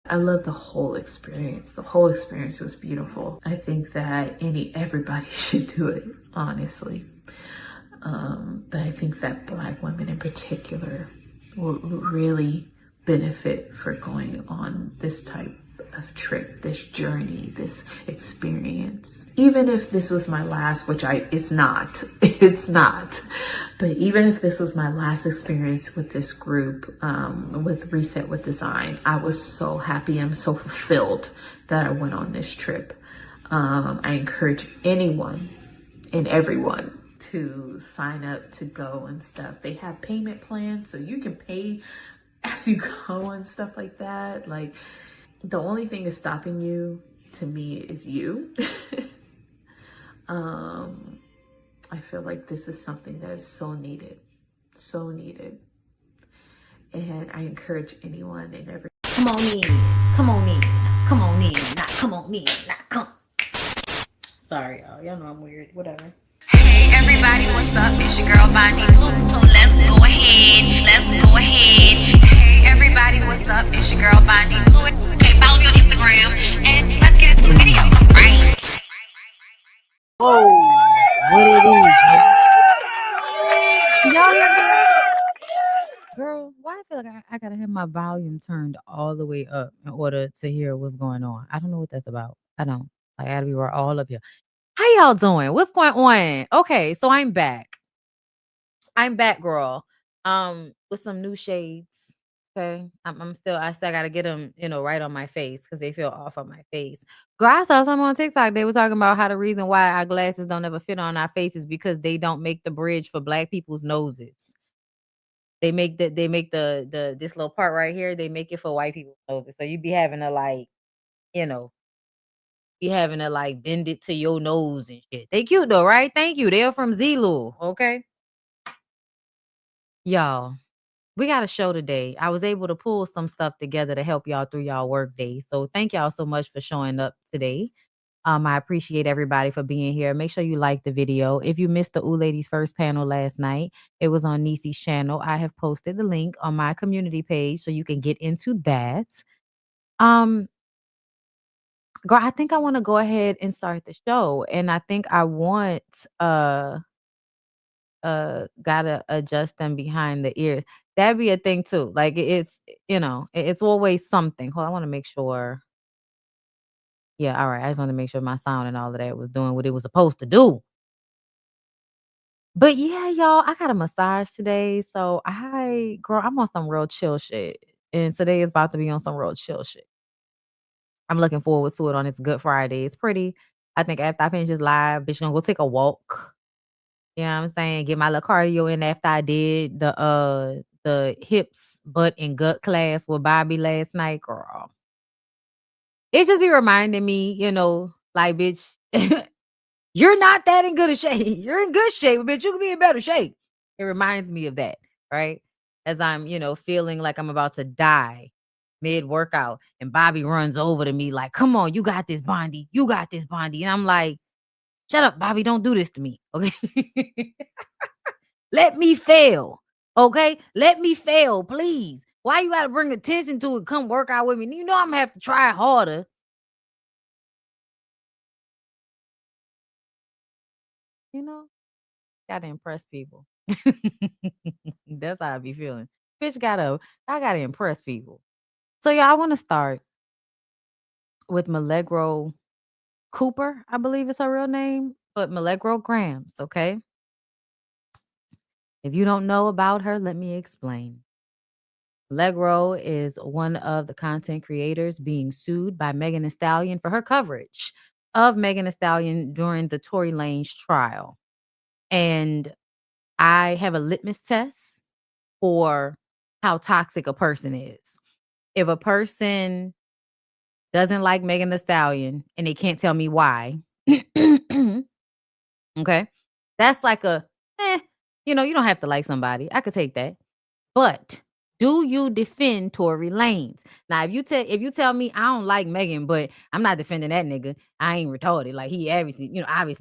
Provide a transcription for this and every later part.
I love the whole experience. The whole experience was beautiful. I think that everybody should do it, honestly. But I think that Black women in particular will really benefit for going on this type of trip, this journey, this experience. Even if this was my last, which it's not, it's not. But even if this was my last experience with this group, with Reset with Design, I was so happy. I'm so fulfilled that I went on this trip. I encourage anyone and everyone to sign up to go and stuff. They have payment plans, so you can pay as you go and stuff like that. Like, the only thing that's stopping you, to me, is you. I feel like this is something that is so needed, so needed. And I encourage anyone and everyone. Come on in, come on in, come on in, not come on in, not come. Sorry, y'all know I'm weird, whatever. Hey everybody, what's up? It's your girl BondyBlue. So let's go ahead. Hey everybody, what's up? It's your girl BondyBlue. Okay, follow me on Instagram and let's get into the video. Right? Oh, what it is? Y'all hear that? Girl, why I feel like I gotta have my volume turned all the way up in order to hear what's going on. I don't know what that's about. I don't. I gotta be all up here. How y'all doing? What's going on? Okay, so I'm back. I'm back, girl. With some new shades. Okay. I still gotta get them, right on my face because they feel off on my face. Girl, I saw something on TikTok. They were talking about how the reason why our glasses don't ever fit on our faces because they don't make the bridge for Black people's noses. They make the this little part right here, they make it for white people's noses. So you be having to bend it to your nose and shit. They cute though, right? Thank you. They're from Zulu. Okay. Y'all, we got a show today. I was able to pull some stuff together to help y'all through y'all work day. So thank y'all so much for showing up today. I appreciate everybody for being here. Make sure you like the video. If you missed the Ooh Ladies first panel last night, it was on Nisi's channel. I have posted the link on my community page so you can get into that. Girl, I think I want to go ahead and start the show. And I think I want gotta adjust them behind the ears. That'd be a thing too. Like it's always something. Hold on, I want to make sure. Yeah, all right. I just want to make sure my sound and all of that was doing what it was supposed to do. But yeah, y'all, I got a massage today. So I'm on some real chill shit. And today is about to be on some real chill shit. I'm looking forward to it on this Good Friday. It's pretty. I think after I finish this live, bitch, gonna go take a walk. You know what I'm saying? Get my little cardio in after I did the hips, butt, and gut class with Bobby last night, girl. It just be reminding me, like, bitch, you're not that in good a shape. You're in good shape, bitch. You can be in better shape. It reminds me of that, right? As I'm, feeling like I'm about to die mid-workout, and Bobby runs over to me like, come on, you got this, Bondy. You got this, Bondy. And I'm like, shut up, Bobby. Don't do this to me, okay? Let me fail, okay? Let me fail, please. Why you got to bring attention to it? Come work out with me. You know I'm going to have to try harder. Got to impress people. That's how I be feeling. Bitch, I got to impress people. So, yeah, I want to start with Milagro Cooper, I believe is her real name, but Milagro Grams, okay? If you don't know about her, let me explain. Milagro is one of the content creators being sued by Megan Thee Stallion for her coverage of Megan Thee Stallion during the Tory Lanez trial. And I have a litmus test for how toxic a person is. If a person doesn't like Megan Thee Stallion and they can't tell me why, okay, that's like you don't have to like somebody. I could take that. But do you defend Tory Lanez? Now, if you tell me I don't like Megan, but I'm not defending that nigga, I ain't retarded. Like he obviously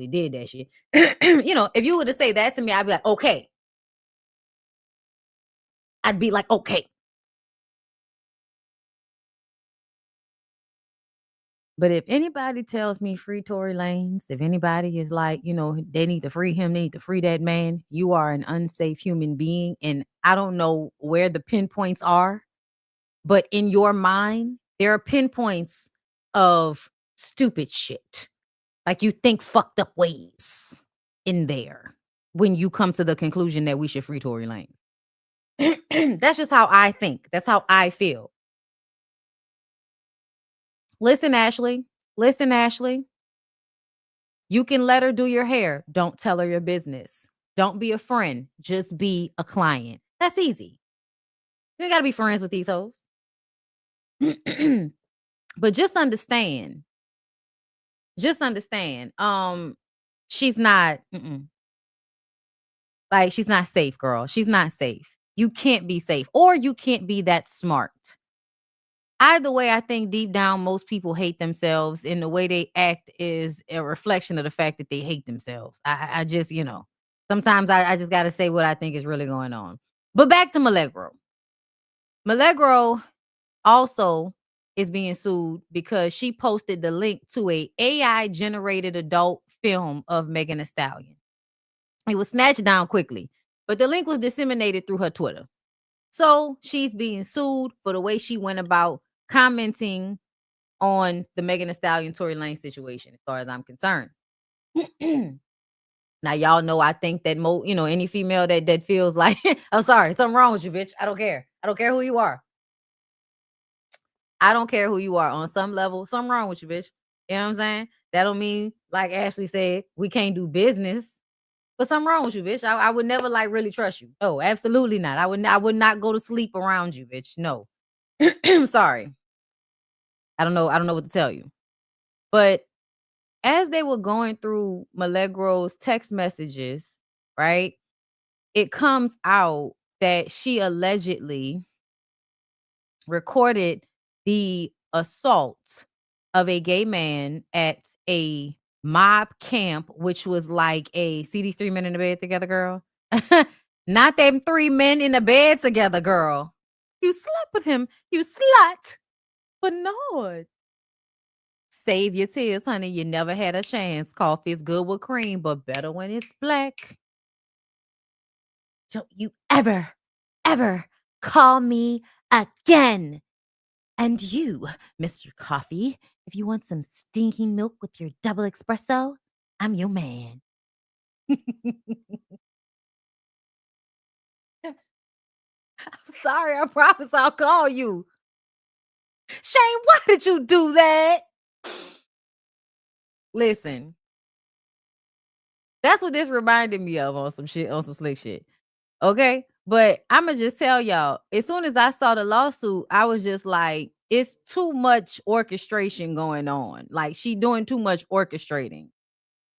did that shit. If you were to say that to me, I'd be like, okay. I'd be like, okay. But if anybody tells me free Tory Lanez, if anybody is like, they need to free him, they need to free that man, you are an unsafe human being. And I don't know where the pinpoints are, but in your mind, there are pinpoints of stupid shit. Like you think fucked up ways in there when you come to the conclusion that we should free Tory Lanez. That's just how I think. That's how I feel. Listen, Ashley. You can let her do your hair. Don't tell her your business. Don't be a friend. Just be a client. That's easy. You ain't got to be friends with these hoes. But just understand. She's not, like, she's not safe, girl. She's not safe. You can't be safe, or you can't be that smart. Either way, I think deep down, most people hate themselves, and the way they act is a reflection of the fact that they hate themselves. I just, sometimes I just got to say what I think is really going on. But back to Milagro. Milagro also is being sued because she posted the link to a AI-generated adult film of Megan Thee Stallion. It was snatched down quickly, but the link was disseminated through her Twitter. So she's being sued for the way she went about commenting on the Megan Thee Stallion Tory Lanez situation, as far as I'm concerned. Now, y'all know I think that any female that feels like, I'm sorry, something wrong with you, bitch. I don't care. I don't care who you are. I don't care who you are. On some level, something wrong with you, bitch. You know what I'm saying? That don't mean, like Ashley said, we can't do business. But something wrong with you, bitch. I would never really trust you. No, absolutely not. I would not go to sleep around you, bitch. No. Sorry. I don't know what to tell you. But as they were going through Milagro's text messages, right? It comes out that she allegedly recorded the assault of a gay man at a mob camp, which was like see these 3 men in the bed together, girl. Not them 3 men in the bed together, girl. You slept with him, you slut. But no. Save your tears, honey. You never had a chance. Coffee is good with cream, but better when it's black. Don't you ever call me again. And you, Mr. Coffee, if you want some stinking milk with your double espresso, I'm your man. I'm sorry. I promise I'll call you. Shane, why did you do that? Listen, that's what this reminded me of on some slick shit. Okay? But I'm going to just tell y'all, as soon as I saw the lawsuit, I was just like, it's too much orchestration going on. Like, she doing too much orchestrating.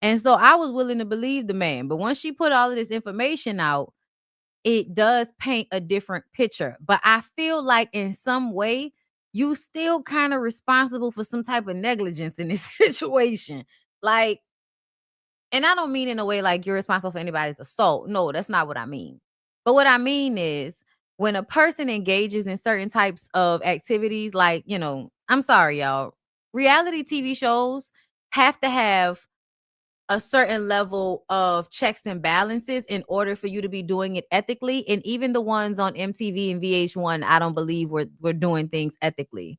And so I was willing to believe the man. But once she put all of this information out, it does paint a different picture. But I feel like in some way, you still kind of responsible for some type of negligence in this situation. Like, and I don't mean in a way like you're responsible for anybody's assault. No, that's not what I mean. But what I mean is when a person engages in certain types of activities, like, I'm sorry, y'all, reality TV shows have to have a certain level of checks and balances in order for you to be doing it ethically. And even the ones on MTV and VH1, I don't believe we're doing things ethically.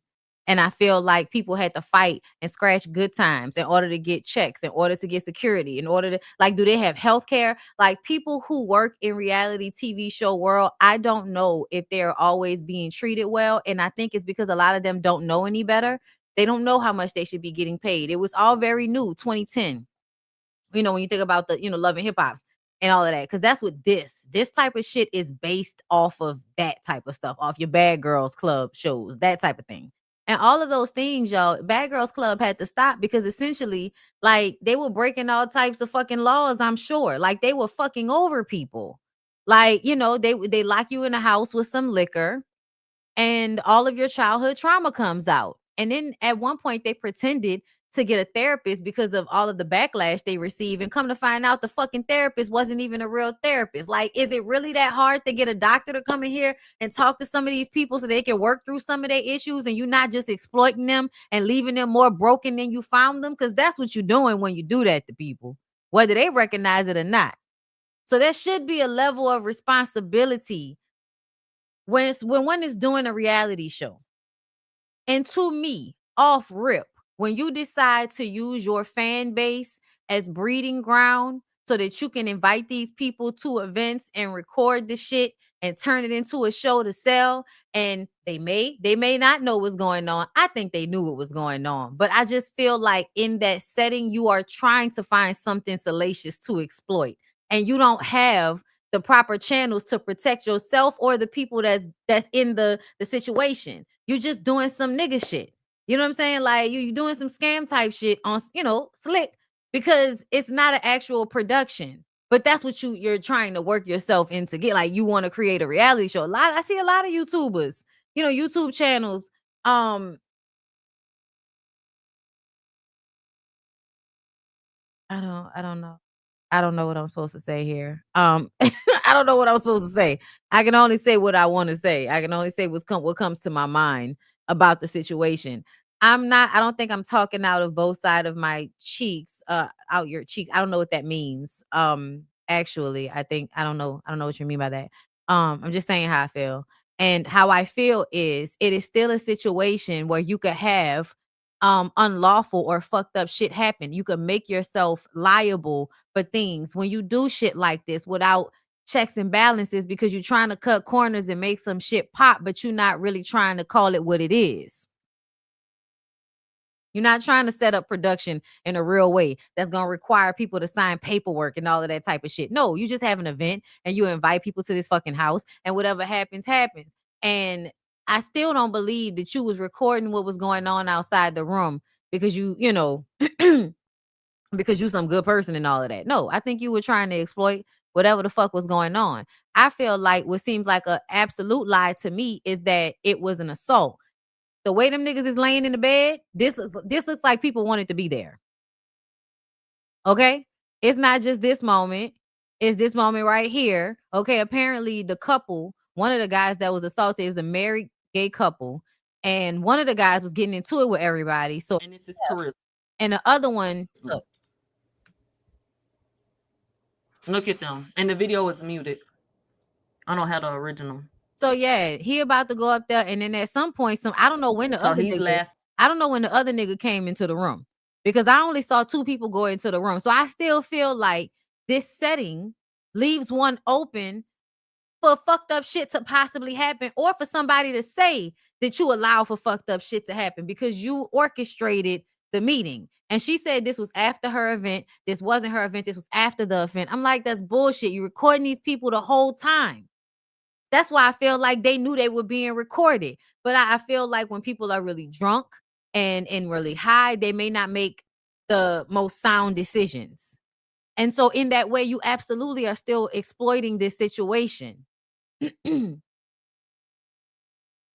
And I feel like people had to fight and scratch good times in order to get checks, in order to get security, in order to, like, do they have healthcare? Like, people who work in reality TV show world, I don't know if they're always being treated well. And I think it's because a lot of them don't know any better. They don't know how much they should be getting paid. It was all very new, 2010. When you think about the, Love and Hip Hops and all of that, because that's what this type of shit is based off of, that type of stuff, off your Bad Girls Club shows, that type of thing. And all of those things, y'all, Bad Girls Club had to stop because essentially, like, they were breaking all types of fucking laws, I'm sure. Like, they were fucking over people. Like, they lock you in a house with some liquor and all of your childhood trauma comes out. And then at one point they pretended to get a therapist because of all of the backlash they receive, and come to find out the fucking therapist wasn't even a real therapist. Like, is it really that hard to get a doctor to come in here and talk to some of these people so they can work through some of their issues, and you're not just exploiting them and leaving them more broken than you found them? Because that's what you're doing when you do that to people, whether they recognize it or not. So there should be a level of responsibility when one is doing a reality show. And to me, off rip, when you decide to use your fan base as breeding ground so that you can invite these people to events and record the shit and turn it into a show to sell, and they may not know what's going on. I think they knew what was going on, but I just feel like in that setting, you are trying to find something salacious to exploit, and you don't have the proper channels to protect yourself or the people that's in the situation. You just doing some nigga shit. You know what I'm saying? Like you doing some scam type shit on, slick, because it's not an actual production. But that's what you're trying to work yourself into get. Like, you want to create a reality show. I see a lot of YouTubers, YouTube channels. I don't know. I don't know what I'm supposed to say here. I don't know what I'm supposed to say. I can only say what I want to say. I can only say what comes to my mind about the situation. I don't think I'm talking out of both sides of my cheeks, out your cheeks. I don't know what that means. Actually, I don't know what you mean by that. I'm just saying how I feel. And how I feel is it is still a situation where you could have unlawful or fucked up shit happen. You could make yourself liable for things when you do shit like this without checks and balances, because you're trying to cut corners and make some shit pop, but you're not really trying to call it what it is. You're not trying to set up production in a real way that's going to require people to sign paperwork and all of that type of shit. No, you just have an event and you invite people to this fucking house, and whatever happens, happens. And I still don't believe that you was recording what was going on outside the room because because you some good person and all of that. No, I think you were trying to exploit whatever the fuck was going on. I feel like what seems like an absolute lie to me is that it was an assault. The way them niggas is laying in the bed, this looks like people wanted to be there. Okay? It's not just this moment. It's this moment right here. Okay, apparently the couple, one of the guys that was assaulted is a married gay couple, and one of the guys was getting into it with everybody. So, and this is Chris. And the other one, look at them. And the video is muted. I don't have the original. So yeah, he about to go up there, and then at some point, I don't know when the other nigga came into the room, because I only saw two people go into the room. So I still feel like this setting leaves one open for fucked up shit to possibly happen, or for somebody to say that you allow for fucked up shit to happen because you orchestrated the meeting. And she said this was after her event. This wasn't her event. This was after the event. I'm like, that's bullshit. You're recording these people the whole time. That's why I feel like they knew they were being recorded. But I feel like when people are really drunk and really high, they may not make the most sound decisions. And so in that way, you absolutely are still exploiting this situation.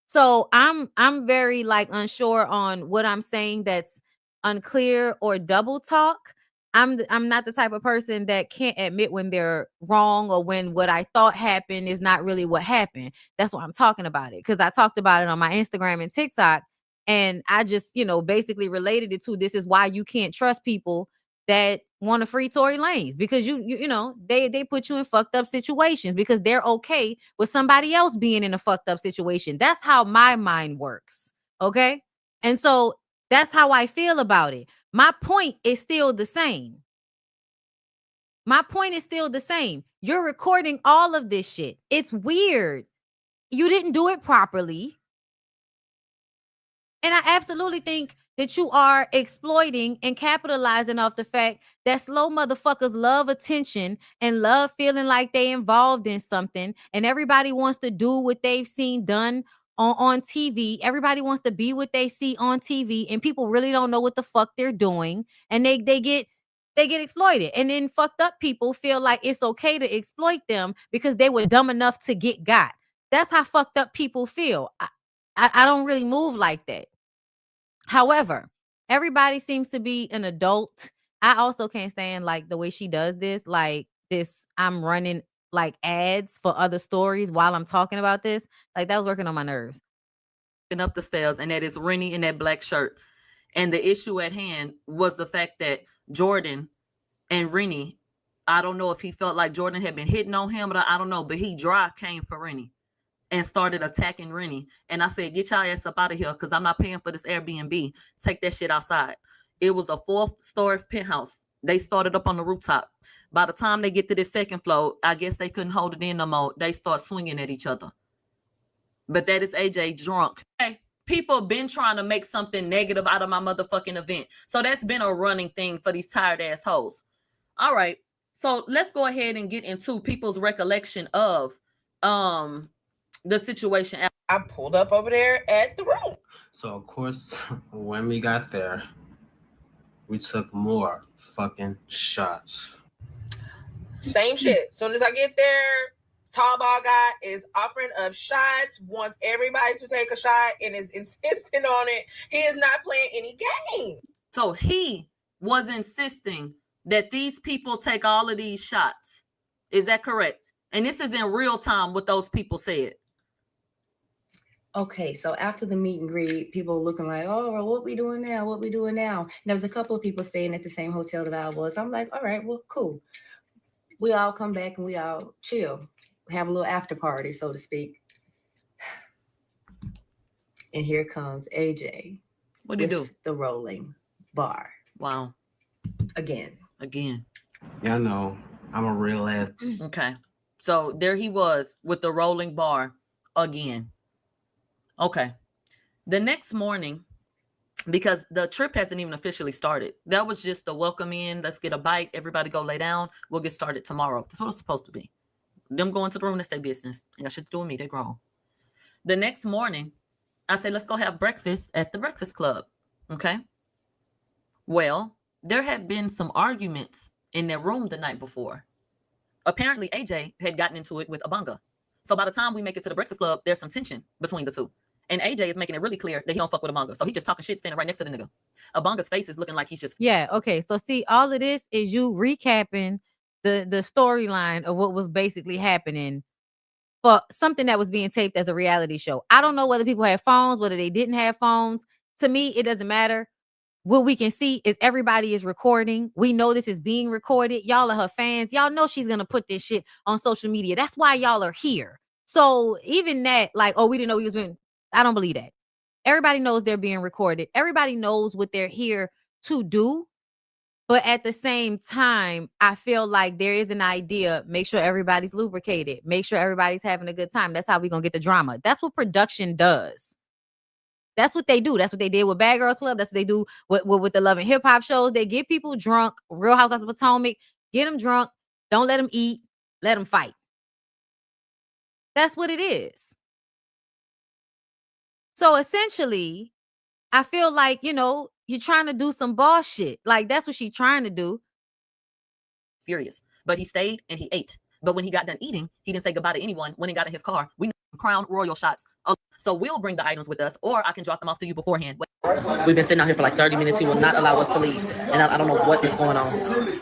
So I'm very unsure on what I'm saying that's unclear or double talk. I'm not the type of person that can't admit when they're wrong, or when what I thought happened is not really what happened. That's why I'm talking about it, because I talked about it on my Instagram and TikTok, and I just basically related it to, this is why you can't trust people that want to free Tory Lanez, because they put you in fucked up situations because they're okay with somebody else being in a fucked up situation. That's how my mind works. Okay. And so that's how I feel about it. My point is still the same. You're recording all of this shit. It's weird. You didn't do it properly. And I absolutely think that you are exploiting and capitalizing off the fact that slow motherfuckers love attention and love feeling like they involved in something. And everybody wants to do what they've seen done on TV. Everybody wants to be what they see on TV. And people really don't know what the fuck they're doing. And they get exploited. And then fucked up people feel like it's okay to exploit them because they were dumb enough to get got. That's how fucked up people feel. I don't really move like that. However, everybody seems to be an adult. I also can't stand like the way she does this. Like this, I'm running like ads for other stories while I'm talking about this. Like that was working on my nerves. Up the stairs, and that is Rennie in that black shirt. And the issue at hand was the fact that Jordan and Rennie, I don't know if he felt like Jordan had been hitting on him, but I don't know, but he dry came for Rennie and started attacking Rennie. And I said, get your ass up out of here because I'm not paying for this Airbnb. Take that shit outside. It was a 4th-story penthouse. They started up on the rooftop. By the time they get to the 2nd floor, I guess they couldn't hold it in no more. They start swinging at each other. But that is AJ drunk. Hey, people been trying to make something negative out of my motherfucking event. So that's been a running thing for these tired assholes. All right. So let's go ahead and get into people's recollection of the situation. I pulled up over there at the room. So of course, when we got there, we took more fucking shots. Same shit. Soon as I get there, tall ball guy is offering up shots, wants everybody to take a shot, and is insisting on it. He is not playing any game. So he was insisting that these people take all of these shots. Is that correct? And this is in real time what those people said. Okay, so after the meet and greet, people looking like, oh, well, what we doing now? What we doing now? And there was a couple of people staying at the same hotel that I was. I'm like, all right, well, cool. We all come back and we all chill. Have a little after party, so to speak. And here comes AJ. What do you do? The rolling bar. Wow. Again. Y'all know I'm a real ass. Okay. So there he was with the rolling bar again. Okay. The next morning, because the trip hasn't even officially started. That was just the welcome in. Let's get a bite. Everybody go lay down. We'll get started tomorrow. That's what it's supposed to be. Them going to the room, that's their business. Ain't got shit to do with me. They're grown. The next morning, I said, let's go have breakfast at the Breakfast Club. Okay. Well, there had been some arguments in their room the night before. Apparently, AJ had gotten into it with Abanga. So by the time we make it to the Breakfast Club, there's some tension between the two. And AJ is making it really clear that he don't fuck with Abanga. So he just talking shit standing right next to the nigga. Abanga's face is looking like he's just... Yeah, okay. So see, all of this is you recapping the storyline of what was basically happening for something that was being taped as a reality show. I don't know whether people had phones, whether they didn't have phones. To me, it doesn't matter. What we can see is everybody is recording. We know this is being recorded. Y'all are her fans. Y'all know she's going to put this shit on social media. That's why y'all are here. So even that, like, oh, we didn't know he was doing... I don't believe that. Everybody knows they're being recorded. Everybody knows what they're here to do. But at the same time, I feel like there is an idea. Make sure everybody's lubricated. Make sure everybody's having a good time. That's how we're going to get the drama. That's what production does. That's what they do. That's what they did with Bad Girls Club. That's what they do with the Love and Hip Hop shows. They get people drunk. Real Housewives of Potomac. Get them drunk. Don't let them eat. Let them fight. That's what it is. So essentially, I feel like, you know, you're trying to do some boss shit. Like, that's what she's trying to do. Furious. But he stayed and he ate. But when he got done eating, he didn't say goodbye to anyone. When he got in his car, we Crown Royal shots. So we'll bring the items with us, or I can drop them off to you beforehand. We've been sitting out here for like 30 minutes. He will not allow us to leave. And I don't know what is going on.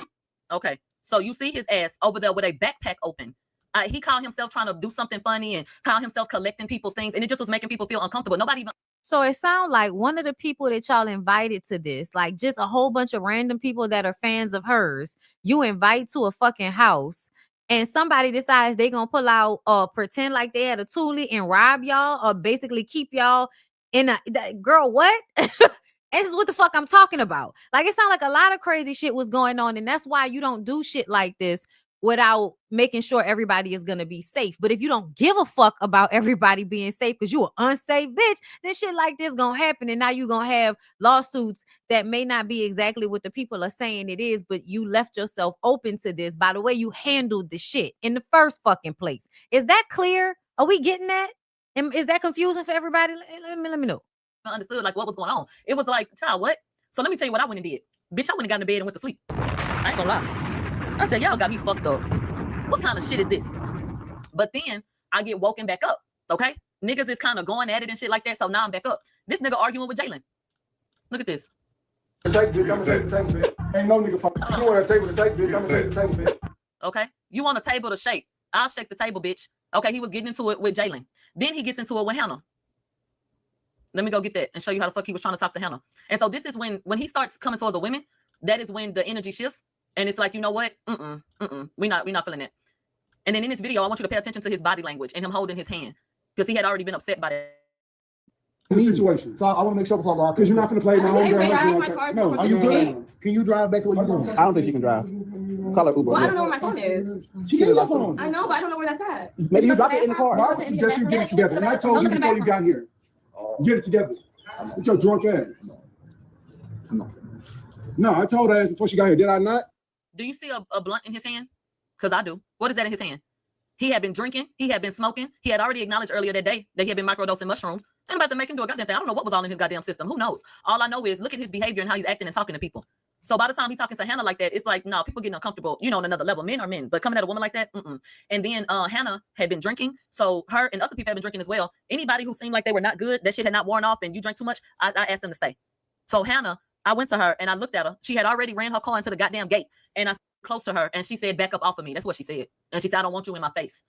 Okay. So you see his ass over there with a backpack open. He called himself trying to do something funny and called himself collecting people's things. And it just was making people feel uncomfortable. Nobody even... So it sounds like one of the people that y'all invited to this, like just a whole bunch of random people that are fans of hers, you invite to a fucking house and somebody decides they gonna pull out or pretend like they had a toolie and rob y'all or basically keep y'all in girl, what? This is what the fuck I'm talking about. Like, it sounds like a lot of crazy shit was going on. And that's why you don't do shit like this without making sure everybody is going to be safe. But if you don't give a fuck about everybody being safe because you an unsafe bitch, then shit like this going to happen. And now you're going to have lawsuits that may not be exactly what the people are saying it is, but you left yourself open to this by the way you handled the shit in the first fucking place. Is that clear? Are we getting that? And is that confusing for everybody? Let me know. I understood like what was going on. It was like, child, what? So let me tell you what I went and did. Bitch, I went and got in the bed and went to sleep. I ain't gonna lie. I said, y'all got me fucked up. What kind of shit is this? But then I get woken back up, okay? Niggas is kind of going at it and shit like that, so now I'm back up. This nigga arguing with Jalen. Look at this. Take, bitch. I'm gonna take the table, bitch. Ain't no nigga fucking. You want a table to take, bitch? I'm gonna take the table, bitch. Okay, you want a table to shake? I'll shake the table, bitch. Okay, he was getting into it with Jalen. Then he gets into it with Hannah. Let me go get that and show you how the fuck he was trying to talk to Hannah. And so this is when he starts coming towards the women, that is when the energy shifts. And it's like, you know what? We're not feeling that. And then in this video, I want you to pay attention to his body language and him holding his hand because he had already been upset by that. The situation. So I want to make sure because you're not gonna play my home. No, are you good? Can you drive back to where you're going? I don't think she can drive. Call her Uber. Well, I don't know where my phone is. She gave your phone. I know, but I don't know where that's at. Maybe you dropped it in the car. I would suggest you get it together. And I told you before you got here. Get it together. With your drunk ass. No, I told her before she got here. Did I not? Do you see a blunt in his hand? Because I do. What is that in his hand? He had been drinking. He had been smoking. He had already acknowledged earlier that day that he had been microdosing mushrooms. And about to make him do a goddamn thing. I don't know what was all in his goddamn system. Who knows? All I know is look at his behavior and how he's acting and talking to people. So by the time he's talking to Hannah like that, it's like, no, people getting uncomfortable, you know, on another level. Men are men, but coming at a woman like that, And then Hannah had been drinking. So her and other people had been drinking as well. Anybody who seemed like they were not good, that shit had not worn off and you drank too much, I asked them to stay. So Hannah, I went to her and I looked at her. She had already ran her car into the goddamn gate. And I close to her and she said, back up off of me. That's what she said. And she said, I don't want you in my face.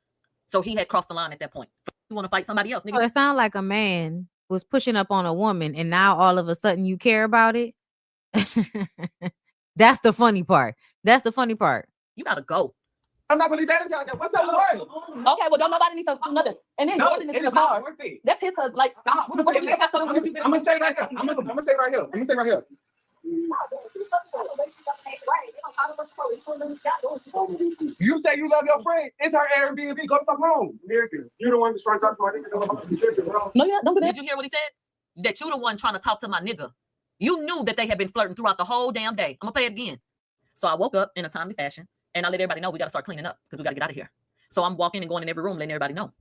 So he had crossed the line at that point. You want to fight somebody else, nigga? So it sounds like a man was pushing up on a woman and now all of a sudden you care about it. That's the funny part. That's the funny part. You gotta go. I'm not gonna leave that. What's up with her? Okay, well, don't nobody need to do nothing. And then Jordan is in the car. That's his husband. Like, stop. I'm gonna stay right here. I'm gonna stay right here. I'm gonna stay right here. You say you love your friend. It's her Airbnb. Go the fuck home. You're the one that's trying to talk to my nigga about the kitchen, bro. No, yeah, don't do that. Did you hear what he said? That you the one trying to talk to my nigga. You knew that they had been flirting throughout the whole damn day. I'm gonna play it again. So I woke up in a timely fashion and I let everybody know we gotta start cleaning up because we gotta get out of here. So I'm walking and going in every room, letting everybody know.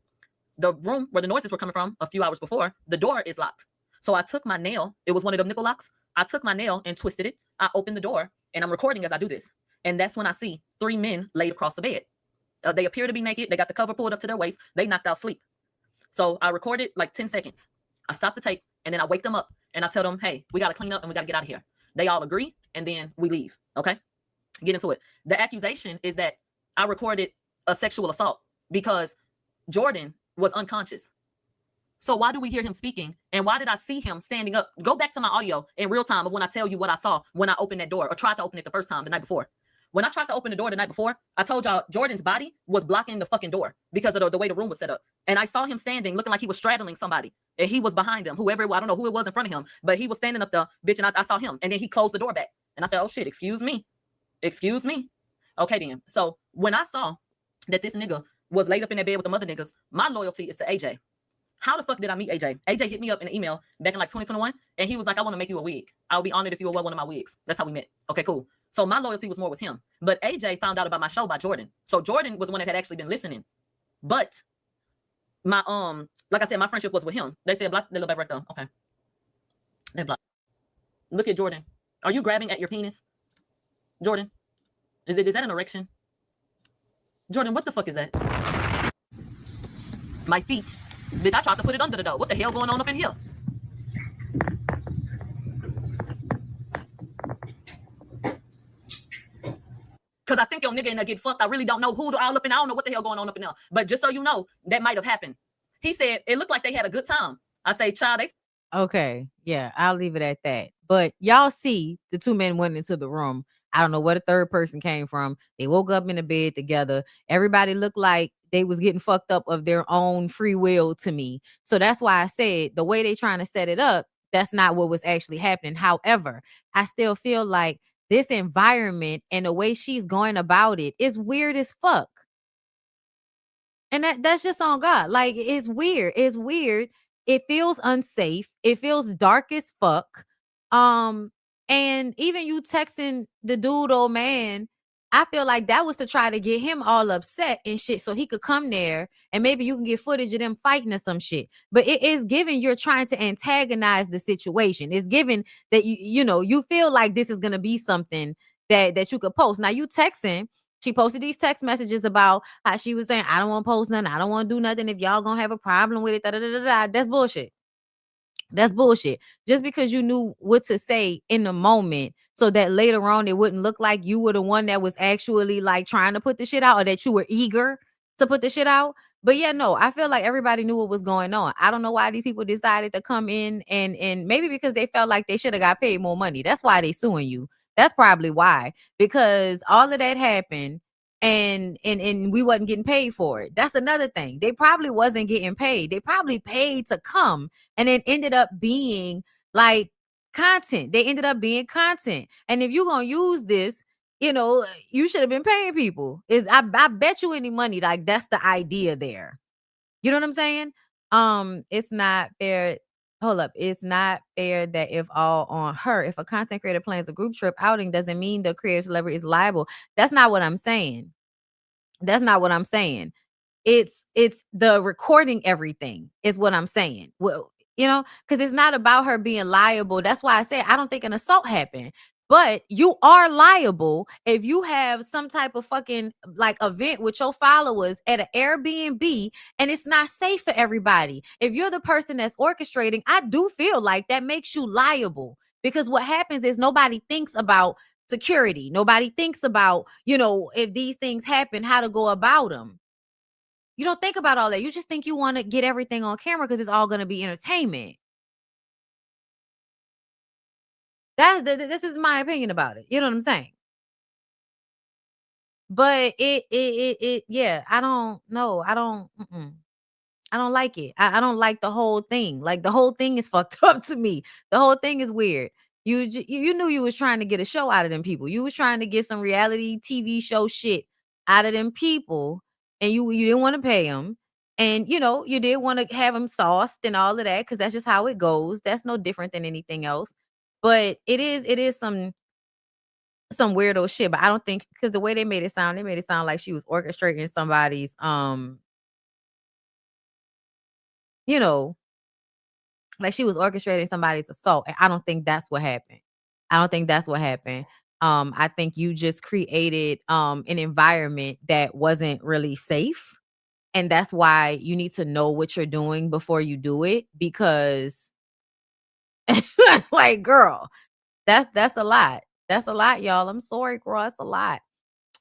The room where the noises were coming from a few hours before, the door is locked. So I took my nail. It was one of them nickel locks. I took my nail and twisted it. I opened the door and I'm recording as I do this. And that's when I see 3 men laid across the bed. They appear to be naked. They got the cover pulled up to their waist. They knocked out sleep. So I recorded like 10 seconds. I stopped the tape and then I wake them up and I tell them, hey, we got to clean up and we got to get out of here. They all agree and then we leave. Okay, get into it. The accusation is that I recorded a sexual assault because Jordan was unconscious. So why do we hear him speaking? And why did I see him standing up? Go back to my audio in real time of when I tell you what I saw when I opened that door or tried to open it the first time the night before. When I tried to open the door the night before, I told y'all Jordan's body was blocking the fucking door because of the way the room was set up. And I saw him standing looking like he was straddling somebody. And he was behind him, whoever, I don't know who it was in front of him, but he was standing up there, bitch, and I saw him. And then he closed the door back. And I said, oh shit, excuse me. Excuse me. Okay then. So when I saw that this nigga was laid up in that bed with the mother niggas, my loyalty is to AJ. How the fuck did I meet AJ? AJ hit me up in an email back in like 2021. And he was like, I want to make you a wig. I would be honored if you were one of my wigs. That's how we met. Okay, cool. So my loyalty was more with him. But AJ found out about my show by Jordan. So Jordan was the one that had actually been listening. But my like I said, my friendship was with him. They said block the little back right there. Okay. They block. Look at Jordan. Are you grabbing at your penis? Jordan? Is that an erection? Jordan, what the fuck is that? My feet. Bitch, I tried to put it under the door. What the hell going on up in here? Because I think your nigga in there get fucked. I really don't know who all up in. I don't know what the hell going on up in there. But just so you know, that might have happened. He said it looked like they had a good time. I say, child, they. Okay, yeah, I'll leave it at that. But y'all see the 2 men went into the room. I don't know where the third person came from. They woke up in the bed together. Everybody looked like they was getting fucked up of their own free will to me. So that's why I said the way they trying to set it up, that's not what was actually happening. However, I still feel like this environment and the way she's going about it is weird as fuck. And that's just on God. Like, it's weird. It's weird. It feels unsafe. It feels dark as fuck. And even you texting the dude, old man, I feel like that was to try to get him all upset and shit so he could come there and maybe you can get footage of them fighting or some shit. But it is given you're trying to antagonize the situation. It's given that you feel like this is going to be something that you could post. Now you texting, she posted these text messages about how she was saying, I don't want to post nothing. I don't want to do nothing. If y'all going to have a problem with it, That's bullshit. That's bullshit. Just because you knew what to say in the moment so that later on it wouldn't look like you were the one that was actually like trying to put the shit out, or that you were eager to put the shit out. But yeah, no, I feel like everybody knew what was going on. I don't know why these people decided to come in and maybe because they felt like they should have got paid more money. That's why they suing you. That's probably why. Because all of that happened and we wasn't getting paid for it. That's another thing. They probably wasn't getting paid. They probably paid to come and it ended up being like content. They ended up being content. And if you're gonna use this, you know, you should have been paying people. I bet you any money, like that's the idea there. You know what I'm saying? It's not fair. Hold up. It's not fair that if all on her, if a content creator plans a group trip outing, doesn't mean the creator celebrity is liable. That's not what I'm saying. That's not what I'm saying. It's the recording everything is what I'm saying. Well, you know, because it's not about her being liable. That's why I say I don't think an assault happened. But you are liable if you have some type of fucking like event with your followers at an Airbnb and it's not safe for everybody. If you're the person that's orchestrating, I do feel like that makes you liable, because what happens is nobody thinks about security. Nobody thinks about, you know, if these things happen, how to go about them. You don't think about all that. You just think you want to get everything on camera because it's all going to be entertainment. This is my opinion about it. You know what I'm saying? But yeah, I don't know. I don't like it. I don't like the whole thing. Like the whole thing is fucked up to me. The whole thing is weird. You knew you was trying to get a show out of them people. You was trying to get some reality TV show shit out of them people, and you didn't want to pay them. And you know, you did want to have them sauced and all of that, because that's just how it goes. That's no different than anything else. But it is some weirdo shit. But I don't think, because the way they made it sound like she was orchestrating somebody's you know, like she was orchestrating somebody's assault. And I don't think that's what happened. I think you just created an environment that wasn't really safe. And that's why you need to know what you're doing before you do it, because like, girl, that's a lot. That's a lot, y'all. I'm sorry, girl. That's a lot.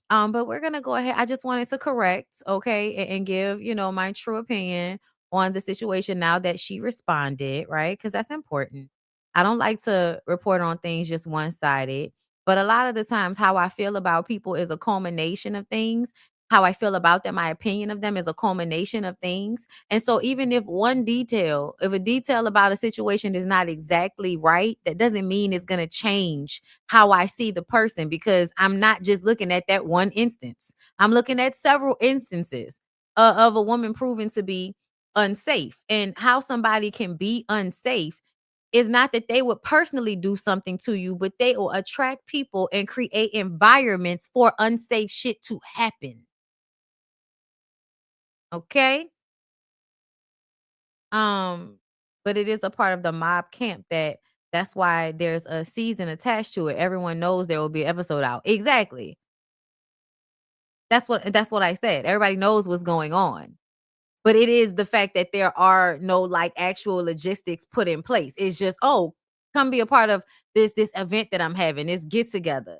But we're gonna go ahead. I just wanted to correct, okay, and give, you know, my true opinion on the situation now that she responded, right? Because that's important. I don't like to report on things just one-sided, but a lot of the times how I feel about people is a culmination of things. How I feel about them, my opinion of them is a culmination of things. And so even if if a detail about a situation is not exactly right, that doesn't mean it's gonna change how I see the person, because I'm not just looking at that one instance. I'm looking at several instances of a woman proven to be unsafe. And how somebody can be unsafe is not that they would personally do something to you, but they will attract people and create environments for unsafe shit to happen. Okay? But it is a part of the mob camp that's why there's a season attached to it. Everyone knows there will be an episode out. Exactly. That's what I said. Everybody knows what's going on. But it is the fact that there are no like actual logistics put in place. It's just, oh, come be a part of this event that I'm having, this get together.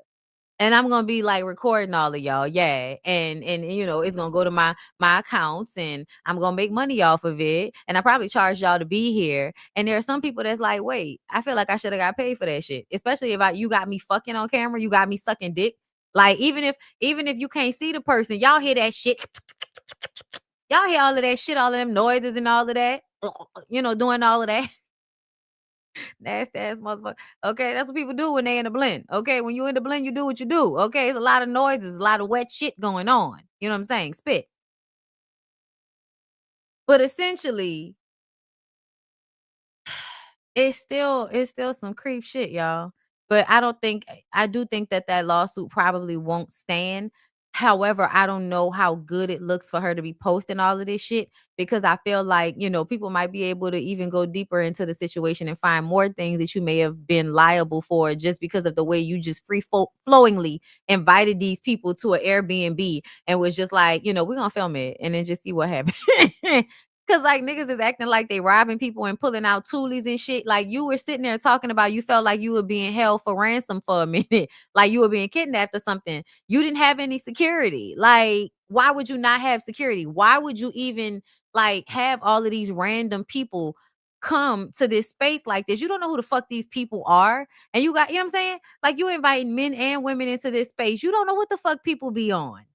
And I'm gonna be like recording all of y'all, yeah. And you know, it's gonna go to my accounts and I'm gonna make money off of it. And I probably charge y'all to be here. And there are some people that's like, wait, I feel like I should have got paid for that shit. Especially if you got me fucking on camera, you got me sucking dick. Like even if you can't see the person, y'all hear that shit. Y'all hear all of that shit, all of them noises and all of that. You know, doing all of that. Nasty ass motherfucker. Okay, that's what people do when they in the blend. Okay, when you in the blend, you do what you do. Okay, it's a lot of noises, a lot of wet shit going on. You know what I'm saying? Spit. But essentially, it's still some creep shit, y'all. But I do think that lawsuit probably won't stand. However, I don't know how good it looks for her to be posting all of this shit, because I feel like, you know, people might be able to even go deeper into the situation and find more things that you may have been liable for just because of the way you just flowingly invited these people to an Airbnb and was just like, you know, we're going to film it and then just see what happens. Because Cause like niggas is acting like they robbing people and pulling out toolies and shit. Like you were sitting there talking about you felt like you were being held for ransom for a minute, like you were being kidnapped or something. You didn't have any security. Like, why would you not have security? Why would you even like have all of these random people come to this space like this? You don't know who the fuck these people are. And you got, you know what I'm saying? Like you inviting men and women into this space. You don't know what the fuck people be on.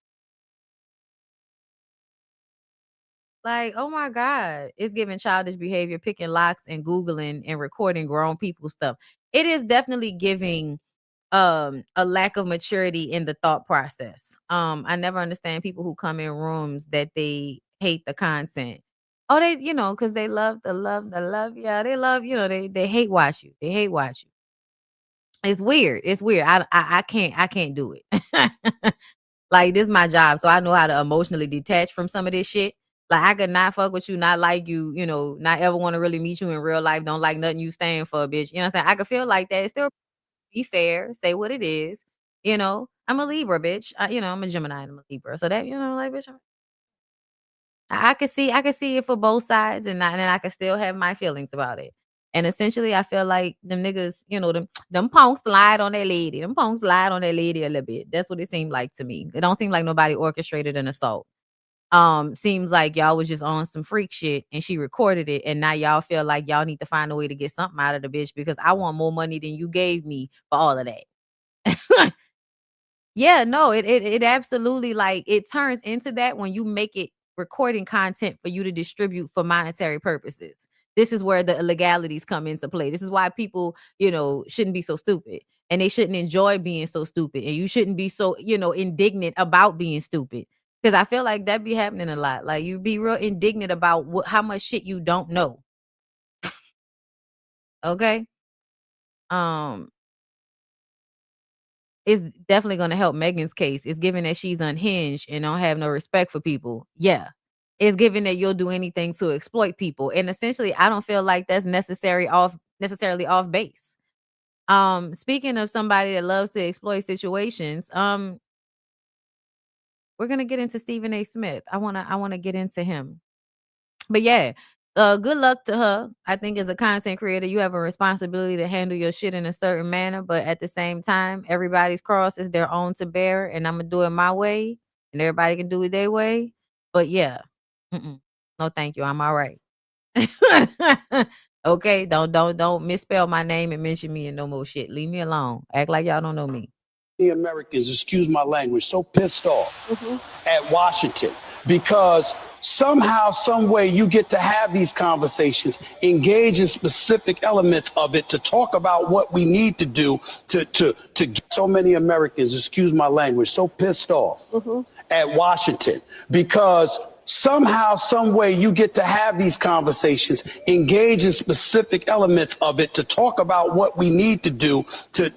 Like, oh my God, it's giving childish behavior, picking locks and Googling and recording grown people stuff. It is definitely giving a lack of maturity in the thought process. I never understand people who come in rooms that they hate the content. Oh, they, you know, because they love the love. Yeah, they love, you know, they hate watch you. They hate watch you. It's weird. It's weird. I can't do it. Like, this is my job, so I know how to emotionally detach from some of this shit. Like, I could not fuck with you, not like you, you know, not ever want to really meet you in real life, don't like nothing you stand for, bitch. You know what I'm saying? I could feel like that. Still be fair, say what it is. You know, I'm a Libra, bitch. You know, I'm a Gemini and I'm a Libra. So that, you know, like, bitch, I could see it for both sides, and I could still have my feelings about it. And essentially, I feel like them niggas, you know, them punks slide on that lady. Them punks slide on that lady a little bit. That's what it seemed like to me. It don't seem like nobody orchestrated an assault. Seems like y'all was just on some freak shit and she recorded it, and now y'all feel like y'all need to find a way to get something out of the bitch because I want more money than you gave me for all of that. Yeah, no, it absolutely, like, it turns into that when you make it recording content for you to distribute for monetary purposes. This is where the illegalities come into play. This is why people, you know, shouldn't be so stupid, and they shouldn't enjoy being so stupid, and you shouldn't be so, you know, indignant about being stupid. Because I feel like that be happening a lot. Like, you be real indignant about how much shit you don't know. Okay. It's definitely going to help Megan's case. It's given that she's unhinged and don't have no respect for people. Yeah. It's given that you'll do anything to exploit people. And essentially, I don't feel like that's necessarily off base. Speaking of somebody that loves to exploit situations, we're going to get into Stephen A. Smith. I want to get into him. But yeah, good luck to her. I think as a content creator, you have a responsibility to handle your shit in a certain manner. But at the same time, everybody's cross is their own to bear. And I'm going to do it my way. And everybody can do it their way. But yeah. No, thank you. I'm all right. Okay. Don't misspell my name and mention me and no more shit. Leave me alone. Act like y'all don't know me. The Americans, excuse my language, so pissed off at Washington because somehow, some way you get to have these conversations, engage in specific elements of it to talk about what we need to do to get so many Americans, excuse my language, so pissed off at Washington because somehow, some way you get to have these conversations, engage in specific elements of it to talk about what we need to do to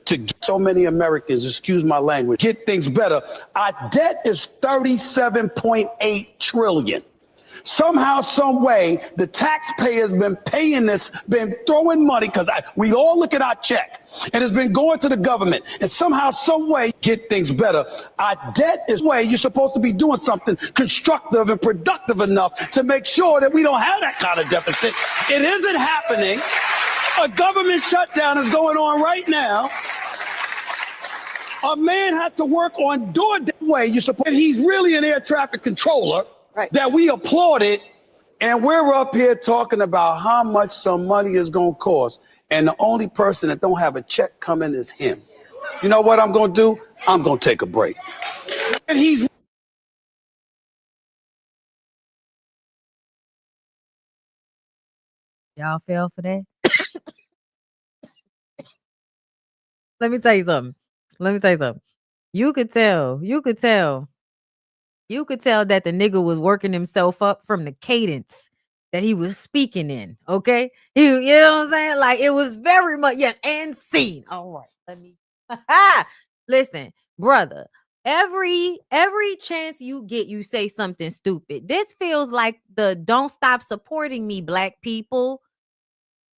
get so many Americans, excuse my language, get things better. Our debt is $37.8 trillion. Somehow, some way, the taxpayer's been paying this, been throwing money, because we all look at our check, and it's been going to the government, and somehow, some way, get things better. Our debt is way you're supposed to be doing something constructive and productive enough to make sure that we don't have that kind of deficit. It isn't happening. A government shutdown is going on right now. A man has to work on doing that way you're supposed, and he's really an air traffic controller. Right. That we applauded, and we're up here talking about how much some money is going to cost, and the only person that don't have a check coming is him. You know what I'm going to do? I'm going to take a break. And he's... Y'all fell for that? Let me tell you something. You could tell that the nigga was working himself up from the cadence that he was speaking in. Okay. You know what I'm saying? Like, it was very much, yes, and scene. All right. Let me listen, brother. Every chance you get, you say something stupid. This feels like the don't stop supporting me, black people.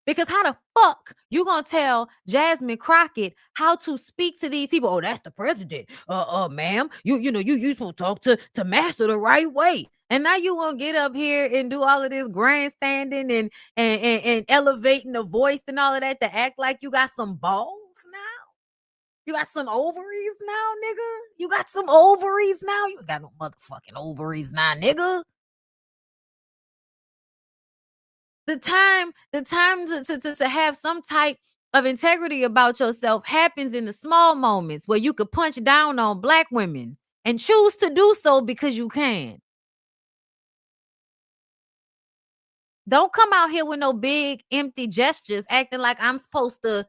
Because how the fuck you gonna tell Jasmine Crockett how to speak to these people? Oh, that's the president. Ma'am, you know, you supposed to talk to Master the right way. And now you want to get up here and do all of this grandstanding and elevating the voice and all of that to act like you got some balls now? You got some ovaries now, nigga? You got some ovaries now? You ain't got no motherfucking ovaries now, nigga. The time to have some type of integrity about yourself happens in the small moments where you could punch down on Black women and choose to do so because you can. Don't come out here with no big empty gestures acting like I'm supposed to.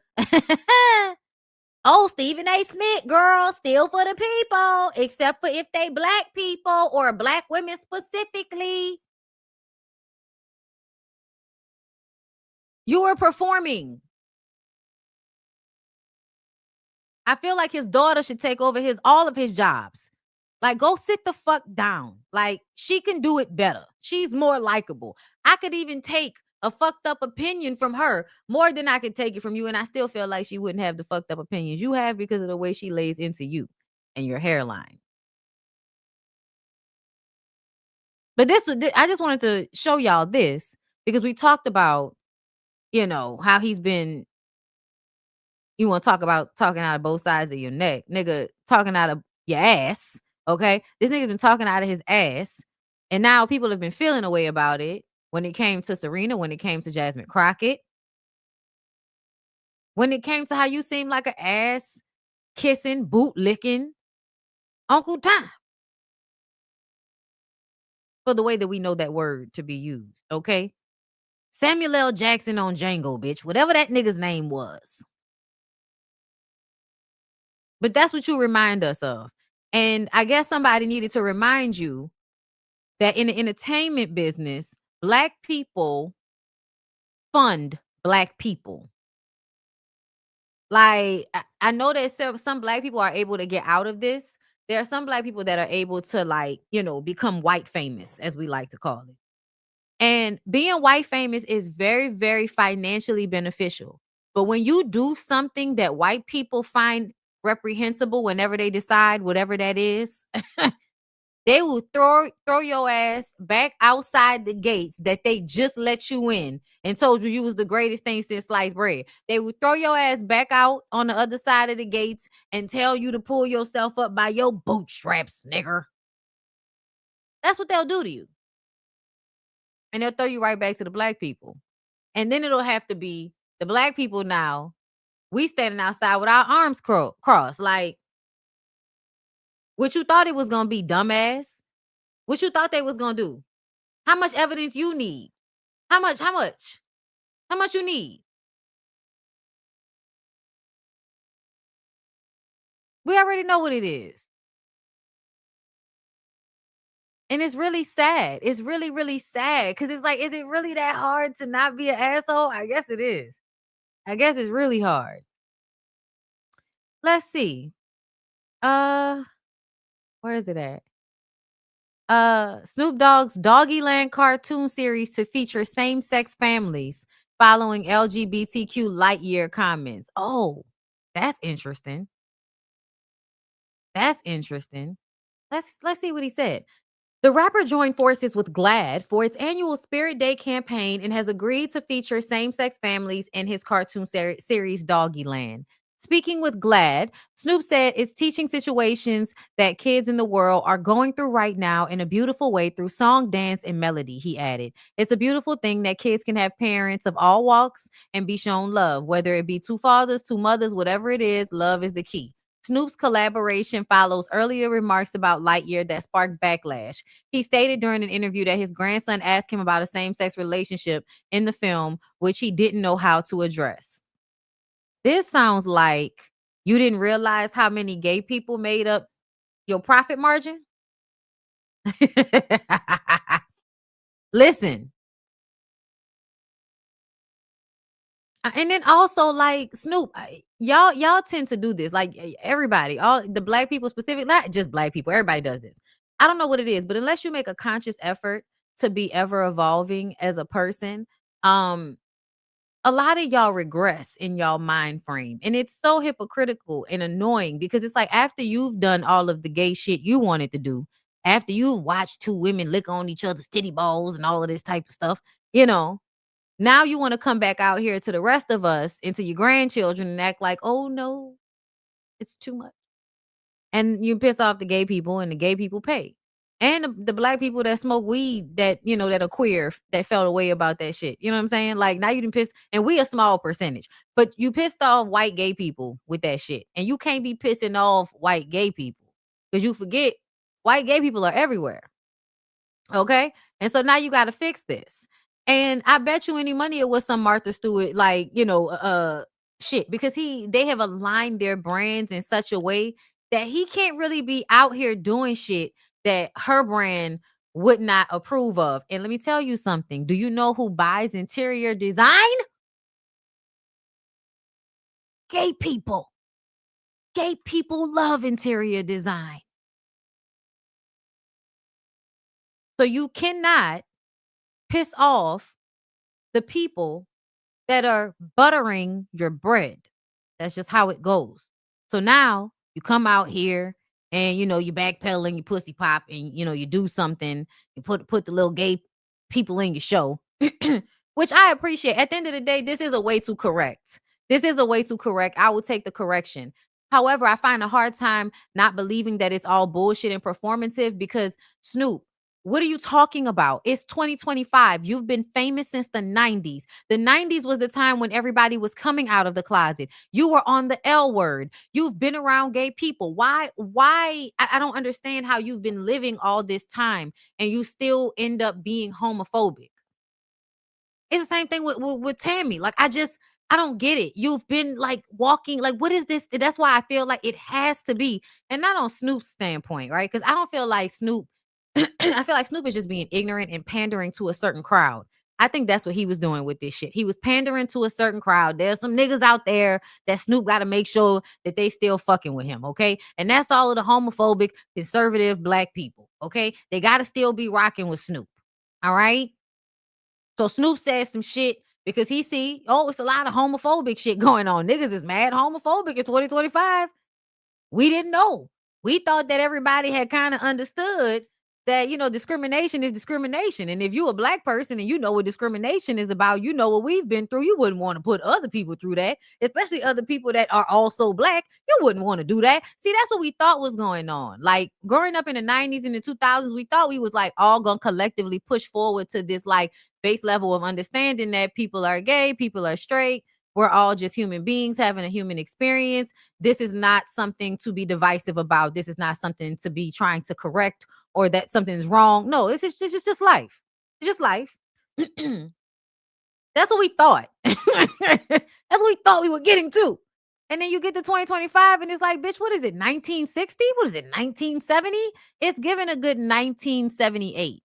Oh, Stephen A. Smith, girl, still for the people, except for if they Black people or Black women specifically. You were performing. I feel like his daughter should take over all of his jobs. Like, go sit the fuck down. Like, she can do it better. She's more likable. I could even take a fucked up opinion from her more than I could take it from you, and I still feel like she wouldn't have the fucked up opinions you have because of the way she lays into you and your hairline. But I just wanted to show y'all this because we talked about, how he's been. You want to talk about talking out of both sides of your neck, nigga, talking out of your ass. Okay. This nigga's been talking out of his ass. And now people have been feeling a way about it when it came to Serena, when it came to Jasmine Crockett, when it came to how you seem like an ass kissing, boot licking Uncle Tom. For the way that we know that word to be used. Okay. Samuel L. Jackson on Django, bitch. Whatever that nigga's name was. But that's what you remind us of. And I guess somebody needed to remind you that in the entertainment business, Black people fund Black people. Like, I know that some Black people are able to get out of this. There are some Black people that are able to, become white famous, as we like to call it. And being white famous is very, very financially beneficial. But when you do something that white people find reprehensible whenever they decide whatever that is, they will throw your ass back outside the gates that they just let you in and told you was the greatest thing since sliced bread. They will throw your ass back out on the other side of the gates and tell you to pull yourself up by your bootstraps, nigger. That's what they'll do to you. And they'll throw you right back to the Black people. And then it'll have to be the Black people now. We standing outside with our arms crossed. Like, what you thought it was going to be, dumbass? What you thought they was going to do? How much evidence you need? How much you need? We already know what it is. And it's really sad. It's really, really sad. Because it's like, is it really that hard to not be an asshole? I guess it is. I guess it's really hard. Let's see. Where is it at? Snoop Dogg's Doggyland cartoon series to feature same-sex families following LGBTQ light year comments. Oh, that's interesting. Let's see what he said. The rapper joined forces with GLAAD for its annual Spirit Day campaign and has agreed to feature same-sex families in his cartoon series Doggyland. Speaking with GLAAD, Snoop said it's teaching situations that kids in the world are going through right now in a beautiful way through song, dance, and melody, he added. It's a beautiful thing that kids can have parents of all walks and be shown love, whether it be two fathers, two mothers, whatever it is, love is the key. Snoop's collaboration follows earlier remarks about Lightyear that sparked backlash. He stated during an interview that his grandson asked him about a same-sex relationship in the film, which he didn't know how to address. This sounds like you didn't realize how many gay people made up your profit margin. Listen. And then also, like, Snoop, y'all tend to do this. Like, everybody, all the Black people specifically, not just Black people, everybody does this. I don't know what it is, but unless you make a conscious effort to be ever evolving as a person, a lot of y'all regress in y'all mind frame. And it's so hypocritical and annoying because it's like after you've done all of the gay shit you wanted to do, after you watch two women lick on each other's titty balls and all of this type of stuff, you know, now you want to come back out here to the rest of us and to your grandchildren and act like, oh no, it's too much. And you piss off the gay people, and the gay people pay. And the black people that smoke weed that, you know, that are queer, that felt away about that shit. You know what I'm saying? Like, now you done pissed, and we a small percentage, but you pissed off white gay people with that shit. And you can't be pissing off white gay people because you forget white gay people are everywhere. Okay? And so now you got to fix this. And I bet you any money it was some Martha Stewart, like, you know, shit, because they have aligned their brands in such a way that he can't really be out here doing shit that her brand would not approve of. And let me tell you something. Do you know who buys interior design? Gay people. Gay people love interior design. So you cannot piss off the people that are buttering your bread. That's just how it goes. So now you come out here and, you know, you backpedaling, you pussy pop, and, you know, you do something, you put the little gay people in your show, which I appreciate. At the end of the day, this is a way to correct. I will take the correction. However, I find a hard time not believing that it's all bullshit and performative because Snoop, what are you talking about? It's 2025. You've been famous since the 90s. The 90s was the time when everybody was coming out of the closet. You were on the L word. You've been around gay people. Why? I don't understand how you've been living all this time and you still end up being homophobic. It's the same thing with Tammy. Like, I don't get it. You've been like walking, like, what is this? That's why I feel like it has to be, and not on Snoop's standpoint, right? Because I don't feel like Snoop, I feel like Snoop is just being ignorant and pandering to a certain crowd. I think that's what he was doing with this shit. He was pandering to a certain crowd. There's some niggas out there that Snoop got to make sure that they still fucking with him, okay? And that's all of the homophobic, conservative black people, okay? They got to still be rocking with Snoop, all right? So Snoop said some shit because he see, oh, it's a lot of homophobic shit going on. Niggas is mad homophobic in 2025. We didn't know. We thought that everybody had kind of understood that, you know, discrimination is discrimination. And if you a black person and you know what discrimination is about, you know what we've been through. You wouldn't want to put other people through that, especially other people that are also black. You wouldn't want to do that. See, that's what we thought was going on. Like, growing up in the 90s and the 2000s, we thought we was like all gonna collectively push forward to this like base level of understanding that people are gay, people are straight. We're all just human beings having a human experience. This is not something to be divisive about. This is not something to be trying to correct or that something's wrong. No, it's just life. It's just life. That's what we thought. That's what we thought we were getting to. And then you get to 2025 and it's like, bitch, what is it? 1960? What is it? 1970? It's given a good 1978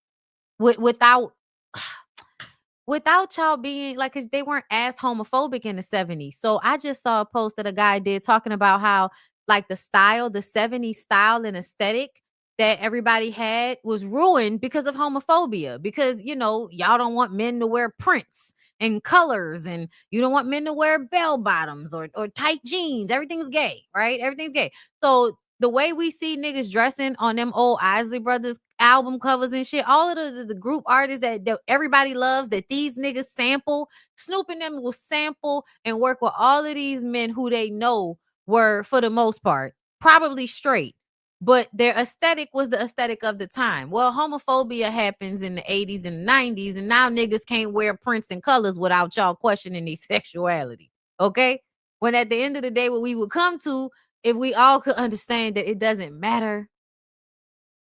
without y'all being like, cause they weren't as homophobic in the 70s. So I just saw a post that a guy did talking about how like the 70s style and aesthetic that everybody had was ruined because of homophobia. Because, you know, y'all don't want men to wear prints and colors, and you don't want men to wear bell bottoms or tight jeans. Everything's gay, right? Everything's gay. So the way we see niggas dressing on them old Isley Brothers album covers and shit, all of the group artists that everybody loves, that these niggas sample, Snoop and them will sample and work with all of these men who they know were, for the most part, probably straight, but their aesthetic was the aesthetic of the time. Well, homophobia happens in the 80s and 90s, and now niggas can't wear prints and colors without y'all questioning their sexuality, okay? When at the end of the day, what we would come to, if we all could understand that it doesn't matter.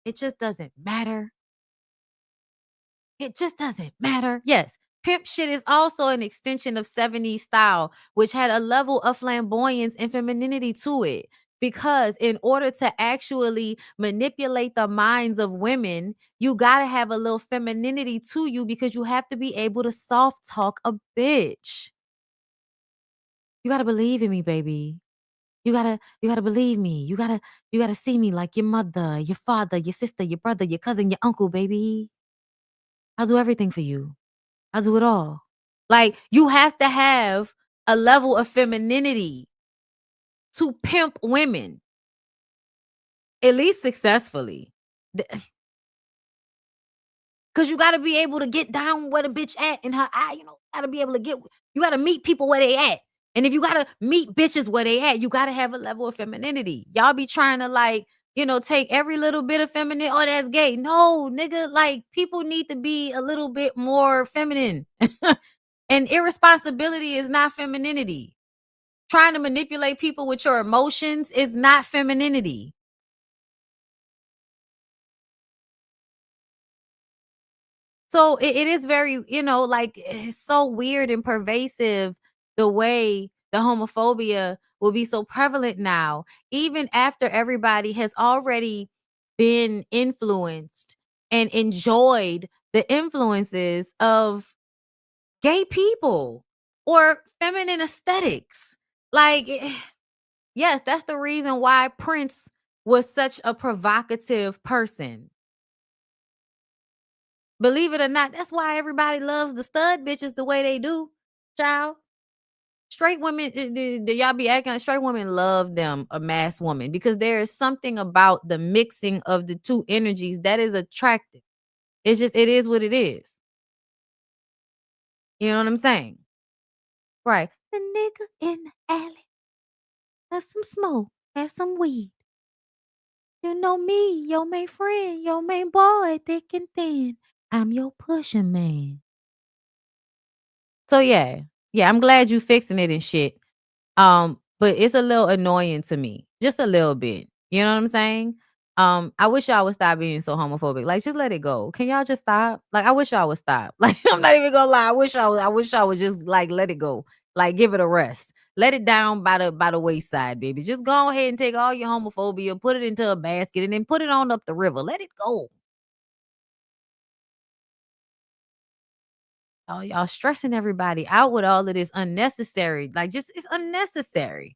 It just doesn't matter. It just doesn't matter. Yes, pimp shit is also an extension of 70s style, which had a level of flamboyance and femininity to it. Because in order to actually manipulate the minds of women, you got to have a little femininity to you, because you have to be able to soft talk a bitch. You got to believe in me, baby. You gotta believe me. You gotta see me like your mother, your father, your sister, your brother, your cousin, your uncle, baby. I'll do everything for you. I'll do it all. Like, you have to have a level of femininity to pimp women, at least successfully. Cause you gotta be able to get down where the bitch at in her eye. You know, gotta be able to you gotta meet people where they at. And if you gotta meet bitches where they at, you gotta have a level of femininity. Y'all be trying to like, take every little bit of feminine. Oh, that's gay. No, nigga, like people need to be a little bit more feminine. And irresponsibility is not femininity. Trying to manipulate people with your emotions is not femininity. So it is very, like it's so weird and pervasive the way the homophobia will be so prevalent now, even after everybody has already been influenced and enjoyed the influences of gay people or feminine aesthetics. Like, yes, that's the reason why Prince was such a provocative person. Believe it or not, that's why everybody loves the stud bitches the way they do, child. Straight women, y'all be acting like straight women love them, a mass woman, because there is something about the mixing of the two energies that is attractive. It is what it is. You know what I'm saying? Right. The nigga in the alley. Have some smoke. Have some weed. You know me, your main friend, your main boy, thick and thin. I'm your pushing man. So yeah, I'm glad you fixing it and shit. But it's a little annoying to me, just a little bit. You know what I'm saying? I wish y'all would stop being so homophobic. Like, just let it go. Can y'all just stop? Like, I wish y'all would stop. Like, I'm not even gonna lie. I wish y'all would just like let it go. Like, give it a rest. Let it down by the wayside, baby. Just go ahead and take all your homophobia, put it into a basket, and then put it on up the river. Let it go. Oh, y'all stressing everybody out with all of this unnecessary. Like, just it's unnecessary.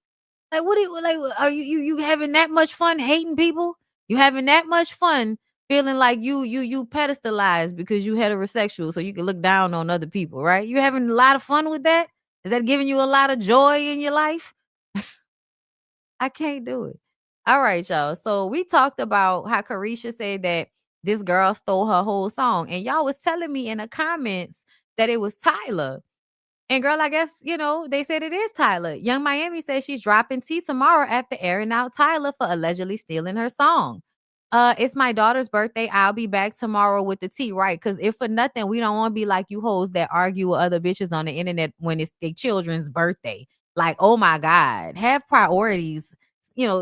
Like, what do you like? Are you having that much fun hating people? You having that much fun feeling like you pedestalized because you heterosexual, so you can look down on other people, right? You having a lot of fun with that? Is that giving you a lot of joy in your life? I can't do it. All right, y'all. So we talked about how Carisha said that this girl stole her whole song, and y'all was telling me in the comments that it was Tyler. And girl, I guess, they said it is Tyler. Young Miami says she's dropping tea tomorrow after airing out Tyler for allegedly stealing her song. It's my daughter's birthday. I'll be back tomorrow with the tea, right? Because if for nothing, we don't want to be like you hoes that argue with other bitches on the internet when it's their children's birthday. Like, oh my God, have priorities,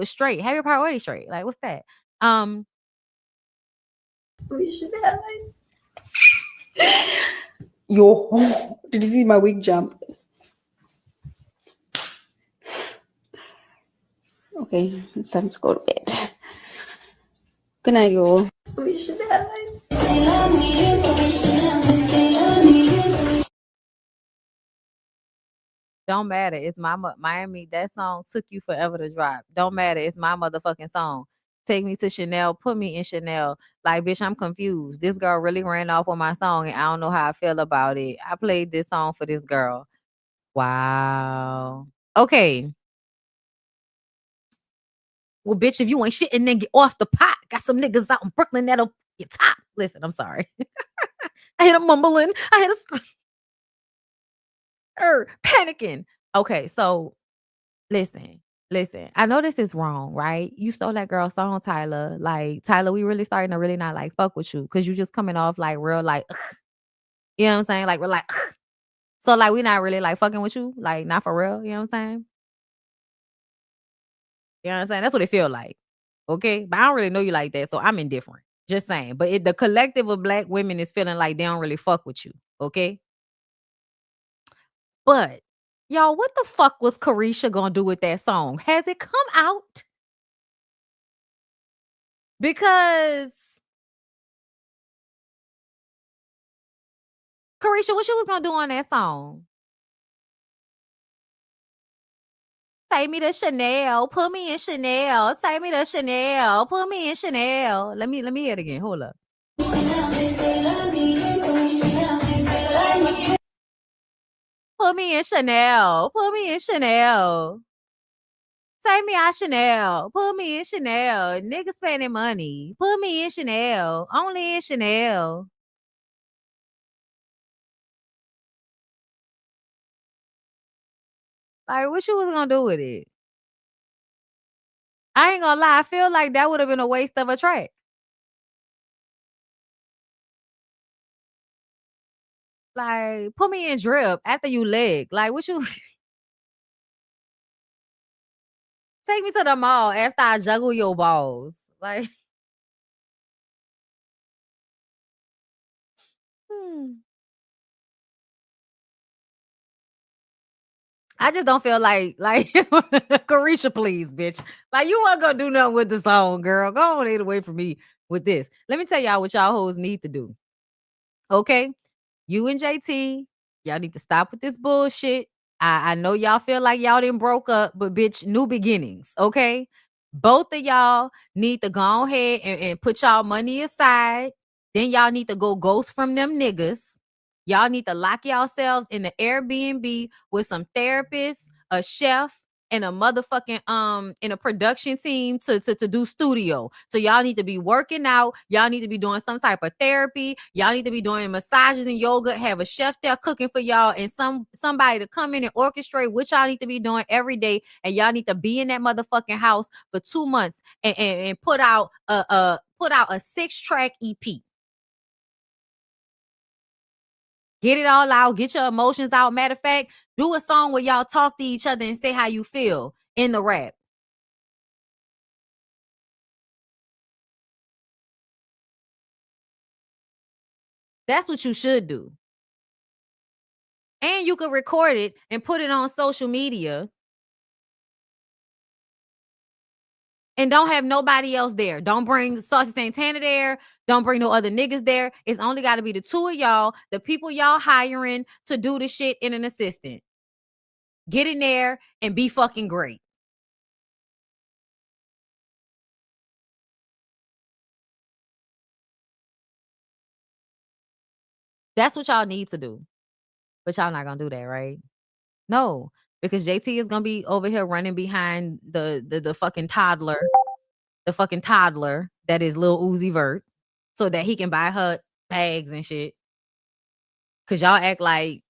straight. Have your priorities straight. Like, what's that? We should have Yo, did you see my wig jump? Okay, it's time to go to bed. Good night, y'all. We should have Don't matter. It's my Miami. That song took you forever to drop. Don't matter. It's my motherfucking song. Take me to Chanel. Put me in Chanel. Like, bitch, I'm confused. This girl really ran off on my song, and I don't know how I feel about it. I played this song for this girl. Wow. Okay. Well, bitch, if you ain't shitting, then get off the pot. Got some niggas out in Brooklyn that'll get top. Listen, I'm sorry. I had a mumbling. I had a panicking. Okay, so listen. I know this is wrong, right? You stole that girl's song, Tyler. Like, Tyler, we really starting to really not like fuck with you because you just coming off like real like, ugh. You know what I'm saying? Like, we're like, ugh. So like we not really like fucking with you, like not for real. You know what I'm saying? You know what I'm saying? That's what it feel like. Okay, but I don't really know you like that, so I'm indifferent. Just saying. But the collective of Black women is feeling like they don't really fuck with you. Okay. But y'all, what the fuck was Carisha gonna do with that song? Has it come out? Because Carisha, what you was gonna do on that song? Take me to Chanel, put me in Chanel. Take me to Chanel, put me in Chanel. Let me hear it again. Hold up. Put me in Chanel. Put me in Chanel. Take me out Chanel. Put me in Chanel. Niggas spending money. Put me in Chanel. Only in Chanel. Like, what you was gonna do with it? I ain't gonna lie. I feel like that would have been a waste of a track. Like, put me in drip after you leg. Like, what you take me to the mall after I juggle your balls. Like, I just don't feel like Carisha, please, bitch. Like, you weren't gonna do nothing with the song, girl. Go on, ain't away from me with this. Let me tell y'all what y'all hoes need to do. Okay? You and JT, y'all need to stop with this bullshit. I know y'all feel like y'all didn't broke up, but bitch, new beginnings. Okay? Both of y'all need to go ahead and put y'all money aside. Then y'all need to go ghost from them niggas. Y'all need to lock yourselves in the Airbnb with some therapists, a chef, and a motherfucking in a production team to do studio. So y'all need to be working out. Y'all need to be doing some type of therapy. Y'all need to be doing massages and yoga. Have a chef there cooking for y'all and somebody to come in and orchestrate what y'all need to be doing every day. And y'all need to be in that motherfucking house for 2 months and put out a 6-track EP. Get it all out. Get your emotions out. Matter of fact, do a song where y'all talk to each other and say how you feel in the rap. That's what you should do. And you could record it and put it on social media. And don't have nobody else there. Don't bring Saucy Santana there. Don't bring no other niggas there. It's only got to be the two of y'all, the people y'all hiring to do the shit, and an assistant. Get in there and be fucking great. That's what y'all need to do. But y'all not gonna do that, right? No, because JT is gonna be over here running behind the fucking toddler, that is Lil Uzi Vert, so that he can buy her bags and shit. Cause y'all act like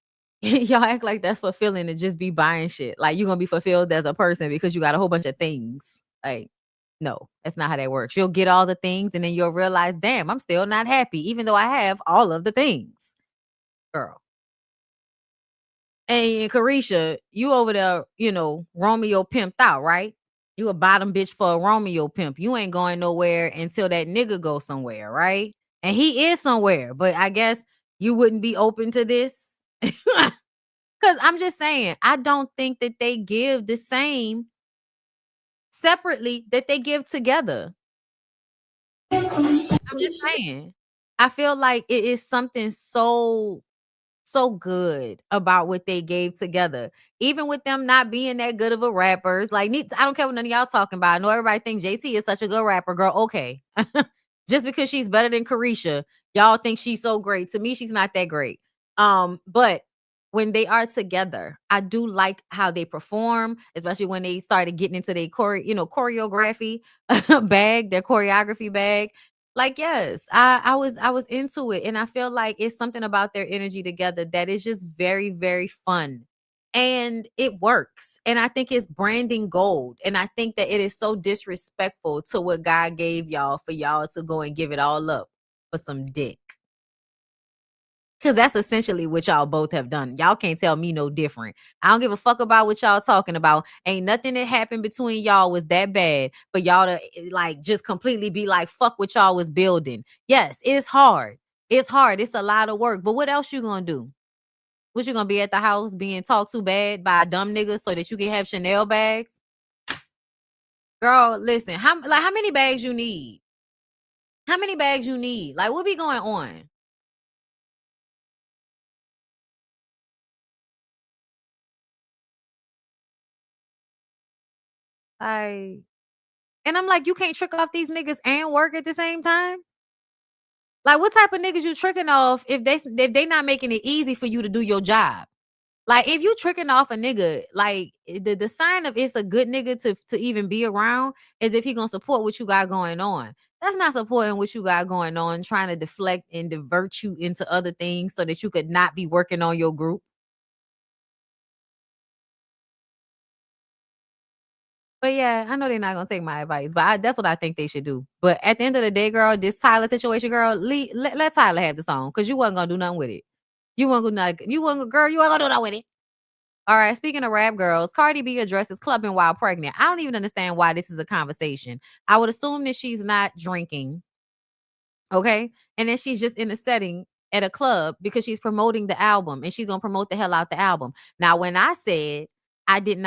that's fulfilling to just be buying shit. Like, you're gonna be fulfilled as a person because you got a whole bunch of things. Like, no, that's not how that works. You'll get all the things and then you'll realize, damn, I'm still not happy, even though I have all of the things. Girl. And Carisha, you over there, Romeo pimped out, right? You a bottom bitch for a Romeo pimp. You ain't going nowhere until that nigga goes somewhere, right? And he is somewhere, but I guess you wouldn't be open to this. Because I'm just saying, I don't think that they give the same separately that they give together. I'm just saying. I feel like it is something so good about what they gave together. Even with them not being that good of a rappers. Like, I don't care what none of y'all talking about. I know everybody thinks JT is such a good rapper, girl. Okay. Just because she's better than Carisha, y'all think she's so great. To me, she's not that great. But when they are together, I do like how they perform, especially when they started getting into their choreography bag, their choreography bag. Like, yes, I was into it, and I feel like it's something about their energy together that is just very, very fun. And it works. And I think it's branding gold. And I think that it is so disrespectful to what God gave y'all for y'all to go and give it all up for some dick. Because that's essentially what y'all both have done. Y'all can't tell me no different. I don't give a fuck about what y'all talking about. Ain't nothing that happened between y'all was that bad for y'all to like just completely be like, fuck what y'all was building. Yes, it's hard. It's hard. It's a lot of work. But what else you gonna do? What, you gonna be at the house being talked to bad by a dumb nigga so that you can have Chanel bags? Girl, listen, how many bags you need? How many bags you need? Like, what be going on? And I'm like, you can't trick off these niggas and work at the same time? Like, what type of niggas you tricking off if they not making it easy for you to do your job? Like, if you tricking off a nigga, like, the sign of it's a good nigga to even be around is if he gonna support what you got going on. That's not supporting what you got going on, trying to deflect and divert you into other things so that you could not be working on your group. But yeah, I know they're not gonna take my advice, but that's what I think they should do. But at the end of the day, girl, this Tyler situation, girl, let Tyler have the song because you wasn't gonna do nothing with it. You wasn't gonna do nothing with it. All right, speaking of rap girls, Cardi B addresses clubbing while pregnant. I don't even understand why this is a conversation. I would assume that she's not drinking. Okay. And then she's just in a setting at a club because she's promoting the album and she's going to promote the hell out the album. Now, when I said I didn't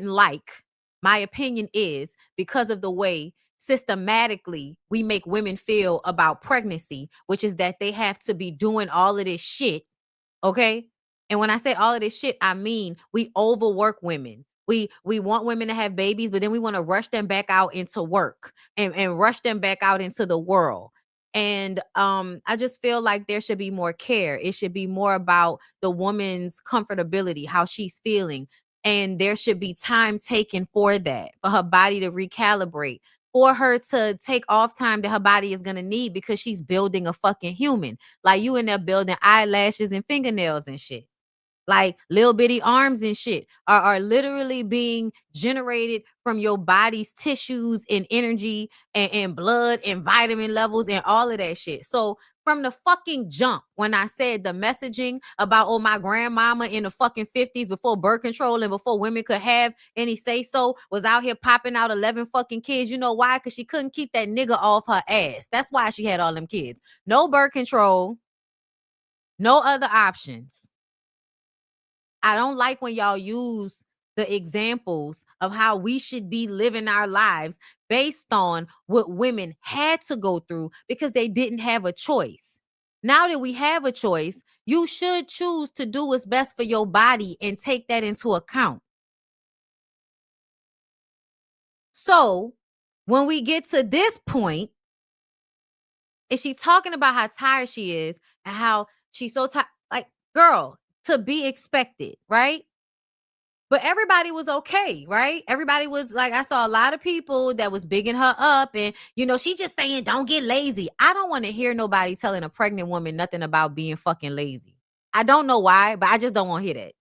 like, my opinion is because of the way systematically we make women feel about pregnancy, which is that they have to be doing all of this shit. Okay. And when I say all of this shit, I mean we overwork women. We want women to have babies, but then we want to rush them back out into work and rush them back out into the world. And I just feel like there should be more care. It should be more about the woman's comfortability, how she's feeling. And there should be time taken for that, for her body to recalibrate, for her to take off time that her body is going to need because she's building a fucking human. Like you in there building eyelashes and fingernails and shit. Like little bitty arms and shit are literally being generated from your body's tissues and energy and blood and vitamin levels and all of that shit. So from the fucking jump, when I said the messaging about, oh, my grandmama in the fucking 50s before birth control and before women could have any say so was out here popping out 11 fucking kids. You know why? Because she couldn't keep that nigga off her ass. That's why she had all them kids. No birth control. No other options. I don't like when y'all use the examples of how we should be living our lives based on what women had to go through because they didn't have a choice. Now that we have a choice, you should choose to do what's best for your body and take that into account. So when we get to this point, is she talking about how tired she is and how she's so tired? Like, girl, to be expected, right? But everybody was okay, right? Everybody was like, I saw a lot of people that was bigging her up and, you know, she just saying, don't get lazy. I don't want to hear nobody telling a pregnant woman nothing about being fucking lazy. I don't know why, but I just don't want to hear that.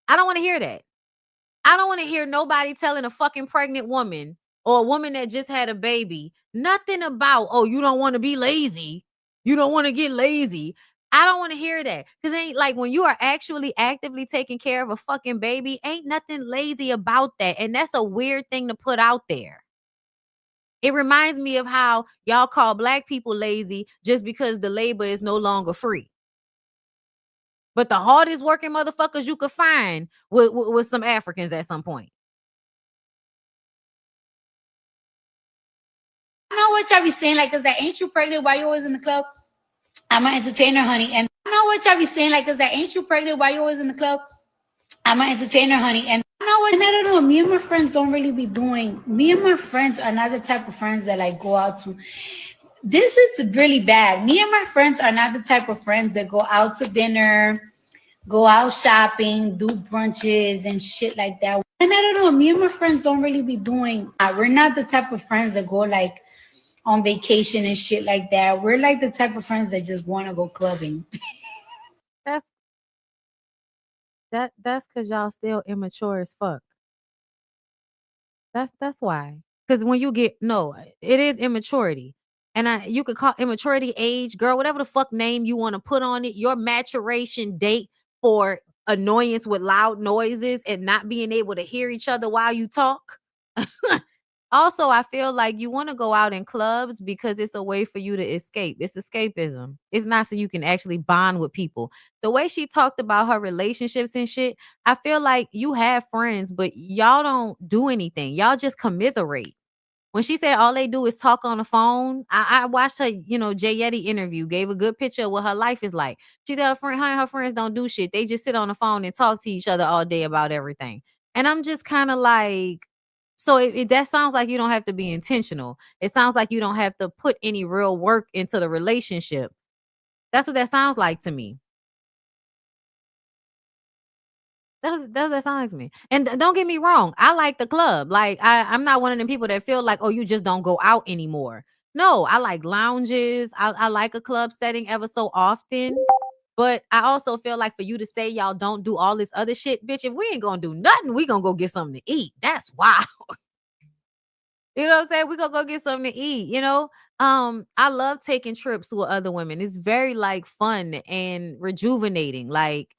I don't want to hear that. I don't want to hear nobody telling a fucking pregnant woman or a woman that just had a baby nothing about, oh, you don't want to be lazy. You don't want to get lazy. I don't want to hear that. Because ain't like when you are actually actively taking care of a fucking baby, ain't nothing lazy about that. And that's a weird thing to put out there. It reminds me of how y'all call black people lazy just because the labor is no longer free. But the hardest working motherfuckers you could find with some Africans at some point. I know what y'all be saying, like, cause that ain't you pregnant while you always in the club? I'm an entertainer, honey. And I know what y'all be saying, like, cause that ain't you pregnant while you always in the club? I'm an entertainer, honey. And I know what, and I don't know, me and my friends don't really be doing, me and my friends are not the type of friends that like go out to, this is really bad. Me and my friends are not the type of friends that go out to dinner, go out shopping, do brunches and shit like that. And I don't know, me and my friends don't really be doing, we're not the type of friends that go like on vacation and shit like that. We're like the type of friends that just want to go clubbing. That's because y'all still immature as fuck. That's why. Because when you get, no, it is immaturity. And you could call immaturity age, girl, whatever the fuck name you want to put on it, your maturation date for annoyance with loud noises and not being able to hear each other while you talk. Also, I feel like you want to go out in clubs because it's a way for you to escape. It's escapism. It's not so you can actually bond with people. The way she talked about her relationships and shit, I feel like you have friends, but y'all don't do anything. Y'all just commiserate. When she said all they do is talk on the phone, I watched her, Jay Yeti interview, gave a good picture of what her life is like. She said her and her friends don't do shit. They just sit on the phone and talk to each other all day about everything. And I'm just kind of like, so that sounds like you don't have to be intentional. It sounds like you don't have to put any real work into the relationship. That's what that sounds like to me. That's what that sounds like to me. And don't get me wrong, I like the club. Like I'm not one of them people that feel like, oh, you just don't go out anymore. No, I like lounges. I like a club setting ever so often. But I also feel like for you to say y'all don't do all this other shit, bitch, if we ain't gonna do nothing, we gonna go get something to eat. That's wild. You know what I'm saying? We gonna go get something to eat, you know? I love taking trips with other women. It's very like fun and rejuvenating. Like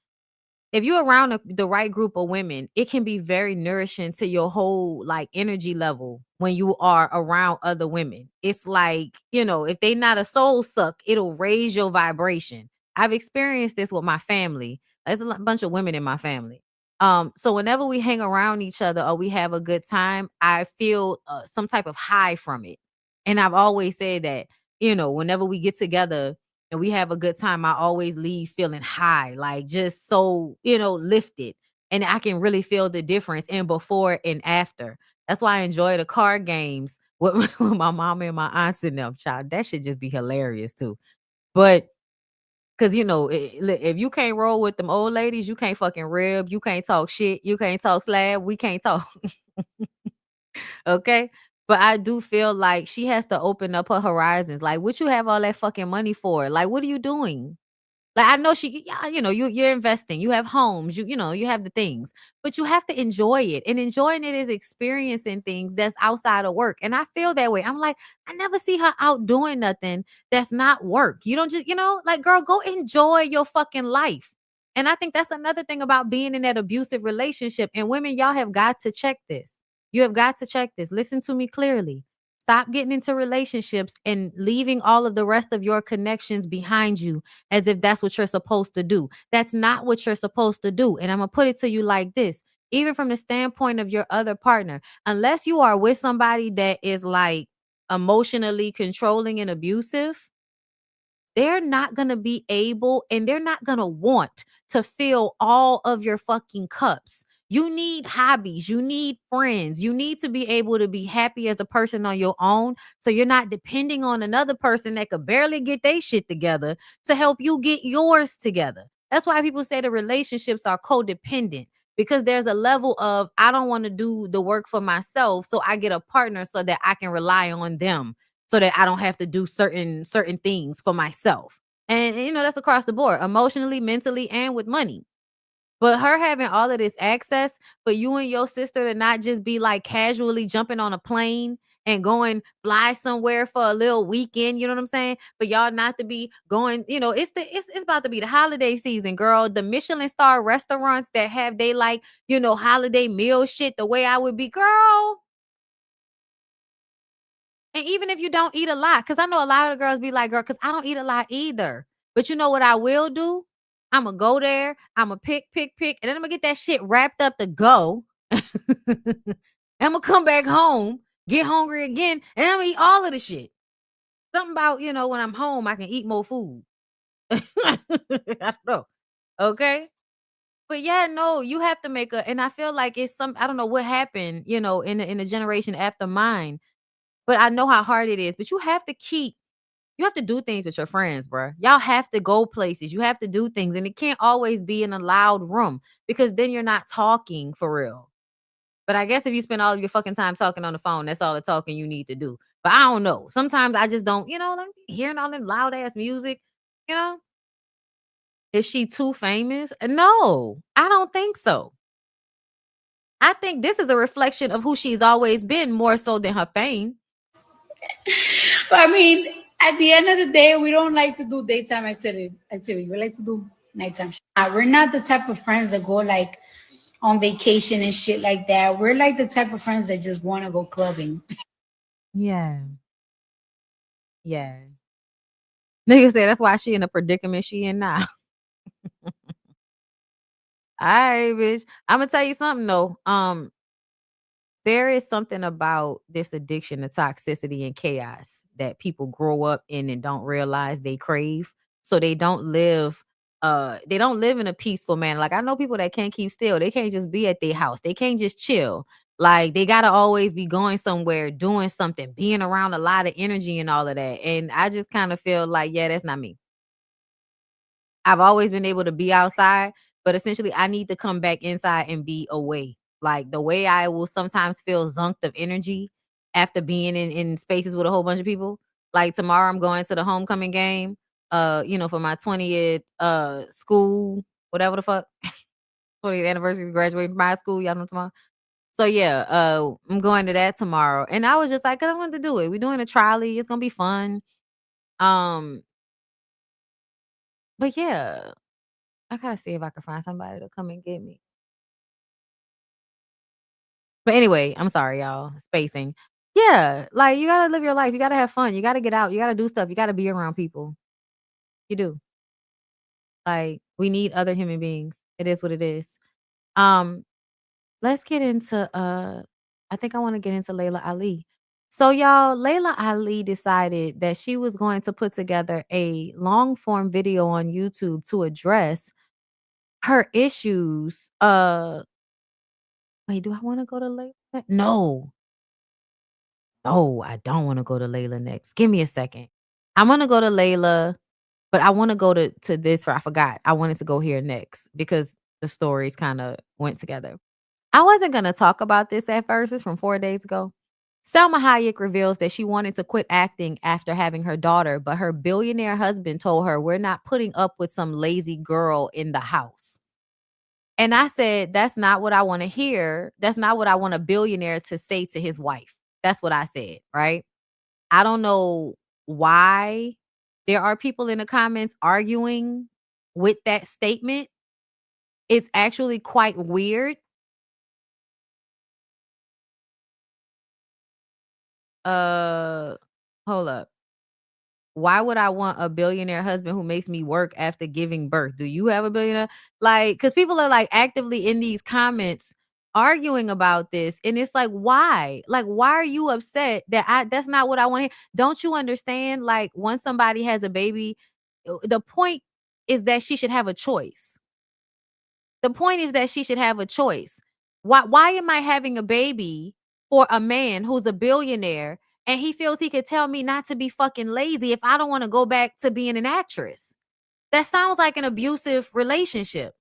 if you're around the right group of women, it can be very nourishing to your whole like energy level when you are around other women. It's like, you know, if they not a soul suck, it'll raise your vibration. I've experienced this with my family. There's a bunch of women in my family. So whenever we hang around each other or we have a good time, I feel some type of high from it. And I've always said that, you know, whenever we get together, and we have a good time, I always leave feeling high, like just so, you know, lifted. And I can really feel the difference in before and after. That's why I enjoy the card games with, with my mama and my aunts and them, child. That should just be hilarious too. But because, you know, if you can't roll with them old ladies, you can't fucking rib, you can't talk shit, you can't talk slab, we can't talk. Okay. But I do feel like she has to open up her horizons. Like, what you have all that fucking money for? Like, what are you doing? Like, I know yeah, you know, you're investing, you have homes, you know, you have the things, but you have to enjoy it. And enjoying it is experiencing things that's outside of work. And I feel that way. I'm like, I never see her out doing nothing that's not work. You don't just, you know, like, girl, go enjoy your fucking life. And I think that's another thing about being in that abusive relationship. And women, y'all have got to check this. You have got to check this. Listen to me clearly. Stop getting into relationships and leaving all of the rest of your connections behind you as if that's what you're supposed to do. That's not what you're supposed to do. And I'm going to put it to you like this. Even from the standpoint of your other partner, unless you are with somebody that is like emotionally controlling and abusive, they're not going to be able and they're not going to want to fill all of your fucking cups. You need hobbies. You need friends. You need to be able to be happy as a person on your own. So you're not depending on another person that could barely get their shit together to help you get yours together. That's why people say the relationships are codependent, because there's a level of, I don't want to do the work for myself. So I get a partner so that I can rely on them, so that I don't have to do certain things for myself. And you know, that's across the board, emotionally, mentally, and with money. But her having all of this access for you and your sister to not just be like casually jumping on a plane and going fly somewhere for a little weekend, you know what I'm saying? For y'all not to be going, you know, it's about to be the holiday season, girl. The Michelin star restaurants that have they like, you know, holiday meal shit the way I would be, girl. And even if you don't eat a lot, because I know a lot of the girls be like, girl, because I don't eat a lot either. But you know what I will do? I'm going to go there. I'm going to pick. And then I'm going to get that shit wrapped up to go. I'm going to come back home, get hungry again, and I'm going to eat all of the shit. Something about, you know, when I'm home, I can eat more food. I don't know. Okay. But yeah, no, you have to make and I feel like it's I don't know what happened, you know, in the generation after mine. But I know how hard it is. But you have to do things with your friends, bro. Y'all have to go places. You have to do things. And it can't always be in a loud room, because then you're not talking for real. But I guess if you spend all of your fucking time talking on the phone, that's all the talking you need to do. But I don't know. Sometimes I just don't, you know, like hearing all them loud ass music, you know. Is she too famous? No, I don't think so. I think this is a reflection of who she's always been, more so than her fame. But I mean, at the end of the day, we don't like to do daytime activity. We like to do nighttime. We're not the type of friends that go like on vacation and shit like that. We're like the type of friends that just want to go clubbing. Yeah. Yeah. Nigga said that's why she in the predicament she in now. All right, bitch. I'm gonna tell you something though. There is something about this addiction to toxicity and chaos that people grow up in and don't realize they crave. So they don't live in a peaceful manner. Like I know people that can't keep still. They can't just be at their house. They can't just chill. Like they gotta always be going somewhere, doing something, being around a lot of energy and all of that. And I just kind of feel like, yeah, that's not me. I've always been able to be outside, but essentially I need to come back inside and be away. Like the way I will sometimes feel zonked of energy after being in spaces with a whole bunch of people. Like tomorrow I'm going to the homecoming game. for my 20th school, whatever the fuck, 20th anniversary, graduating from high school. Y'all know tomorrow. So yeah, I'm going to that tomorrow. And I was just like, 'cause I wanted to do it. We're doing a trolley. It's gonna be fun. But yeah, I gotta see if I can find somebody to come and get me. But anyway, I'm sorry, y'all. Spacing. Yeah, like you gotta live your life. You gotta have fun. You gotta get out. You gotta do stuff. You gotta be around people. You do. Like we need other human beings. It is what it is. Um, let's get into I think I want to get into Laila Ali. So y'all, Laila Ali decided that she was going to put together a long form video on YouTube to address her issues. Wait, do I want to go to Laila? No. No, I don't want to go to Laila next. Give me a second. I'm gonna go to Laila, but I want to go to this for I forgot. I wanted to go here next because the stories kind of went together. I wasn't gonna talk about this at first. It's from 4 days ago. Salma Hayek reveals that she wanted to quit acting after having her daughter, but her billionaire husband told her, "We're not putting up with some lazy girl in the house." And I said, that's not what I want to hear. That's not what I want a billionaire to say to his wife. That's what I said, right? I don't know why there are people in the comments arguing with that statement. It's actually quite weird. Hold up. Why would I want a billionaire husband who makes me work after giving birth? Do you have a billionaire? Like, because people are like actively in these comments arguing about this. And it's like, why? Like, why are you upset that that's not what I want to hear? Don't you understand? Like, once somebody has a baby, the point is that she should have a choice. The point is that she should have a choice. Why am I having a baby for a man who's a billionaire and he feels he could tell me not to be fucking lazy if I don't want to go back to being an actress? That sounds like an abusive relationship.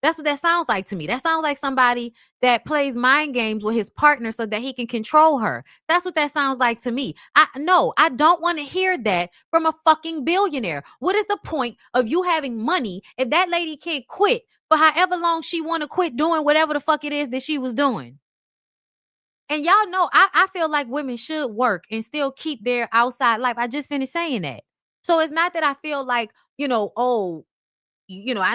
That's what that sounds like to me. That sounds like somebody that plays mind games with his partner so that he can control her. That's what that sounds like to me. I don't want to hear that from a fucking billionaire. What is the point of you having money if that lady can't quit for however long she want to quit doing whatever the fuck it is that she was doing? And y'all know, I feel like women should work and still keep their outside life. I just finished saying that. So it's not that I feel like, I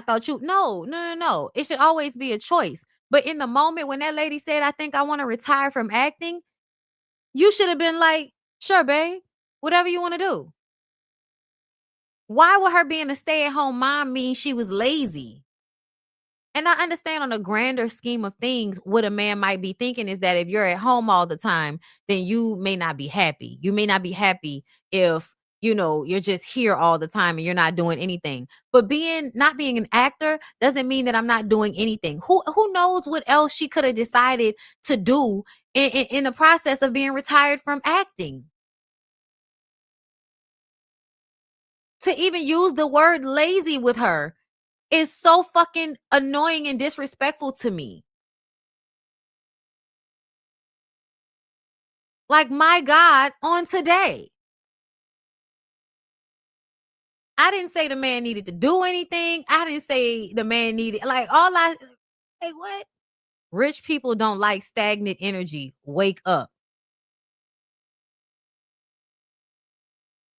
thought no. It should always be a choice. But in the moment when that lady said, I think I want to retire from acting, you should have been like, sure, babe, whatever you want to do. Why would her being a stay-at-home mom mean she was lazy? And I understand on a grander scheme of things, what a man might be thinking is that if you're at home all the time, then you may not be happy. You may not be happy if, you're just here all the time and you're not doing anything. But not being an actor doesn't mean that I'm not doing anything. Who knows what else she could have decided to do in the process of being retired from acting? To even use the word lazy with her is so fucking annoying and disrespectful to me. Like, my God, on today. I didn't say the man needed to do anything. I didn't say the man needed, what? Rich people don't like stagnant energy. Wake up.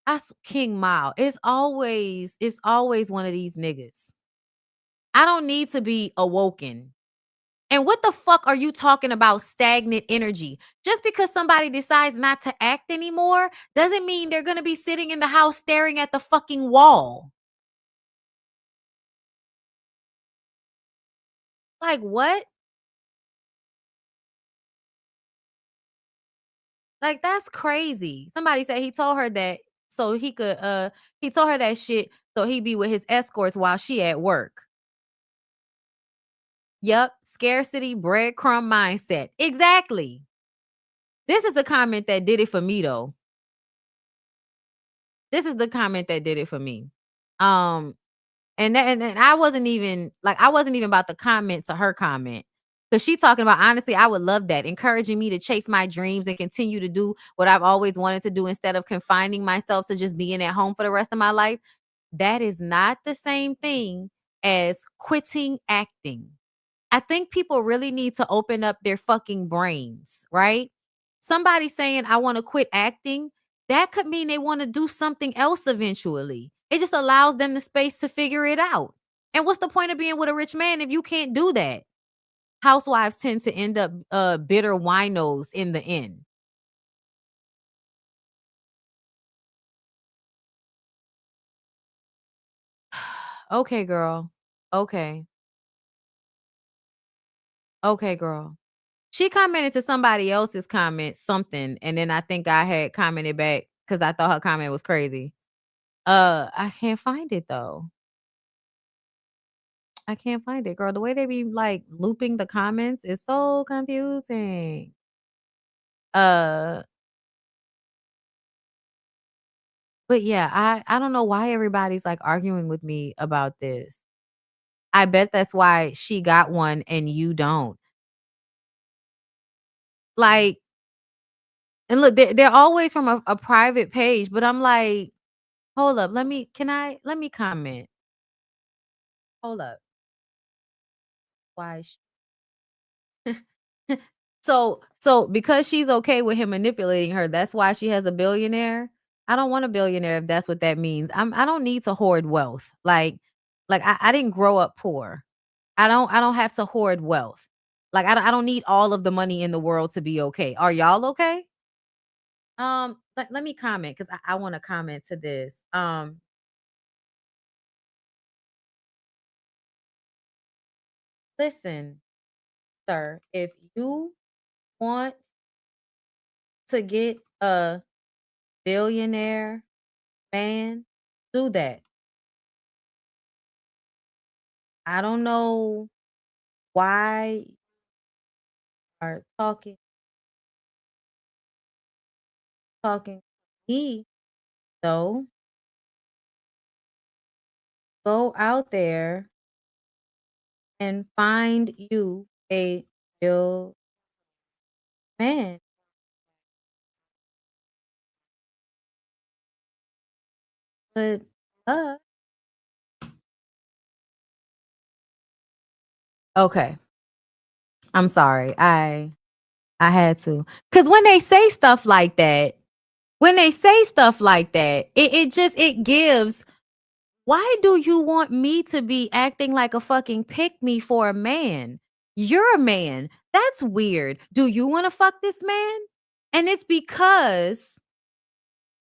That's King Mile. It's always one of these niggas. I don't need to be awoken. And what the fuck are you talking about stagnant energy? Just because somebody decides not to act anymore doesn't mean they're going to be sitting in the house staring at the fucking wall. Like, what? Like, that's crazy. Somebody said he told her that so he could he told her that shit so he'd be with his escorts while she at work. Yup, scarcity breadcrumb mindset. Exactly. This is the comment that did it for me though. This is the comment that did it for me. And I wasn't even about to comment to her comment. Because she talking about, honestly, I would love that. Encouraging me to chase my dreams and continue to do what I've always wanted to do instead of confining myself to just being at home for the rest of my life. That is not the same thing as quitting acting. I think people really need to open up their fucking brains, right? Somebody saying, I want to quit acting, that could mean they want to do something else eventually. It just allows them the space to figure it out. And what's the point of being with a rich man if you can't do that? Housewives tend to end up bitter winos in the end. Okay, girl. Okay. Okay, girl. She commented to somebody else's comment something, and then I think I had commented back because I thought her comment was crazy. I can't find it though. I can't find it, girl. The way they be like looping the comments is so confusing. But yeah, I don't know why everybody's like arguing with me about this. I bet that's why she got one and you don't. Like, and look, they're always from a private page, but I'm like, hold up, let me comment. Hold up. Why? So because she's okay with him manipulating her, that's why she has a billionaire. I don't want a billionaire if that's what that means. I don't need to hoard wealth. Like I didn't grow up poor. I don't have to hoard wealth. Like I don't need all of the money in the world to be okay. Are y'all okay? Let me comment because I want to comment to this. Listen, sir, if you want to get a billionaire man, do that. I don't know why you are talking to me though. Go out there and find you a real man. But okay. I'm sorry. I had to. Cause when they say stuff like that, it gives. Why do you want me to be acting like a fucking pick me for a man? You're a man. That's weird. Do you want to fuck this man? And it's because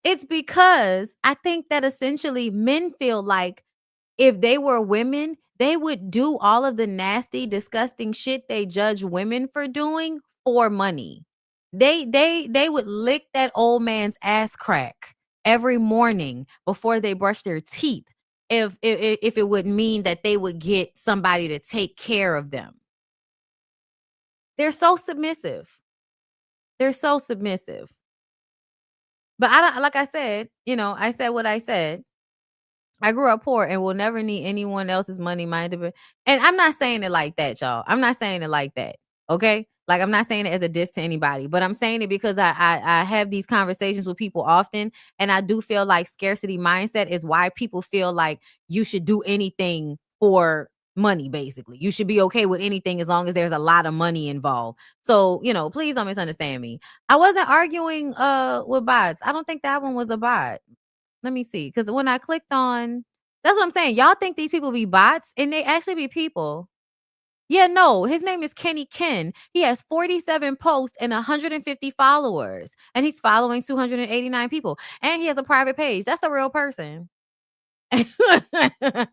I think that essentially men feel like if they were women, they would do all of the nasty, disgusting shit they judge women for doing for money. They would lick that old man's ass crack every morning before they brush their teeth if it would mean that they would get somebody to take care of them. They're so submissive. They're so submissive. But I don't, like I said, I said what I said. I grew up poor and will never need anyone else's money, and I'm not saying it like that, y'all. I'm not saying it like that. Okay? Like I'm not saying it as a diss to anybody, but I'm saying it because I have these conversations with people often, and I do feel like scarcity mindset is why people feel like you should do anything for money, basically. You should be okay with anything as long as there's a lot of money involved. So, please don't misunderstand me. I wasn't arguing with bots. I don't think that one was a bot. Let me see. Because when I clicked on, that's what I'm saying. Y'all think these people be bots and they actually be people. Yeah, no, his name is Kenny Ken. He has 47 posts and 150 followers. And he's following 289 people. And he has a private page. That's a real person. I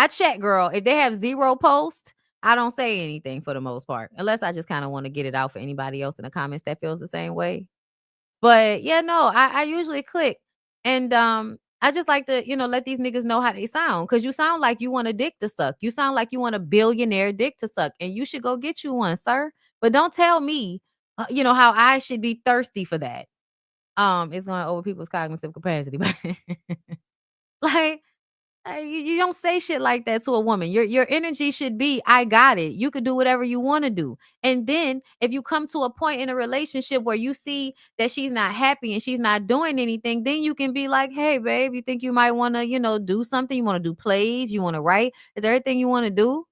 check, girl. If they have 0 posts, I don't say anything for the most part. Unless I just kind of want to get it out for anybody else in the comments that feels the same way. But yeah, no, I usually click. And I just like to, let these niggas know how they sound. Cause you sound like you want a dick to suck. You sound like you want a billionaire dick to suck. And you should go get you one, sir. But don't tell me, how I should be thirsty for that. It's going over people's cognitive capacity. Like, You don't say shit like that to a woman. Your energy should be, I got it. You could do whatever you want to do. And then if you come to a point in a relationship where you see that she's not happy and she's not doing anything, then you can be like, hey, babe, you think you might want to, do something? You want to do plays? You want to write? Is there anything you want to do?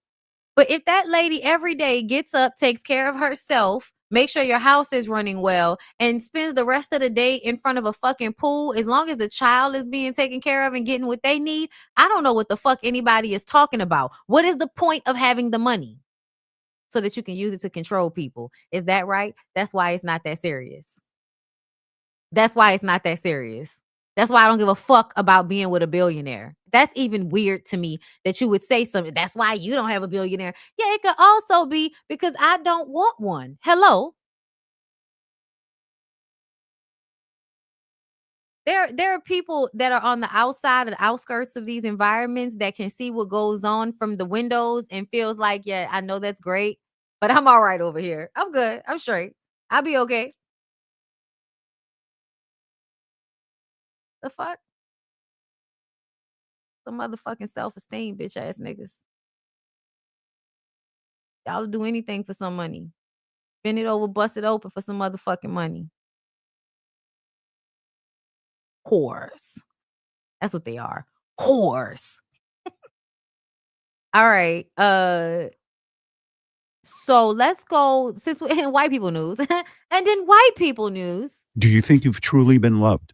But if that lady every day gets up, takes care of herself, make sure your house is running well, and spends the rest of the day in front of a fucking pool, as long as the child is being taken care of and getting what they need, I don't know what the fuck anybody is talking about. What is the point of having the money? So that you can use it to control people. Is that right? That's why it's not that serious. That's why it's not that serious. That's why I don't give a fuck about being with a billionaire. That's even weird to me that you would say something. That's why you don't have a billionaire. Yeah, it could also be because I don't want one. Hello. There are people that are on the outside, the outskirts of these environments that can see what goes on from the windows and feels like, yeah, I know that's great, but I'm all right over here. I'm good. I'm straight. I'll be okay. The fuck? Some motherfucking self-esteem, bitch ass niggas. Y'all will do anything for some money. Bend it over, bust it open for some motherfucking money. Whores. That's what they are. Whores. All right. So let's go since we're in white people news. And then white people news. Do you think you've truly been loved?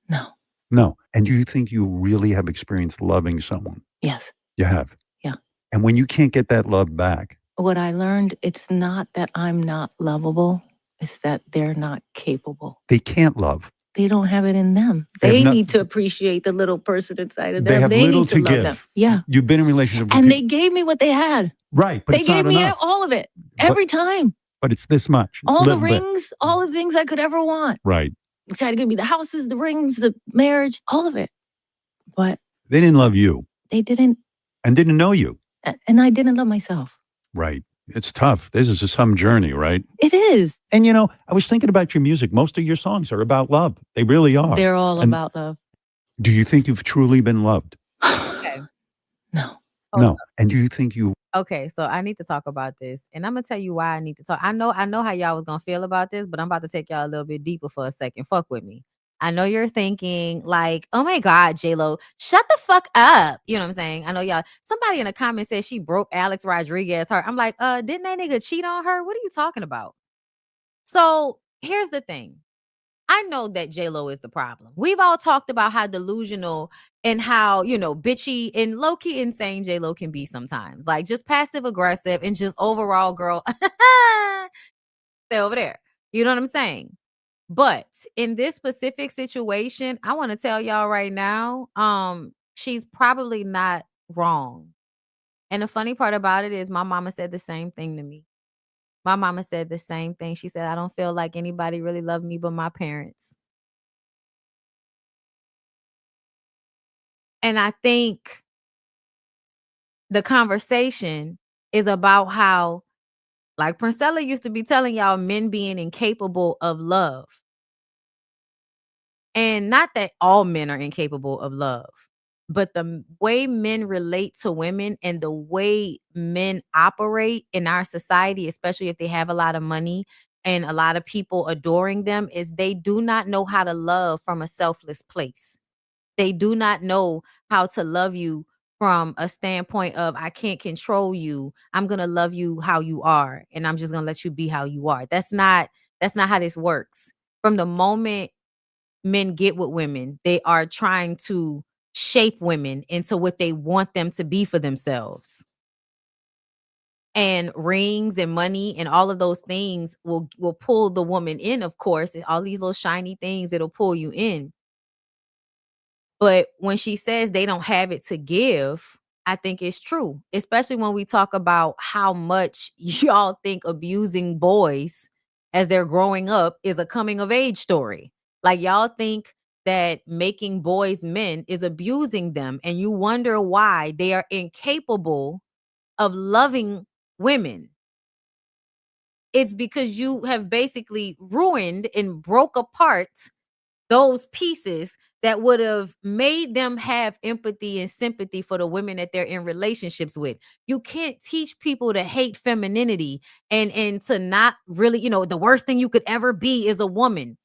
No. No. And do you think you really have experienced loving someone? Yes. You have? Yeah. And when you can't get that love back? What I learned, it's not that I'm not lovable. It's that they're not capable. They can't love. They don't have it in them. They need to appreciate the little person inside of them. They have little need to love give. them. Yeah. You've been in relationships with And people. they gave me what they had. Right. But They it's not gave me enough. all of it. Every time. But it's this much. It's All a the little bit. rings, all the things I could ever want. Right. They tried to give me the houses, the rings, the marriage, all of it. But They didn't love you. they didn't. And didn't know you. And I didn't love myself. Right. It's tough. This is some journey, right? It is. And I was thinking about your music. Most of your songs are about love. They really are. They're all And about love. do you think you've truly been loved? Okay. No. No. And do you think you... Okay, so I need to talk about this. And I'm gonna tell you why I need to talk. I know how y'all was gonna feel about this, but I'm about to take y'all a little bit deeper for a second. Fuck with me. I know you're thinking like, oh my God, J-Lo, shut the fuck up. You know what I'm saying? I know y'all, somebody in the comments said she broke Alex Rodriguez heart. I'm like, didn't that nigga cheat on her? What are you talking about? So here's the thing. I know that J-Lo is the problem. We've all talked about how delusional and how, bitchy and low-key insane J-Lo can be sometimes. Like just passive aggressive and just overall girl, stay over there. You know what I'm saying? But in this specific situation, I want to tell y'all right now, she's probably not wrong. And the funny part about it is my mama said the same thing to me. My mama said the same thing. She said, I don't feel like anybody really loved me but my parents. And I think the conversation is about how, like Princella used to be telling y'all, men being incapable of love. And not that all men are incapable of love, but the way men relate to women and the way men operate in our society, especially if they have a lot of money and a lot of people adoring them, is they do not know how to love from a selfless place. They do not know how to love you from a standpoint of, I can't control you. I'm going to love you how you are. And I'm just going to let you be how you are. That's not how this works. From the moment men get with women, they are trying to shape women into what they want them to be for themselves. And rings and money and all of those things will pull the woman in, of course. All these little shiny things, it'll pull you in. But when she says they don't have it to give, I think it's true, especially when we talk about how much y'all think abusing boys as they're growing up is a coming of age story. Like y'all think that making boys men is abusing them, and you wonder why they are incapable of loving women. It's because you have basically ruined and broke apart those pieces that would have made them have empathy and sympathy for the women that they're in relationships with. You can't teach people to hate femininity and to not really, you know, the worst thing you could ever be is a woman.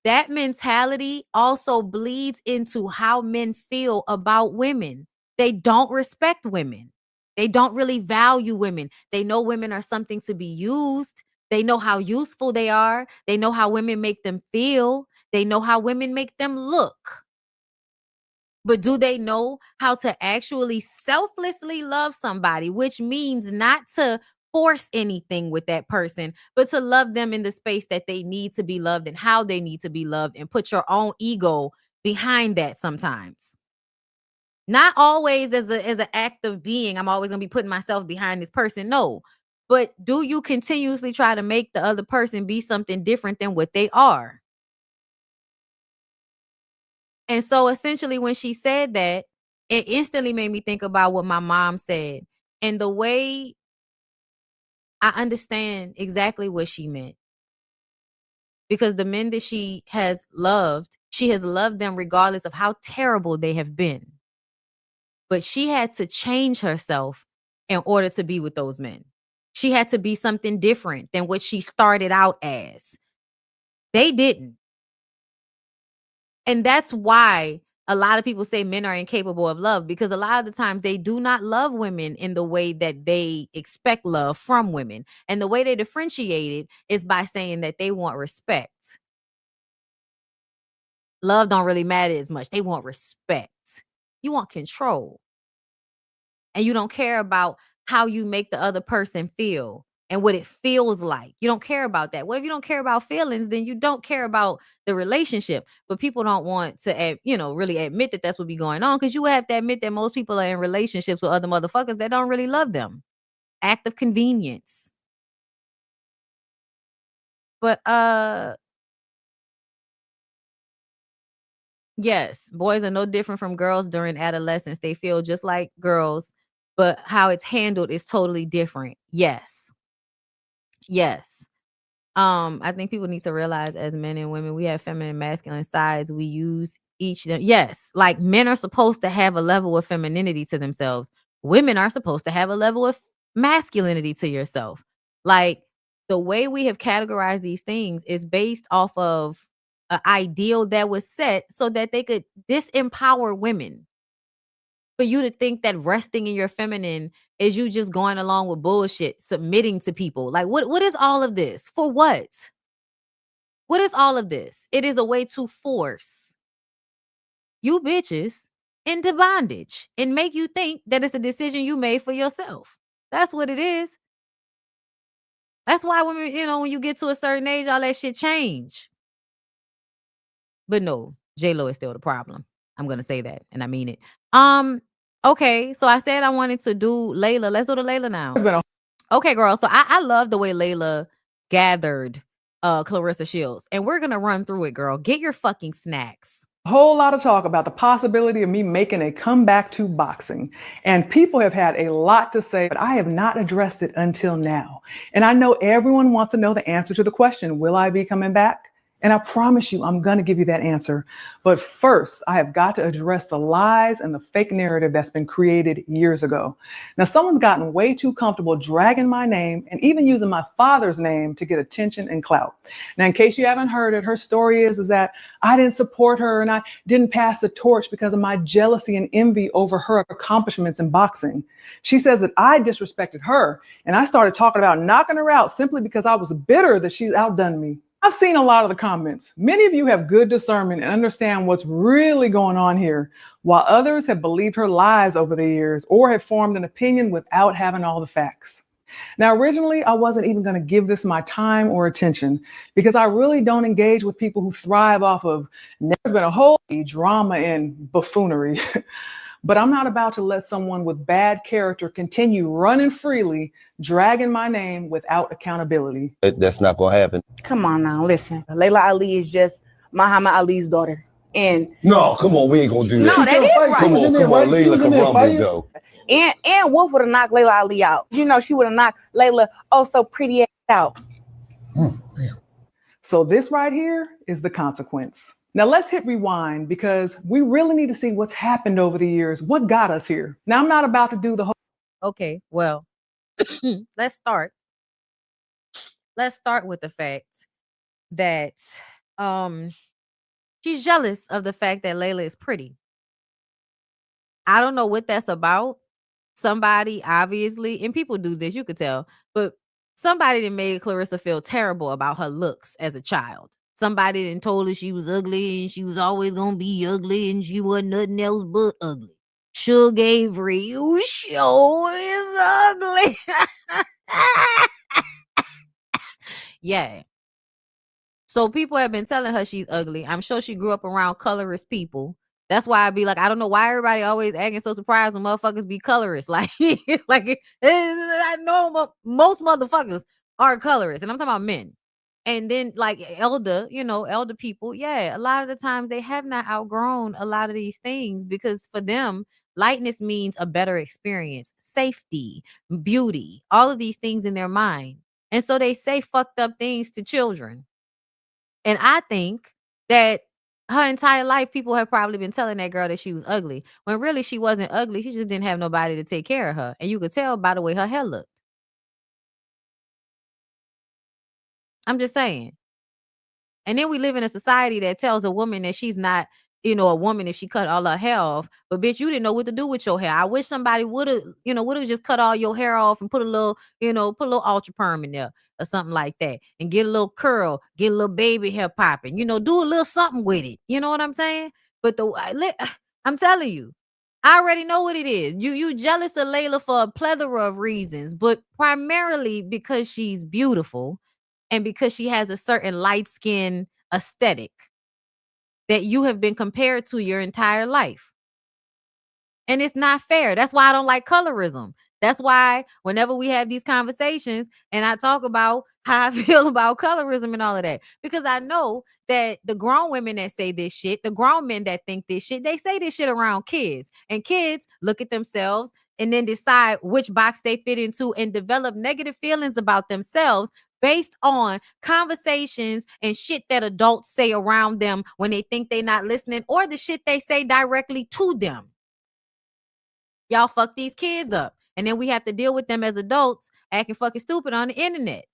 That mentality also bleeds into how men feel about women. They don't respect women. They don't really value women. They know women are something to be used. They know how useful they are. They know how women make them feel. They know how women make them look. But do they know how to actually selflessly love somebody, which means not to force anything with that person, but to love them in the space that they need to be loved and how they need to be loved, and put your own ego behind that sometimes. Not always as an act of being, I'm always going to be putting myself behind this person. No. But do you continuously try to make the other person be something different than what they are? And so essentially when she said that, it instantly made me think about what my mom said. And the way I understand exactly what she meant. Because the men that she has loved them regardless of how terrible they have been. But she had to change herself in order to be with those men. She had to be something different than what she started out as. They didn't. And that's why a lot of people say men are incapable of love, because a lot of the times they do not love women in the way that they expect love from women. And the way they differentiate it is by saying that they want respect. Love don't really matter as much. They want respect. You want control. And you don't care about how you make the other person feel and what it feels like. You don't care about that. Well, if you don't care about feelings, then you don't care about the relationship. But people don't want to, really admit that that's what be going on, because you have to admit that most people are in relationships with other motherfuckers that don't really love them. Act of convenience. But yes, boys are no different from girls during adolescence. They feel just like girls, but how it's handled is totally different. Yes. I think people need to realize, as men and women, we have feminine and masculine sides. We use each of them. Yes, like men are supposed to have a level of femininity to themselves. Women are supposed to have a level of masculinity to yourself. Like, the way we have categorized these things is based off of an ideal that was set so that they could disempower women. For you to think that resting in your feminine is you just going along with bullshit, submitting to people. Like, what is all of this? For what? What is all of this? It is a way to force you bitches into bondage and make you think that it's a decision you made for yourself. That's what it is. That's why women, when you get to a certain age, all that shit change. But no, J-Lo is still the problem. I'm going to say that, and I mean it. Okay, so I said I wanted to do Laila. Let's do the Laila now. Okay, girl. So I love the way Laila gathered Clarissa Shields, and we're going to run through it, girl. Get your fucking snacks. A whole lot of talk about the possibility of me making a comeback to boxing. And people have had a lot to say, but I have not addressed it until now. And I know everyone wants to know the answer to the question, will I be coming back? And I promise you, I'm going to give you that answer. But first, I have got to address the lies and the fake narrative that's been created years ago. Now, someone's gotten way too comfortable dragging my name and even using my father's name to get attention and clout. Now, in case you haven't heard it, her story is that I didn't support her and I didn't pass the torch because of my jealousy and envy over her accomplishments in boxing. She says that I disrespected her and I started talking about knocking her out simply because I was bitter that she's outdone me. I've seen a lot of the comments. Many of you have good discernment and understand what's really going on here, while others have believed her lies over the years or have formed an opinion without having all the facts. Now, originally, I wasn't even going to give this my time or attention because I really don't engage with people who thrive off of, there's been a whole drama and buffoonery. But I'm not about to let someone with bad character continue running freely, dragging my name without accountability. That's not going to happen. Come on now, listen. Laila Ali is just Muhammad Ali's daughter. And no, come on, we ain't going to do that. No, that is right. Come on, Laila can rumble though. And Wolf would have knocked Laila Ali out. She would have knocked Laila so pretty ass out. So this right here is the consequence. Now let's hit rewind because we really need to see what's happened over the years. What got us here? Now I'm not about to do the whole. Okay, well, let's start. Let's start with the fact that she's jealous of the fact that Laila is pretty. I don't know what that's about. Somebody obviously, and people do this, you could tell, but somebody that made Clarissa feel terrible about her looks as a child. Somebody that told her she was ugly and she was always gonna be ugly and she wasn't nothing else but ugly. Suge Avery, you sure is ugly. Yeah. So people have been telling her she's ugly. I'm sure she grew up around colorist people. That's why I'd be like, I don't know why everybody always acting so surprised when motherfuckers be colorist. Like, I know most motherfuckers are colorists, and I'm talking about men. And then like elder people, yeah, a lot of the times they have not outgrown a lot of these things because for them, lightness means a better experience, safety, beauty, all of these things in their mind. And so they say fucked up things to children. And I think that her entire life, people have probably been telling that girl that she was ugly, when really she wasn't ugly. She just didn't have nobody to take care of her. And you could tell by the way her hair looked. I'm just saying. And then we live in a society that tells a woman that she's not, a woman if she cut all her hair off. But bitch, you didn't know what to do with your hair. I wish somebody would have just cut all your hair off and put a little ultra perm in there or something like that. And get a little curl, get a little baby hair popping, do a little something with it. You know what I'm saying? But I'm telling you, I already know what it is. You jealous of Laila for a plethora of reasons, but primarily because she's beautiful. And because she has a certain light skin aesthetic that you have been compared to your entire life. And it's not fair. That's why I don't like colorism. That's why whenever we have these conversations and I talk about how I feel about colorism and all of that, because I know that the grown women that say this shit, the grown men that think this shit, they say this shit around kids. And kids look at themselves and then decide which box they fit into and develop negative feelings about themselves based on conversations and shit that adults say around them when they think they're not listening or the shit they say directly to them. Y'all fuck these kids up. And then we have to deal with them as adults acting fucking stupid on the internet.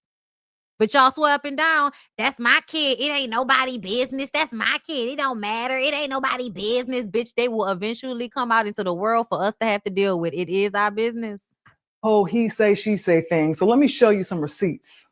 But y'all swear up and down, that's my kid. It ain't nobody business. That's my kid. It don't matter. It ain't nobody business. Bitch, they will eventually come out into the world for us to have to deal with. It is our business. Oh, he say, she say thing. So let me show you some receipts.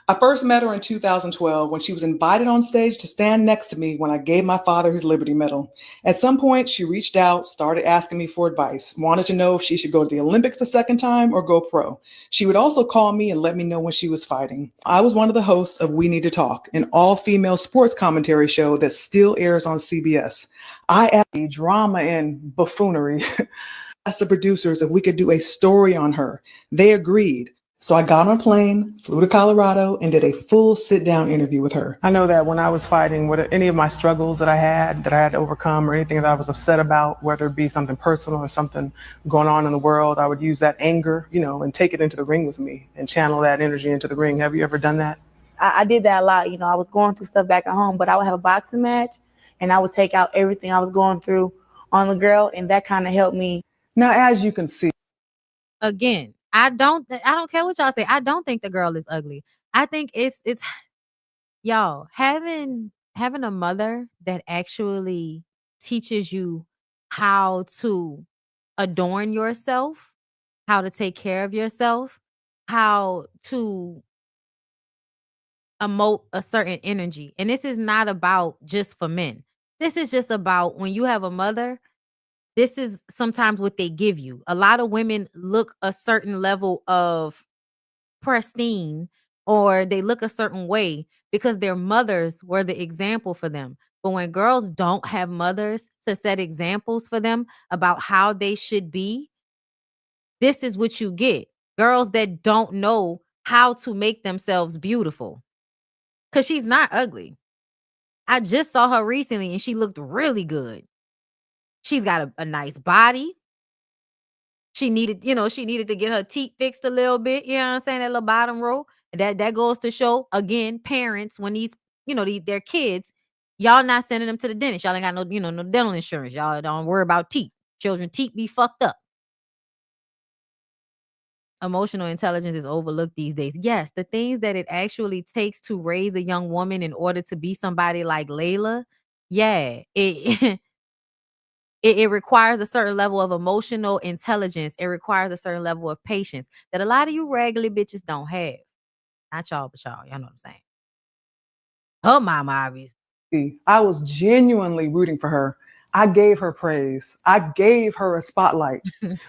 I first met her in 2012 when she was invited on stage to stand next to me when I gave my father his Liberty Medal. At some point, she reached out, started asking me for advice, wanted to know if she should go to the Olympics the second time or go pro. She would also call me and let me know when she was fighting. I was one of the hosts of We Need to Talk, an all-female sports commentary show that still airs on CBS. I added drama and buffoonery. Asked the producers if we could do a story on her. They agreed. So I got on a plane, flew to Colorado, and did a full sit-down interview with her. I know that when I was fighting, with any of my struggles that I had to overcome or anything that I was upset about, whether it be something personal or something going on in the world, I would use that anger, and take it into the ring with me and channel that energy into the ring. Have you ever done that? I did that a lot. I was going through stuff back at home, but I would have a boxing match and I would take out everything I was going through on the girl, and that kind of helped me. Now, as you can see, again, I don't care what y'all say. I don't think the girl is ugly. I think it's y'all having a mother that actually teaches you how to adorn yourself, how to take care of yourself, how to emote a certain energy. And this is not about just for men. This is just about when you have a mother. This is sometimes what they give you. A lot of women look a certain level of pristine or they look a certain way because their mothers were the example for them. But when girls don't have mothers to set examples for them about how they should be, this is what you get. Girls that don't know how to make themselves beautiful. Because she's not ugly. I just saw her recently and she looked really good. She's got a nice body. She needed to get her teeth fixed a little bit. You know what I'm saying? That little bottom row. That goes to show, again, parents, when these, their kids, Y'all not sending them to the dentist. Y'all ain't got no, no dental insurance. Y'all don't worry about teeth. Children teeth be fucked up. Emotional intelligence is overlooked these days. Yes, the things that it actually takes to raise a young woman in order to be somebody like Laila, yeah, it it requires a certain level of emotional intelligence. It requires a certain level of patience that a lot of you regular bitches don't have. Not y'all, but y'all. Y'all know what I'm saying. Her mama, obviously. I was genuinely rooting for her. I gave her praise. I gave her a spotlight.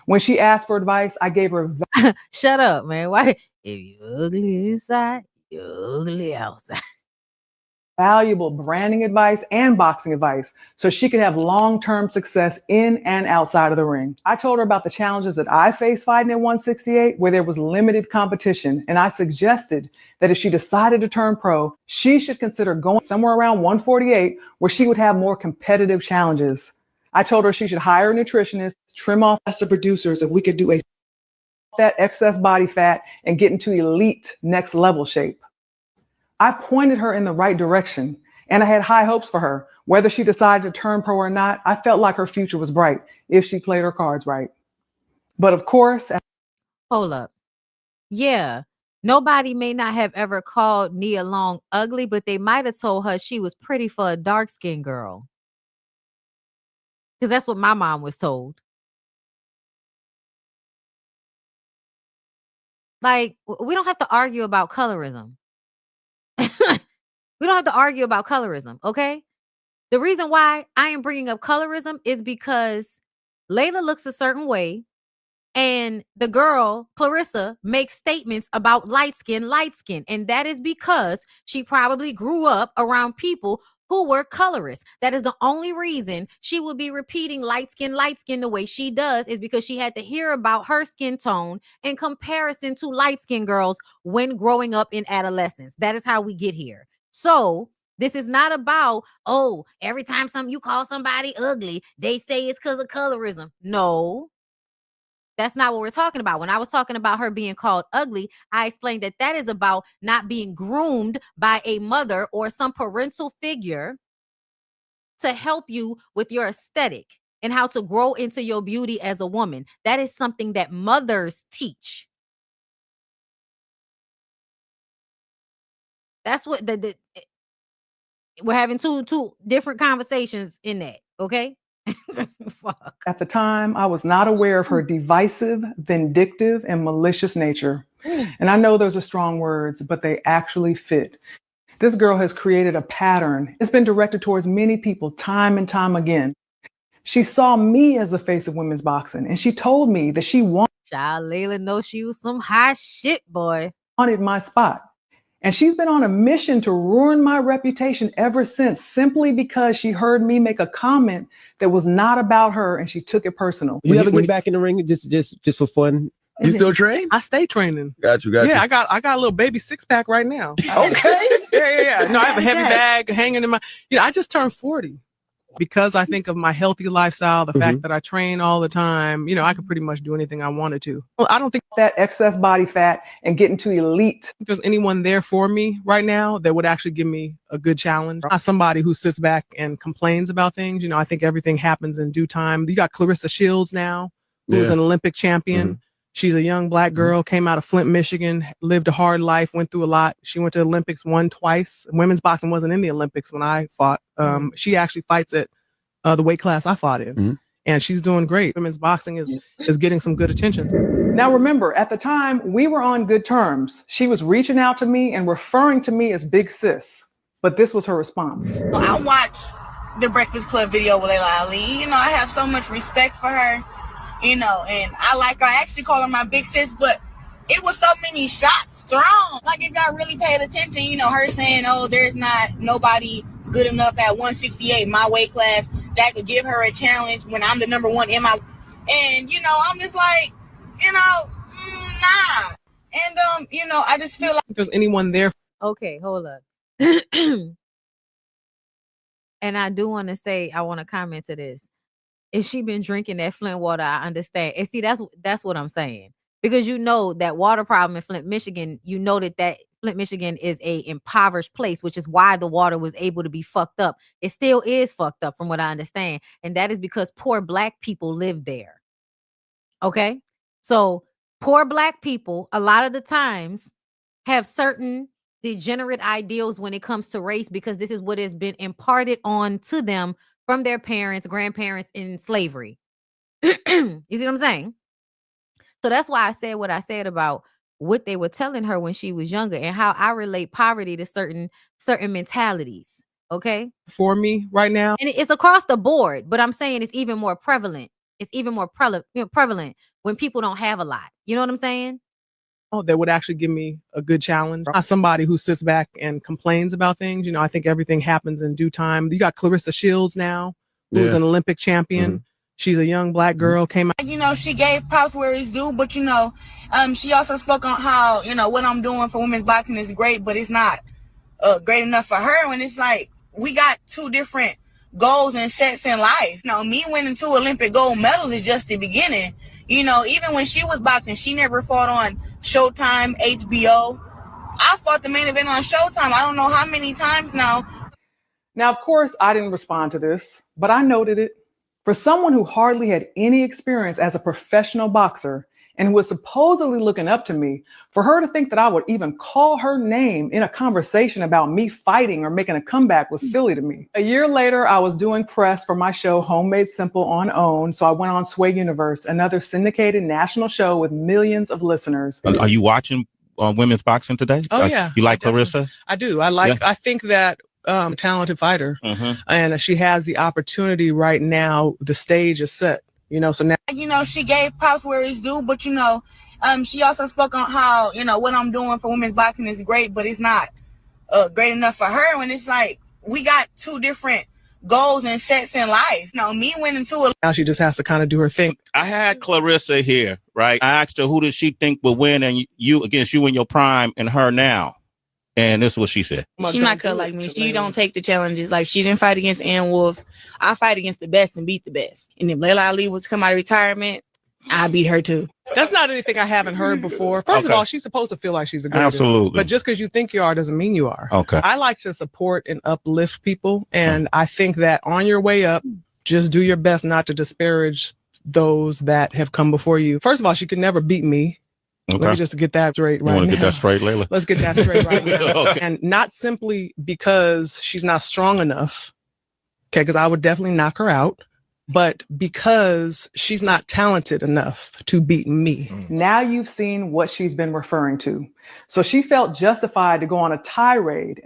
When she asked for advice, I gave her. Shut up, man. Why? If you ugly inside, you ugly outside. Valuable branding advice and boxing advice so she could have long-term success in and outside of the ring. I told her about the challenges that I faced fighting at 168 where there was limited competition, and I suggested that if she decided to turn pro, she should consider going somewhere around 148 where she would have more competitive challenges. I told her she should hire a nutritionist, trim off the producers if we could do that excess body fat and get into elite next level shape. I pointed her in the right direction, and I had high hopes for her. Whether she decided to turn pro or not, I felt like her future was bright if she played her cards right. But of course... Hold up. Yeah, nobody may not have ever called Nia Long ugly, but they might have told her she was pretty for a dark-skinned girl. Because that's what my mom was told. Like, we don't have to argue about colorism. We don't have to argue about colorism, okay? The reason why I am bringing up colorism is because Laila looks a certain way, and the girl, Clarissa, makes statements about light skin, and that is because she probably grew up around people who were colorists. That is the only reason she would be repeating light skin the way she does, is because she had to hear about her skin tone in comparison to light skinned girls when growing up in adolescence. That is how we get here. So this is not about, oh, every time you call somebody ugly, they say it's because of colorism. No, that's not what we're talking about. When I was talking about her being called ugly, I explained that that is about not being groomed by a mother or some parental figure to help you with your aesthetic and how to grow into your beauty as a woman. That is something that mothers teach. That's what we're having two different conversations in that, okay? Fuck. At the time, I was not aware of her divisive, vindictive, and malicious nature. And I know those are strong words, but they actually fit. This girl has created a pattern. It's been directed towards many people time and time again. She saw me as the face of women's boxing, and she told me that she wanted Laila knows she was some high shit, boy. Wanted my spot. And she's been on a mission to ruin my reputation ever since, simply because she heard me make a comment that was not about her and she took it personal. You ever get back in the ring just for fun? You still train? I stay training. Got you. Yeah, I got a little baby six-pack right now. Okay. Yeah. No, I have a heavy bag hanging in my, I just turned 40. Because I think of my healthy lifestyle, the fact that I train all the time, I could pretty much do anything I wanted to. Well, I don't think that excess body fat and getting to elite, if there's anyone there for me right now that would actually give me a good challenge. Not somebody who sits back and complains about things. I think everything happens in due time. You got Clarissa Shields now, who's an Olympic champion. She's a young Black girl, came out of Flint, Michigan, lived a hard life, went through a lot. She went to the Olympics, won twice. Women's boxing wasn't in the Olympics when I fought. She actually fights at the weight class I fought in. And she's doing great. Women's boxing is getting some good attention. Now, remember, at the time, we were on good terms. She was reaching out to me and referring to me as Big Sis. But this was her response. I watched the Breakfast Club video with Laila Ali. I have so much respect for her. And I like her. I actually call her my big sis, but it was so many shots thrown. Like, if y'all really paid attention, her saying, oh, there's not nobody good enough at 168, my weight class, that could give her a challenge when I'm the number one in my, and, I'm just like, nah. And, I just feel like if there's anyone there. Okay, hold up. And I do want to say, I want to comment to this. If she been drinking that Flint water, I understand. And see, that's what I'm saying. Because that water problem in Flint, Michigan, that Flint, Michigan is a impoverished place, which is why the water was able to be fucked up. It still is fucked up from what I understand. And that is because poor Black people live there. Okay? So poor Black people, a lot of the times, have certain degenerate ideals when it comes to race, because this is what has been imparted on to them from their parents, grandparents in slavery. You see what I'm saying? So that's why I said what I said about what they were telling her when she was younger and how I relate poverty to certain mentalities. Okay. For me right now. And it's across the board, but I'm saying it's even more prevalent. It's even more prevalent when people don't have a lot. You know what I'm saying? That would actually give me a good challenge. I'm not somebody who sits back and complains about things. You know, I think everything happens in due time. You got Clarissa Shields now, who's an Olympic champion. Mm-hmm. She's a young Black girl, came out. You know, she gave props where it's due, but you know, she also spoke on how, you know, what I'm doing for women's boxing is great, but it's not great enough for her. And it's like, we got two different goals and sets in life. You know, me winning 2 Olympic gold medals is just the beginning. You know, even when she was boxing, she never fought on Showtime, HBO. I fought the main event on Showtime. I don't know how many times now. Now, of course, I didn't respond to this, but I noted it. For someone who hardly had any experience as a professional boxer and who was supposedly looking up to me, for her to think that I would even call her name in a conversation about me fighting or making a comeback was silly to me. A year later, I was doing press for my show Homemade Simple on OWN, so I went on Sway Universe, another syndicated national show with millions of listeners. Are you watching women's boxing today? Oh, yeah. You like Clarissa? I do. I think that talented fighter, and she has the opportunity right now. The stage is set, you know, so now, you know, she gave props where it's due, but you know, she also spoke on how, you know, what I'm doing for women's boxing is great, but it's not great enough for her. And it's like, we got two different goals and sets in life. You know, me winning 2. Now she just has to kind of do her thing. I had Clarissa here, right? I asked her, who does she think will win and you against you in your prime and her now? And this is what she said. She's not cut like me. She don't take the challenges. Like, she didn't fight against Ann Wolf. I fight against the best and beat the best. And if Laila Ali was to come out of retirement, I beat her too. That's not anything I haven't heard before. First of all, she's supposed to feel like she's a greatest. Absolutely. But just because you think you are doesn't mean you are. Okay. I like to support and uplift people. And I think that on your way up, just do your best not to disparage those that have come before you. First of all, she could never beat me. Okay. Let me just get that straight right now. You want to get that straight, Laila? Let's get that straight right now. Okay. And not simply because she's not strong enough, okay, because I would definitely knock her out, but because she's not talented enough to beat me. Now you've seen what she's been referring to. So she felt justified to go on a tirade.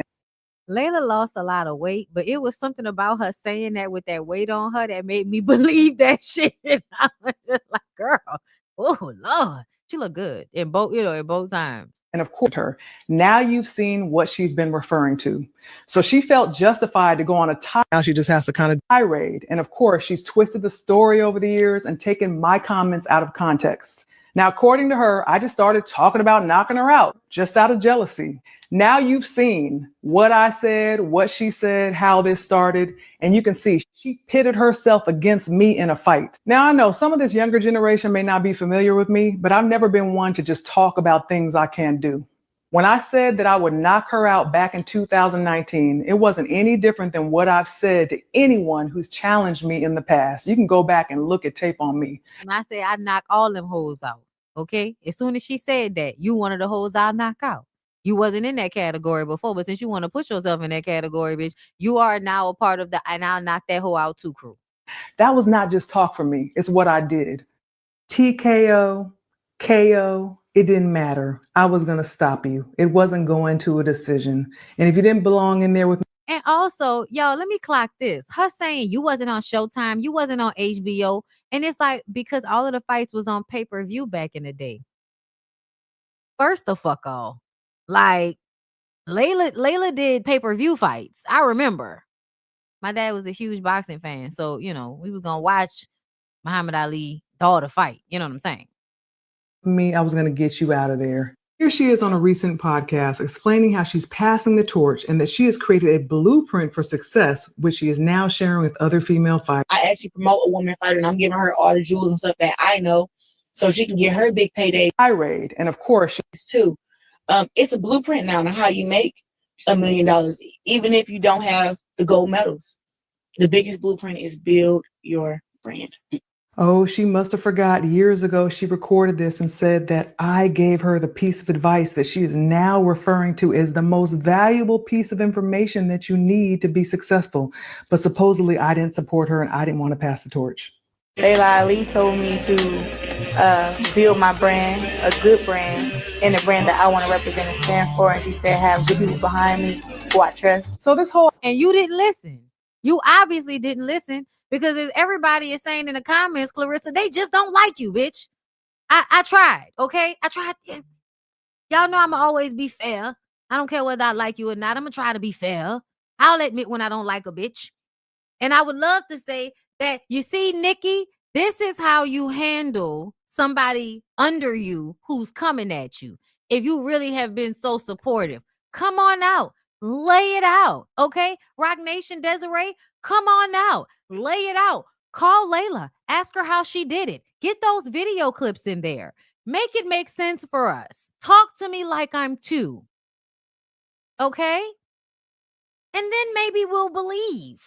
Laila lost a lot of weight, but it was something about her saying that with that weight on her that made me believe that shit. I was just like, girl, oh, Lord. She looked good in both, you know, in both times. And of course, her. Now you've seen what she's been referring to. So she felt justified to go on a tirade. Now she just has to kind of tirade. And of course, she's twisted the story over the years and taken my comments out of context. Now, according to her, I just started talking about knocking her out just out of jealousy. Now you've seen what I said, what she said, how this started, and you can see she pitted herself against me in a fight. Now, I know some of this younger generation may not be familiar with me, but I've never been one to just talk about things I can't do. When I said that I would knock her out back in 2019, it wasn't any different than what I've said to anyone who's challenged me in the past. You can go back and look at tape on me. And I say I knock all them hoes out. Okay. As soon as she said that, you one of the hoes I'll knock out. You wasn't in that category before, but since you want to put yourself in that category, bitch, you are now a part of the and I'll knock that hoe out too crew. That was not just talk for me. It's what I did. TKO, KO, it didn't matter. I was going to stop you. It wasn't going to a decision. And if you didn't belong in there with me. And also, y'all, let me clock this. Her saying you wasn't on Showtime, you wasn't on HBO. And it's like, because all of the fights was on pay-per-view back in the day. First the fuck all. Like, Laila did pay-per-view fights. I remember. My dad was a huge boxing fan. So, you know, we was going to watch Muhammad Ali daughter fight. You know what I'm saying? Me, I was going to get you out of there. Here she is on a recent podcast explaining how she's passing the torch and that she has created a blueprint for success, which she is now sharing with other female fighters. I actually promote a woman fighter and I'm giving her all the jewels and stuff that I know so she can get her big payday. Tirade. And of course, too. It's a blueprint now on how you make $1 million, even if you don't have the gold medals. The biggest blueprint is build your brand. Oh, she must have forgot years ago she recorded this and said that I gave her the piece of advice that she is now referring to as the most valuable piece of information that you need to be successful. But supposedly I didn't support her and I didn't want to pass the torch. Laila Ali told me to build my brand, a good brand, and a brand that I want to represent and stand for. And she said, have good people behind me who I trust. So this whole... And you didn't listen. You obviously didn't listen because as everybody is saying in the comments, Clarissa, they just don't like you, bitch. I tried, okay? I tried. Y'all know I'm always be fair. I don't care whether I like you or not. I'm going to try to be fair. I'll admit when I don't like a bitch. And I would love to say that, you see, Nikki, this is how you handle somebody under you who's coming at you. If you really have been so supportive, come on out. Lay it out, okay? Rock Nation Desiree, come on out. Lay it out. Call Laila. Ask her how she did it. Get those video clips in there. Make it make sense for us. Talk to me like I'm two, okay? And then maybe we'll believe.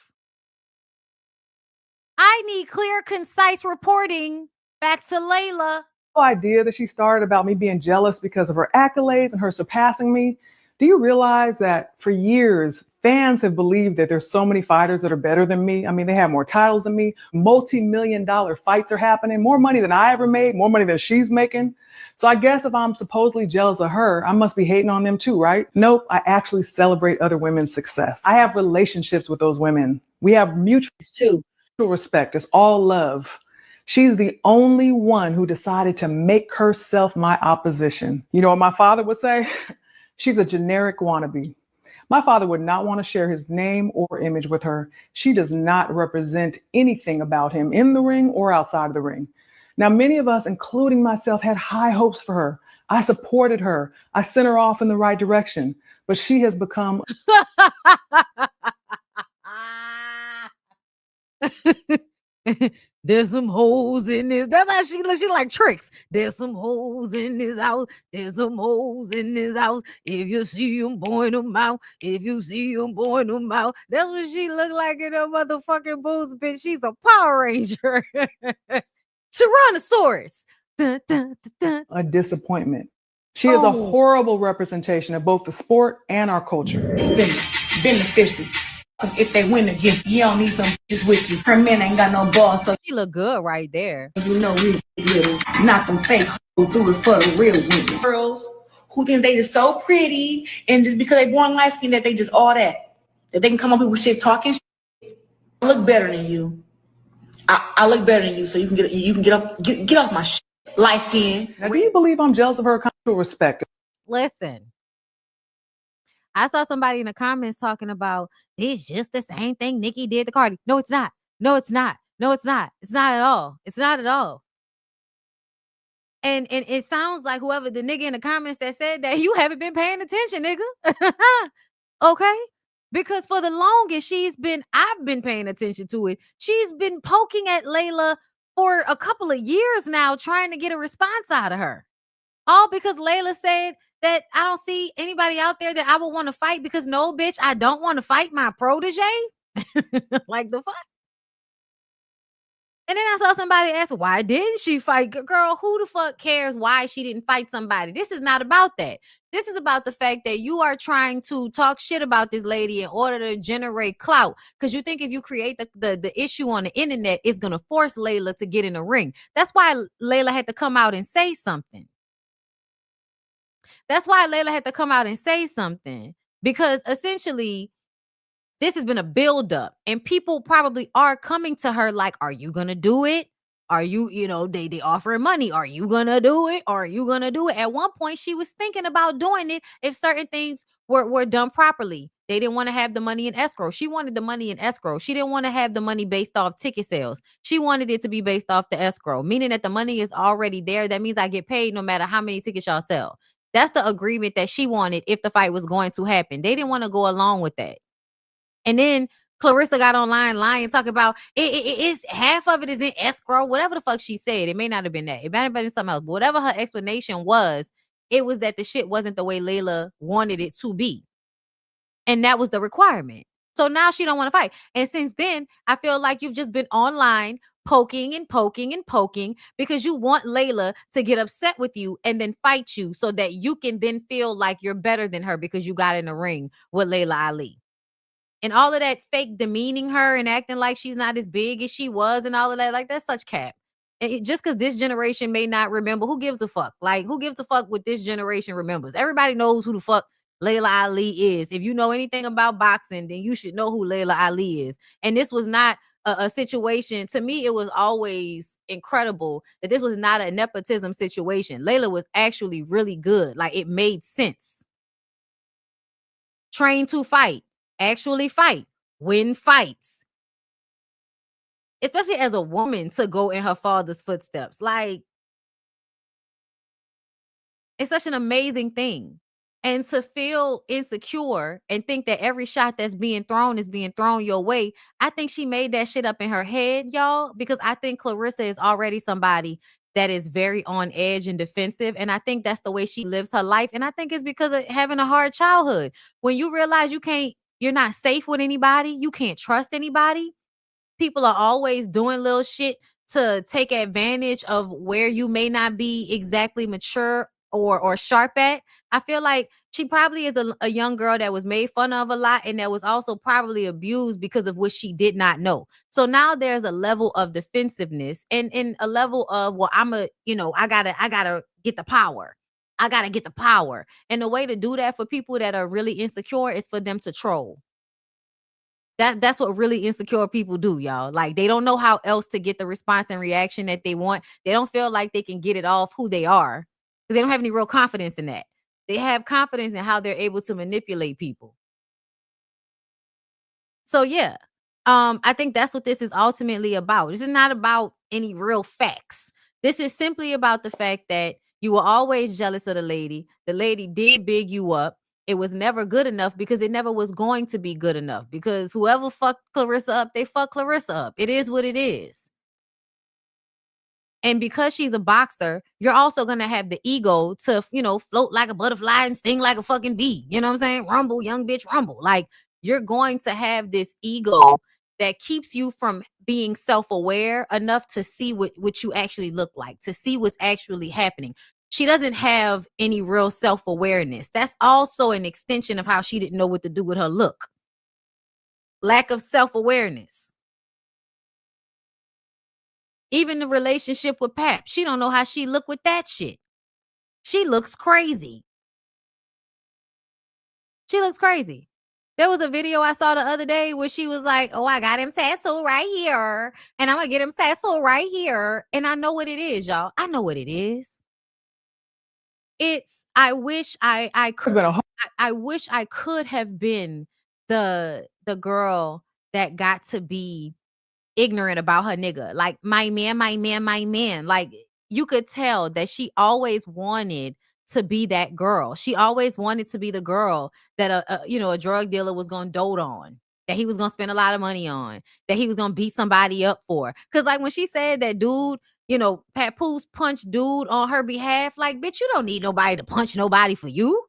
I need clear, concise reporting. Back to Laila. Idea that she started about me being jealous because of her accolades and her surpassing me. Do you realize that for years, fans have believed that there's so many fighters that are better than me? I mean, they have more titles than me. Multi-million-dollar fights are happening. More money than I ever made. More money than she's making. So I guess if I'm supposedly jealous of her, I must be hating on them too, right? Nope, I actually celebrate other women's success. I have relationships with those women. We have mutual respect. It's all love. She's the only one who decided to make herself my opposition. You know what my father would say? She's a generic wannabe. My father would not want to share his name or image with her. She does not represent anything about him in the ring or outside of the ring. Now, many of us, including myself, had high hopes for her. I supported her. I sent her off in the right direction, but she has become... There's some hoes in this. That's how she like tricks. There's some hoes in this house. There's some hoes in this house. If you see them, point them out. If you see them, point them out. That's what she look like in her motherfucking boots, bitch. She's a Power Ranger. Tyrannosaurus. Dun, dun, dun, dun. A disappointment. She is a horrible representation of both the sport and our culture. It's beneficial. If they win against you, don't need some bitches with you. Her men ain't got no balls, so she look good right there. You know we little, not them fake who do it for the real women. Girls who think they just so pretty and just because they born light skin that they just all that they can come up with shit talking. Shit. I look better than you. I look better than you, so you can get off my shit. Light skin. Now, do you believe I'm jealous of her mutual respect? Listen. I saw somebody in the comments talking about it's just the same thing Nikki did to Cardi. No, it's not. No, it's not. No, it's not. It's not at all. It's not at all. And it sounds like whoever the nigga in the comments that said that, you haven't been paying attention, nigga. Okay? Because for the longest I've been paying attention to it. She's been poking at Laila for a couple of years now, trying to get a response out of her. All because Laila said that I don't see anybody out there that I would want to fight because no, bitch, I don't want to fight my protege. Like the fuck? And then I saw somebody ask, why didn't she fight? Girl, who the fuck cares why she didn't fight somebody? This is not about that. This is about the fact that you are trying to talk shit about this lady in order to generate clout. Because you think if you create the issue on the internet, it's going to force Laila to get in the ring. That's why Laila had to come out and say something. That's why Laila had to come out and say something, because essentially this has been a buildup and people probably are coming to her like, are you going to do it? Are you, they offering money. Are you going to do it? Are you going to do it? At one point she was thinking about doing it if certain things were done properly. They didn't want to have the money in escrow. She wanted the money in escrow. She didn't want to have the money based off ticket sales. She wanted it to be based off the escrow, meaning that the money is already there. That means I get paid no matter how many tickets y'all sell. That's the agreement that she wanted if the fight was going to happen. They didn't want to go along with that. And then Clarissa got online lying, talking about it's half of it is in escrow, whatever the fuck she said. It may not have been that. It might have been something else. But whatever her explanation was, It was that the shit wasn't the way Laila wanted it to be. And that was the requirement. So now she don't want to fight. And since then, I feel like you've just been online poking and poking and poking because you want Laila to get upset with you and then fight you so that you can then feel like you're better than her because you got in the ring with Laila Ali. And all of that fake demeaning her and acting like she's not as big as she was and all of that, like that's such cap. And just because this generation may not remember, who gives a fuck? Like, who gives a fuck what this generation remembers? Everybody knows who the fuck Laila Ali is. If you know anything about boxing, then you should know who Laila Ali is. And this was not a situation. To me, it was always incredible that this was not a nepotism situation. Laila was actually really good. Like, it made sense. Train to fight. Actually fight. Win fights. Especially as a woman to go in her father's footsteps. Like, it's such an amazing thing. And to feel insecure and think that every shot that's being thrown is being thrown your way. I think she made that shit up in her head, y'all, because I think Clarissa is already somebody that is very on edge and defensive. And I think that's the way she lives her life. And I think it's because of having a hard childhood. When you realize you're not safe with anybody, you can't trust anybody. People are always doing little shit to take advantage of where you may not be exactly mature or sharp at. I feel like she probably is a young girl that was made fun of a lot and that was also probably abused because of what she did not know. So now there's a level of defensiveness and a level of, well, I gotta get the power. I gotta get the power. And the way to do that for people that are really insecure is for them to troll. That's what really insecure people do, y'all. Like, they don't know how else to get the response and reaction that they want. They don't feel like they can get it off who they are because they don't have any real confidence in that. They have confidence in how they're able to manipulate people. So yeah, I think that's what this is ultimately about. This is not about any real facts. This is simply about the fact that you were always jealous of the lady. The lady did big you up. It was never good enough because it never was going to be good enough because whoever fucked Clarissa up, they fuck Clarissa up. It is what it is. And because she's a boxer, you're also going to have the ego to, float like a butterfly and sting like a fucking bee. You know what I'm saying? Rumble, young bitch, rumble. Like, you're going to have this ego that keeps you from being self-aware enough to see what you actually look like, to see what's actually happening. She doesn't have any real self-awareness. That's also an extension of how she didn't know what to do with her look. Lack of self-awareness. Even the relationship with Pap, she don't know how she look with that shit. She looks crazy. She looks crazy. There was a video I saw the other day where she was like, oh, I got him tattooed right here. And I'm going to get him tattooed right here. And I know what it is, y'all. I know what it is. It's, I wish I wish I could have been the girl that got to be ignorant about her nigga. Like, my man. Like, you could tell that she always wanted to be that girl. She always wanted to be the girl that a drug dealer was gonna dote on, that he was gonna spend a lot of money on, that he was gonna beat somebody up for. Because like when she said that dude, Papoose punched dude on her behalf, like, bitch, you don't need nobody to punch nobody for you.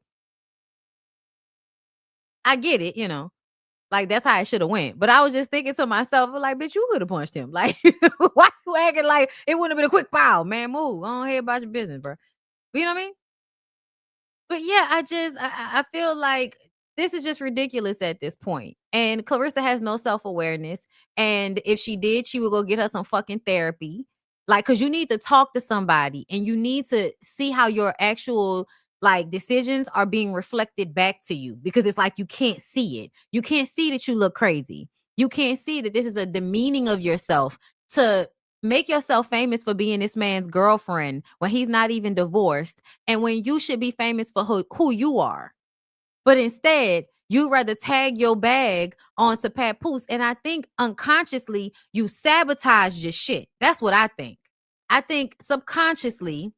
I get it, like, that's how it should have went. But I was just thinking to myself, like, bitch, you could have punched him. Like, why you acting like it wouldn't have been a quick foul, man? Move. Go ahead about your business, bro. You know what I mean? But yeah, I feel like this is just ridiculous at this point. And Clarissa has no self-awareness. And if she did, she would go get her some fucking therapy. Like, because you need to talk to somebody and you need to see how your actual decisions are being reflected back to you, because it's like you can't see it. You can't see that you look crazy. You can't see that this is a demeaning of yourself to make yourself famous for being this man's girlfriend when he's not even divorced, and when you should be famous for who you are. But instead, you rather tag your bag onto Papoose, and I think unconsciously you sabotage your shit. That's what I think. I think subconsciously,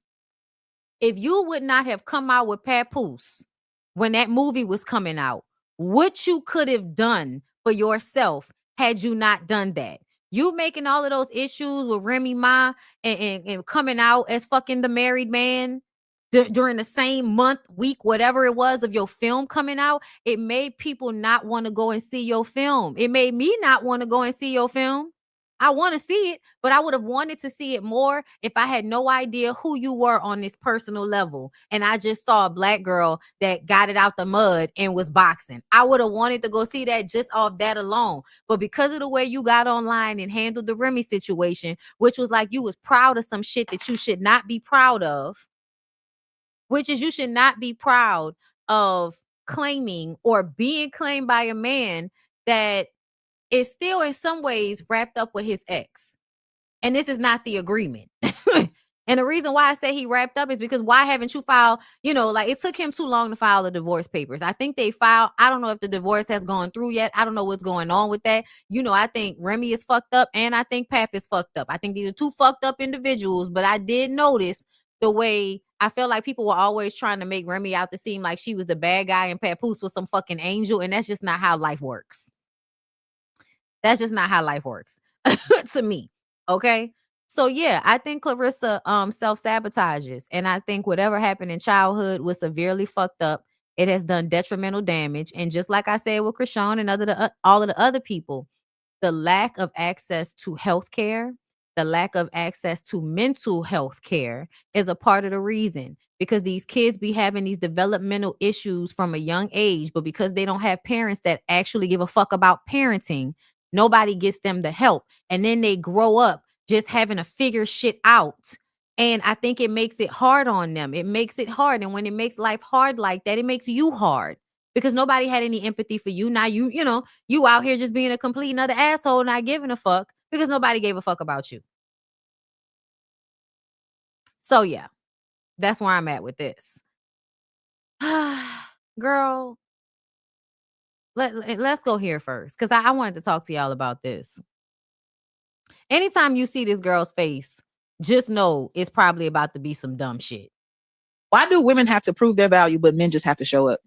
if you would not have come out with Papoose when that movie was coming out, what you could have done for yourself had you not done that. You making all of those issues with Remy Ma and coming out as fucking the married man during the same month, week, whatever it was of your film coming out, it made people not want to go and see your film. It made me not want to go and see your film. I want to see it, but I would have wanted to see it more if I had no idea who you were on this personal level. And I just saw a black girl that got it out the mud and was boxing. I would have wanted to go see that just off that alone. But because of the way you got online and handled the Remy situation, which was like you was proud of some shit that you should not be proud of, which is you should not be proud of claiming or being claimed by a man that is still in some ways wrapped up with his ex. And this is not the agreement. And the reason why I say he wrapped up is because why haven't you filed, like it took him too long to file the divorce papers. I think they filed, I don't know if the divorce has gone through yet. I don't know what's going on with that. I think Remy is fucked up and I think Pap is fucked up. I think these are two fucked up individuals, but I did notice the way I felt like people were always trying to make Remy out to seem like she was the bad guy and Papoose was some fucking angel. And that's just not how life works. That's just not how life works to me. Okay. So yeah, I think Clarissa self-sabotages. And I think whatever happened in childhood was severely fucked up. It has done detrimental damage. And just like I said with Krishan and all of the other people, the lack of access to health care, the lack of access to mental health care is a part of the reason, because these kids be having these developmental issues from a young age, but because they don't have parents that actually give a fuck about parenting, nobody gets them the help. And then they grow up just having to figure shit out. And I think it makes it hard on them. It makes it hard. And when it makes life hard like that, it makes you hard because nobody had any empathy for you. Now you out here just being a complete another asshole, not giving a fuck because nobody gave a fuck about you. So yeah, that's where I'm at with this. Girl, let's go here first because I wanted to talk to y'all about this. Anytime you see this girl's face, just know it's probably about to be some dumb shit. Why do women have to prove their value, but men just have to show up?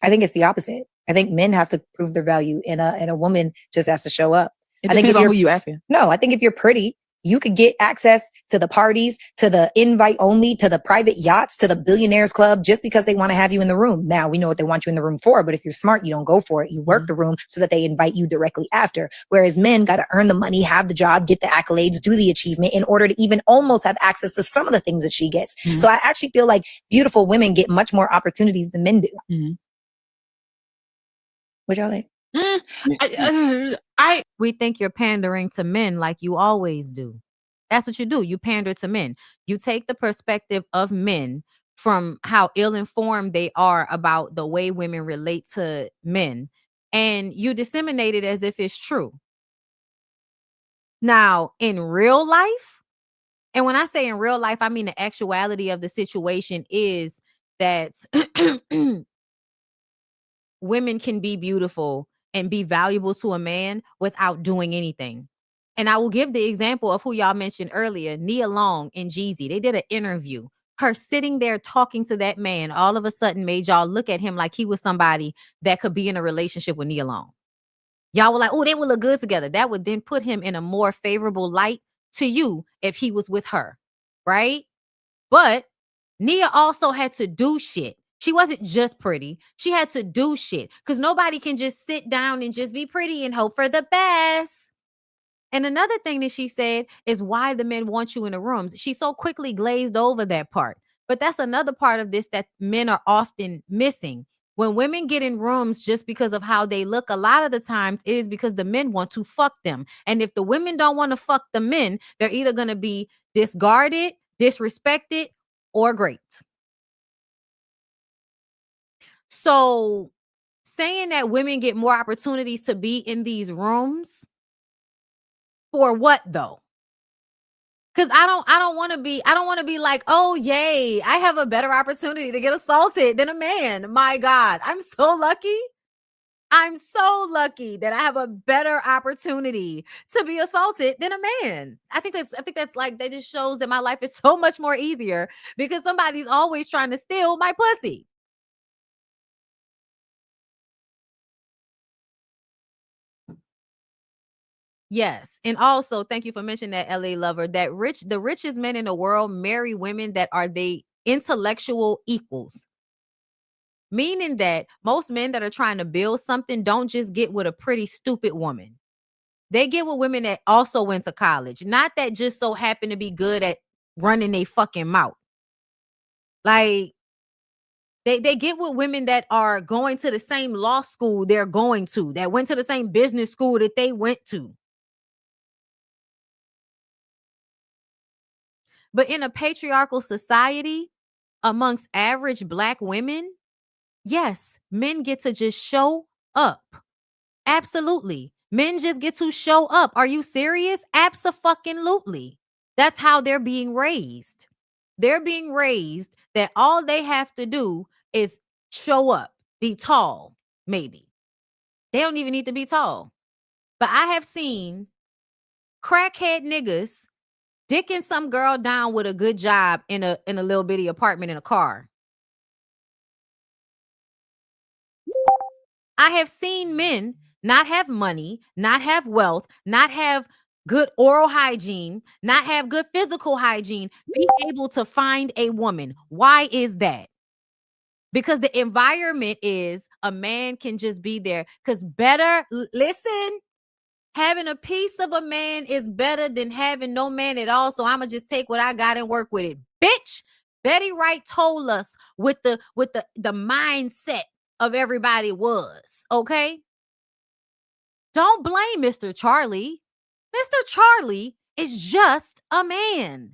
I think it's the opposite. I think men have to prove their value and a woman just has to show up. It depends on who you asking. No, I think if you're pretty, you could get access to the parties, to the invite only, to the private yachts, to the billionaires club, just because they want to have you in the room. Now, we know what they want you in the room for, but if you're smart, you don't go for it. You work the room so that they invite you directly after. Whereas men got to earn the money, have the job, get the accolades, do the achievement in order to even almost have access to some of the things that she gets. So I actually feel like beautiful women get much more opportunities than men do. What y'all think? We think you're pandering to men like you always do. That's what you do. You pander to men. You take the perspective of men from how ill-informed they are about the way women relate to men, and you disseminate it as if it's true. Now, in real life, and when I say in real life, I mean the actuality of the situation is that women can be beautiful and be valuable to a man without doing anything. And I will give the example of who y'all mentioned earlier, Nia Long and Jeezy. They did an interview. Her sitting there talking to that man all of a sudden made y'all look at him like he was somebody that could be in a relationship with Nia Long. Y'all were like, oh, they would look good together. That would then put him in a more favorable light to you if he was with her, right? But Nia also had to do shit. She wasn't just pretty. She had to do shit because nobody can just sit down and just be pretty and hope for the best. And another thing that she said is why the men want you in the rooms. She so quickly glazed over that part. But that's another part of this that men are often missing. When women get in rooms just because of how they look, a lot of the times it is because the men want to fuck them. And if the women don't want to fuck the men, they're either going to be discarded, disrespected, or great. So saying that women get more opportunities to be in these rooms, for what though? Because I don't want to be like, oh yay, I have a better opportunity to get assaulted than a man. My God, I'm so lucky. I'm so lucky that I have a better opportunity to be assaulted than a man. I think that's like, that just shows that my life is so much more easier because somebody's always trying to steal my pussy. Yes. And also, thank you for mentioning that, LA Lover, that the richest men in the world marry women that are they intellectual equals. Meaning that most men that are trying to build something don't just get with a pretty stupid woman. They get with women that also went to college, not that just so happen to be good at running their fucking mouth. Like, they get with women that are going to the same law school they're going to, that went to the same business school that they went to. But in a patriarchal society, amongst average Black women, yes, men get to just show up. Absolutely. Men just get to show up. Are you serious? Abso-fucking-lutely. That's how they're being raised. They're being raised that all they have to do is show up, be tall, maybe. They don't even need to be tall. But I have seen crackhead niggas dicking some girl down with a good job in a little bitty apartment in a car. I have seen men not have money, not have wealth, not have good oral hygiene, not have good physical hygiene, be able to find a woman. Why is that? Because the environment is a man can just be there. Because listen, having a piece of a man is better than having no man at all. So I'm going to just take what I got and work with it. Bitch, Betty Wright told us with the mindset of everybody was, okay? Don't blame Mr. Charlie. Mr. Charlie is just a man.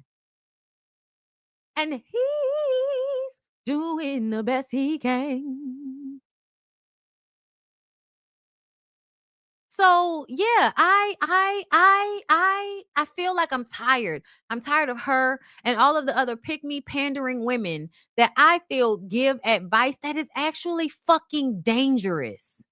And he's doing the best he can. So yeah, I feel like I'm tired. I'm tired of her and all of the other pick-me pandering women that I feel give advice that is actually fucking dangerous.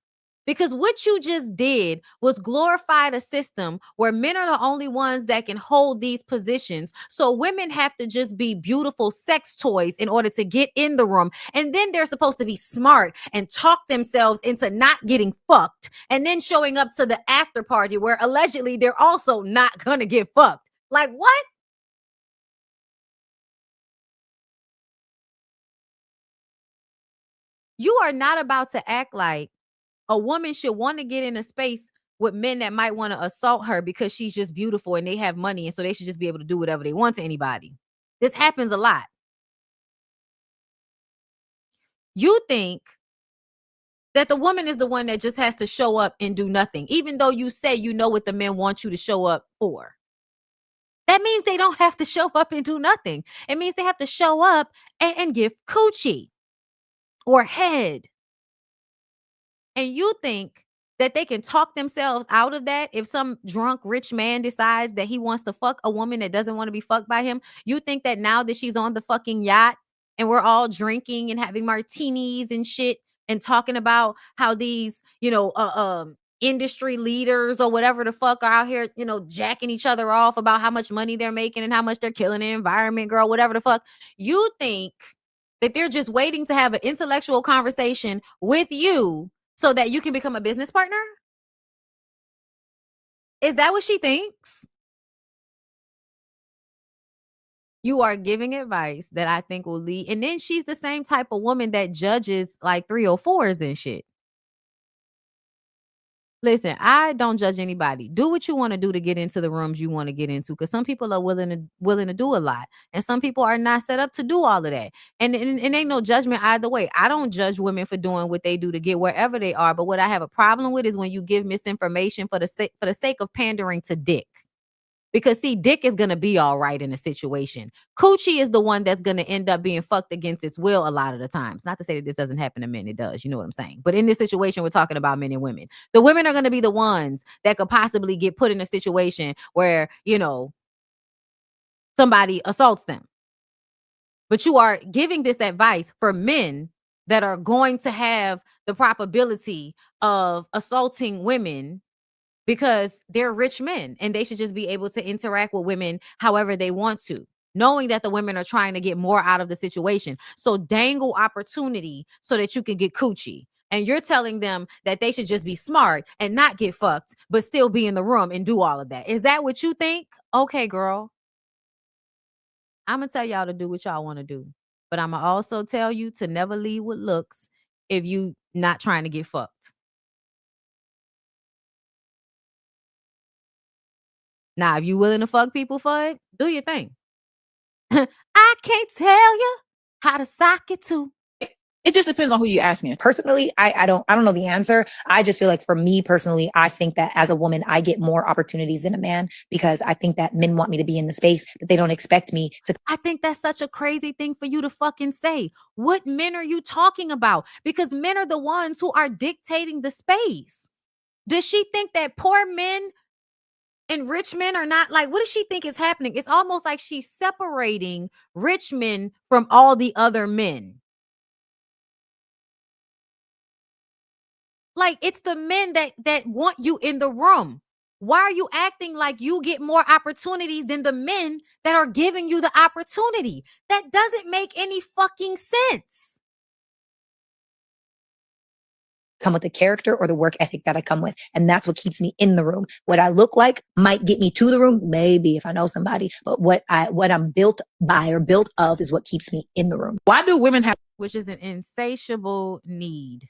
Because what you just did was glorified a system where men are the only ones that can hold these positions. So women have to just be beautiful sex toys in order to get in the room. And then they're supposed to be smart and talk themselves into not getting fucked. And then showing up to the after party where allegedly they're also not going to get fucked. Like what? You are not about to act like a woman should want to get in a space with men that might want to assault her because she's just beautiful and they have money. And so they should just be able to do whatever they want to anybody. This happens a lot. You think that the woman is the one that just has to show up and do nothing, even though you say you know what the men want you to show up for. That means they don't have to show up and do nothing. It means they have to show up and give coochie or head. And you think that they can talk themselves out of that if some drunk rich man decides that he wants to fuck a woman that doesn't want to be fucked by him? You think that now that she's on the fucking yacht and we're all drinking and having martinis and shit and talking about how these, industry leaders or whatever the fuck are out here, jacking each other off about how much money they're making and how much they're killing the environment, girl, whatever the fuck. You think that they're just waiting to have an intellectual conversation with you so that you can become a business partner? Is that what she thinks? You are giving advice that I think will lead. And then she's the same type of woman that judges like 304s and shit. Listen, I don't judge anybody. Do what you want to do to get into the rooms you want to get into, because some people are willing to do a lot, and some people are not set up to do all of that. And ain't no judgment either way. I don't judge women for doing what they do to get wherever they are. But what I have a problem with is when you give misinformation for the sake of pandering to dick. Because see, dick is going to be all right in a situation. Coochie is the one that's going to end up being fucked against its will a lot of the times. Not to say that this doesn't happen to men. It does. You know what I'm saying? But in this situation, we're talking about men and women. The women are going to be the ones that could possibly get put in a situation where, somebody assaults them. But you are giving this advice for men that are going to have the probability of assaulting women because they're rich men and they should just be able to interact with women however they want to, knowing that the women are trying to get more out of the situation. So dangle opportunity so that you can get coochie. And you're telling them that they should just be smart and not get fucked, but still be in the room and do all of that. Is that what you think? Okay, girl. I'm going to tell y'all to do what y'all want to do. But I'ma also tell you to never lead with looks if you not trying to get fucked. Now, if you willing to fuck people for it, do your thing. I can't tell you how to sock it too. It just depends on who you're asking. Personally, I don't know the answer. I just feel like for me personally, I think that as a woman, I get more opportunities than a man because I think that men want me to be in the space, but they don't expect me to. I think that's such a crazy thing for you to fucking say. What men are you talking about? Because men are the ones who are dictating the space. Does she think that poor men and rich men are not like, what does she think is happening? It's almost like she's separating rich men from all the other men. Like, it's the men that want you in the room. Why are you acting like you get more opportunities than the men that are giving you the opportunity? That doesn't make any fucking sense. Come with the character or the work ethic that I come with. And that's what keeps me in the room. What I look like might get me to the room, maybe if I know somebody, but what I'm built by or built of is what keeps me in the room. Why do women have, which is an insatiable need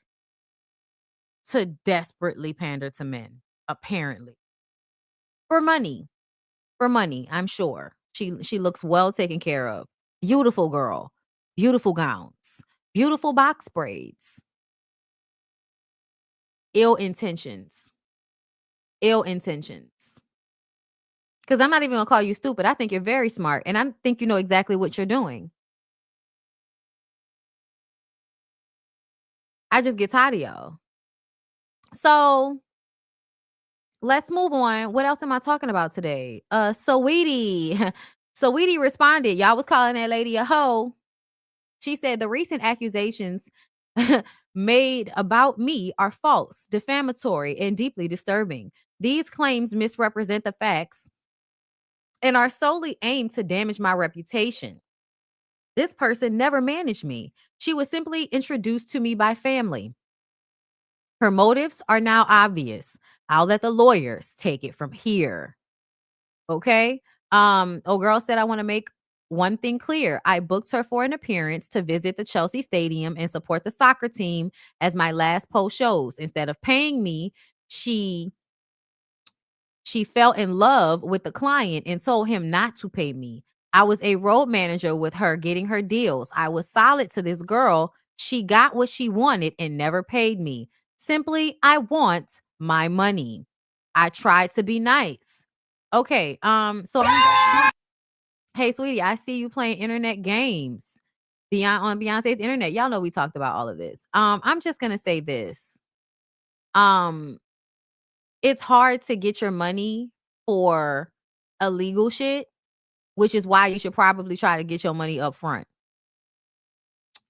to desperately pander to men, apparently. For money, I'm sure. She looks well taken care of. Beautiful girl, beautiful gowns, beautiful box braids. Ill intentions. Because I'm not even gonna call you stupid. I think you're very smart, and I think you know exactly what you're doing. I just get tired of y'all. So let's move on. What else am I talking about today? Saweetie. Saweetie responded. Y'all was calling that lady a hoe. She said the recent accusations made about me are false, defamatory, and deeply disturbing. These claims misrepresent the facts and are solely aimed to damage my reputation. This person never managed me. She was simply introduced to me by family. Her motives are now obvious. I'll let the lawyers take it from here. Okay? Girl said I want to make one thing clear. I booked her for an appearance to visit the Chelsea Stadium and support the soccer team as my last post shows. Instead of paying me, she fell in love with the client and told him not to pay me. I was a road manager with her getting her deals. I was solid to this girl. She got what she wanted and never paid me. Simply, I want my money. I tried to be nice. Okay, hey, sweetie, I see you playing internet games on Beyonce's internet. Y'all know we talked about all of this. I'm just gonna say this. It's hard to get your money for illegal shit, which is why you should probably try to get your money up front.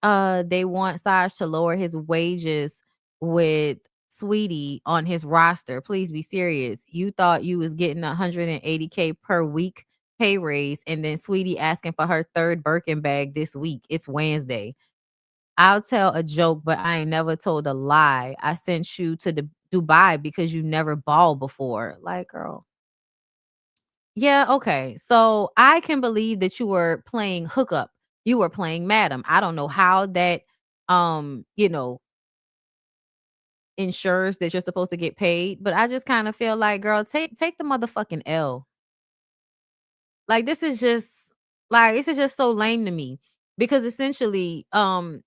They want Saj to lower his wages with Saweetie on his roster. Please be serious. You thought you was getting $180K per week pay raise, and then Saweetie asking for her third Birkin bag this week. It's Wednesday. I'll tell a joke, but I ain't never told a lie. I sent you to Dubai because you never balled before. Like, girl. Yeah, okay. So I can believe that you were playing hookup. You were playing madam. I don't know how that ensures that you're supposed to get paid, but I just kind of feel like, girl, take the motherfucking L. Like, this is just so lame to me because essentially, are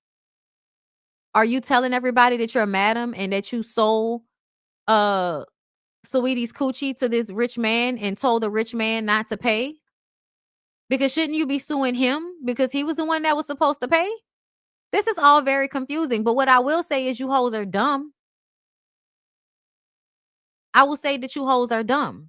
you telling everybody that you're a madam and that you sold Saweetie's coochie to this rich man and told the rich man not to pay? Because shouldn't you be suing him because he was the one that was supposed to pay? This is all very confusing. But what I will say is you hoes are dumb. I will say that you hoes are dumb.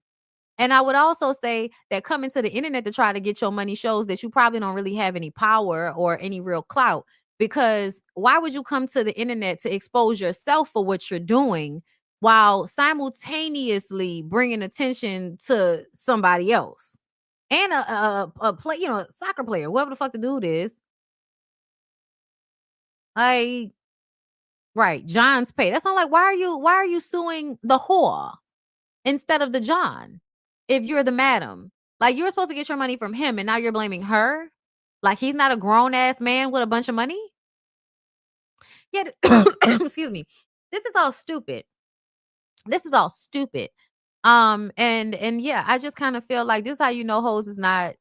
And I would also say that coming to the internet to try to get your money shows that you probably don't really have any power or any real clout. Because why would you come to the internet to expose yourself for what you're doing while simultaneously bringing attention to somebody else? And a play, a soccer player, whoever the fuck the dude is. Like, right, John's pay. That's not like, why are you suing the whore instead of the John? If you're the madam, like, you were supposed to get your money from him and now you're blaming her. Like, he's not a grown-ass man with a bunch of money? Yeah, excuse me. This is all stupid. This is all stupid. And yeah, I just kind of feel like this is how you know hoes is not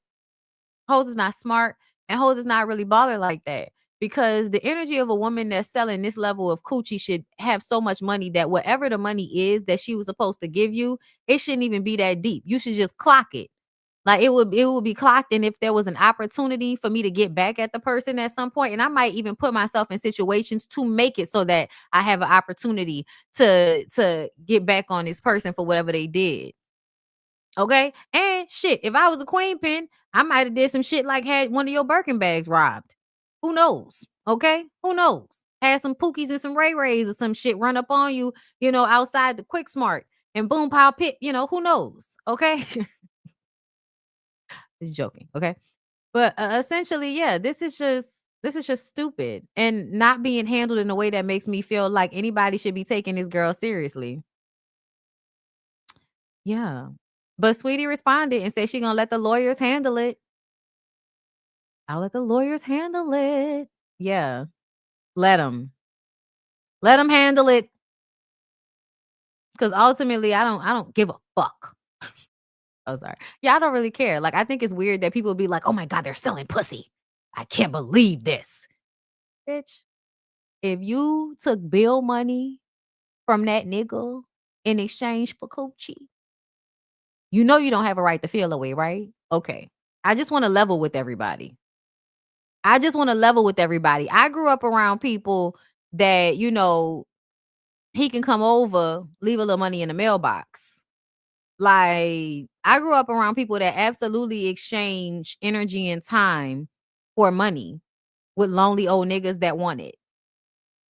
smart, and hoes is not really baller like that. Because the energy of a woman that's selling this level of coochie should have so much money that whatever the money is that she was supposed to give you, it shouldn't even be that deep. You should just clock it. Like, it would be clocked, and if there was an opportunity for me to get back at the person at some point, and I might even put myself in situations to make it so that I have an opportunity to get back on this person for whatever they did. Okay? And shit, if I was a queen pin, I might have did some shit like had one of your Birkin bags robbed. Who knows? Okay? Who knows? Had some Pookies and some Ray Rays or some shit run up on you, outside the Quick Smart and boom pow pit, who knows? Okay? Just joking, okay? But essentially, yeah, this is just stupid and not being handled in a way that makes me feel like anybody should be taking this girl seriously. Yeah. But Sweetie responded and said she gonna let the lawyers handle it. I'll let the lawyers handle it. Yeah. Let them handle it. Because ultimately, I don't give a fuck. Oh, sorry. Yeah, I don't really care. Like, I think it's weird that people be like, oh my God, they're selling pussy. I can't believe this. Bitch, if you took bill money from that nigga in exchange for coochie, you know you don't have a right to feel away, right? Okay. I just want to level with everybody. I grew up around people that, he can come over, leave a little money in the mailbox. Like, I grew up around people that absolutely exchange energy and time for money with lonely old niggas that want it.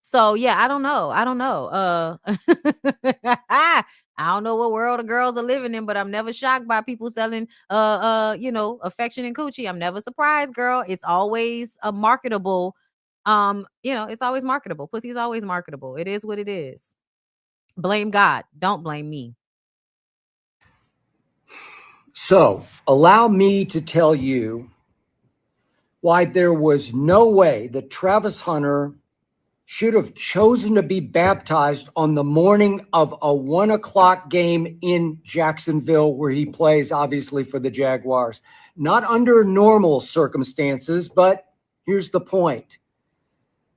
So yeah, I don't know. I don't know what world the girls are living in, but I'm never shocked by people selling affection and coochie. I'm never surprised, girl. It's always a marketable. It's always marketable. Pussy is always marketable. It is what it is. Blame God. Don't blame me. So allow me to tell you why there was no way that Travis Hunter should have chosen to be baptized on the morning of a 1 o'clock game in Jacksonville, where he plays, obviously, for the Jaguars. Not under normal circumstances, but here's the point.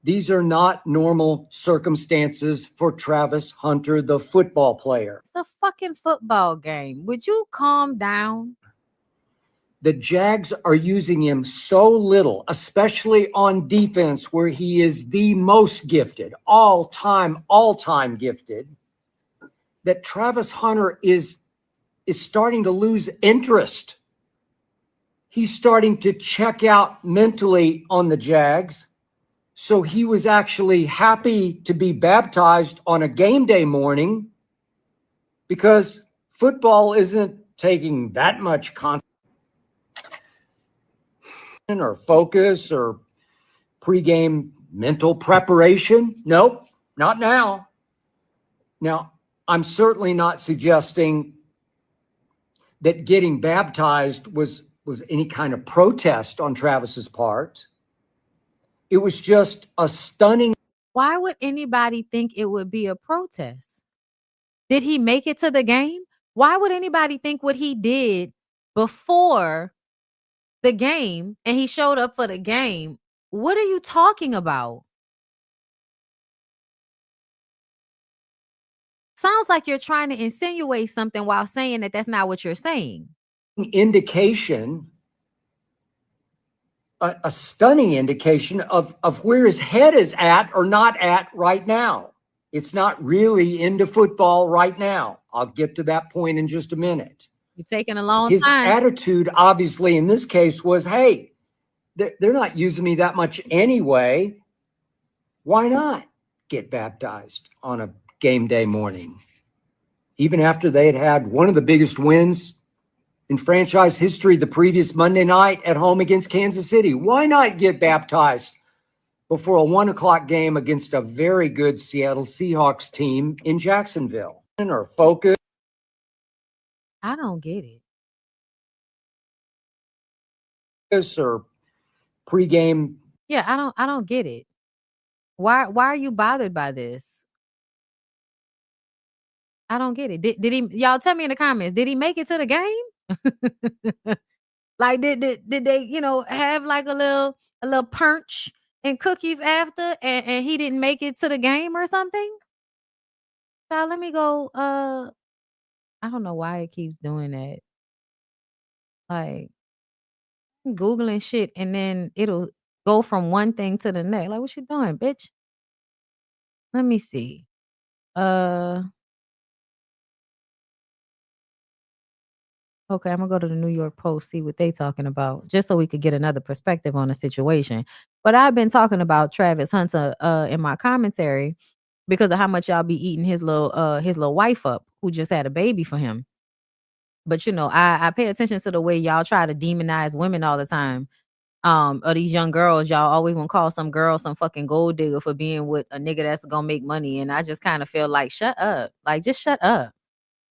These are not normal circumstances for Travis Hunter, the football player. It's a fucking football game. Would you calm down? The Jags are using him so little, especially on defense, where he is the most gifted, all-time gifted, that Travis Hunter is starting to lose interest. He's starting to check out mentally on the Jags. So he was actually happy to be baptized on a game day morning because football isn't taking that much concentration or focus or pregame mental preparation. Nope, not now. Now, I'm certainly not suggesting that getting baptized was any kind of protest on Travis's part. It was just a stunning. Why would anybody think it would be a protest? Did he make it to the game? Why would anybody think what he did before the game and he showed up for the game? What are you talking about? Sounds like you're trying to insinuate something while saying that that's not what you're saying. Indication, a stunning indication of where his head is at or not at right now. It's not really into football right now. I'll get to that point in just a minute. You're taking a long His time. attitude, obviously, in this case was, hey, they're not using me that much anyway. Why not get baptized on a game day morning? Even after they had one of the biggest wins in franchise history the previous Monday night at home against Kansas City. Why not get baptized before a 1 o'clock game against a very good Seattle Seahawks team in Jacksonville? Or focus. I don't get it. Or pregame. Yeah, I don't get it. Why are you bothered by this? I don't get it. Did he, y'all tell me in the comments, did he make it to the game? Like did they, you know, have like a little punch and cookies after and he didn't make it to the game or something? So let me go I don't know why it keeps doing that. Like Googling shit and then it'll go from one thing to the next. Like, what you doing, bitch? Let me see. Okay, I'm gonna go to the New York Post, see what they talking about, just so we could get another perspective on the situation. But I've been talking about Travis Hunter in my commentary because of how much y'all be eating his little wife up, who just had a baby for him. But you know, I pay attention to the way y'all try to demonize women all the time. Or these young girls, y'all always want to call some girl some fucking gold digger for being with a nigga that's gonna make money. And I just kind of feel like, shut up. Like, just shut up.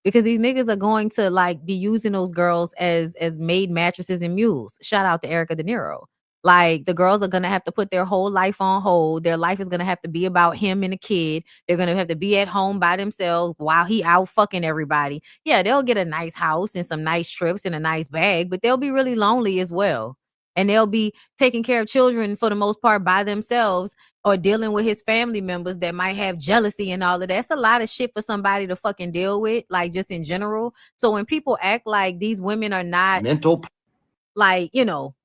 Because these niggas are going to like be using those girls as maid mattresses and mules. Shout out to Erica De Niro. Like, the girls are gonna have to put their whole life on hold. Their life is gonna have to be about him and a kid. They're gonna have to be at home by themselves while he out fucking everybody. Yeah, they'll get a nice house and some nice trips and a nice bag, but they'll be really lonely as well. And they'll be taking care of children for the most part by themselves or dealing with his family members that might have jealousy and all of that. That's a lot of shit for somebody to fucking deal with, like, just in general. So when people act like these women are not mental, like, you know,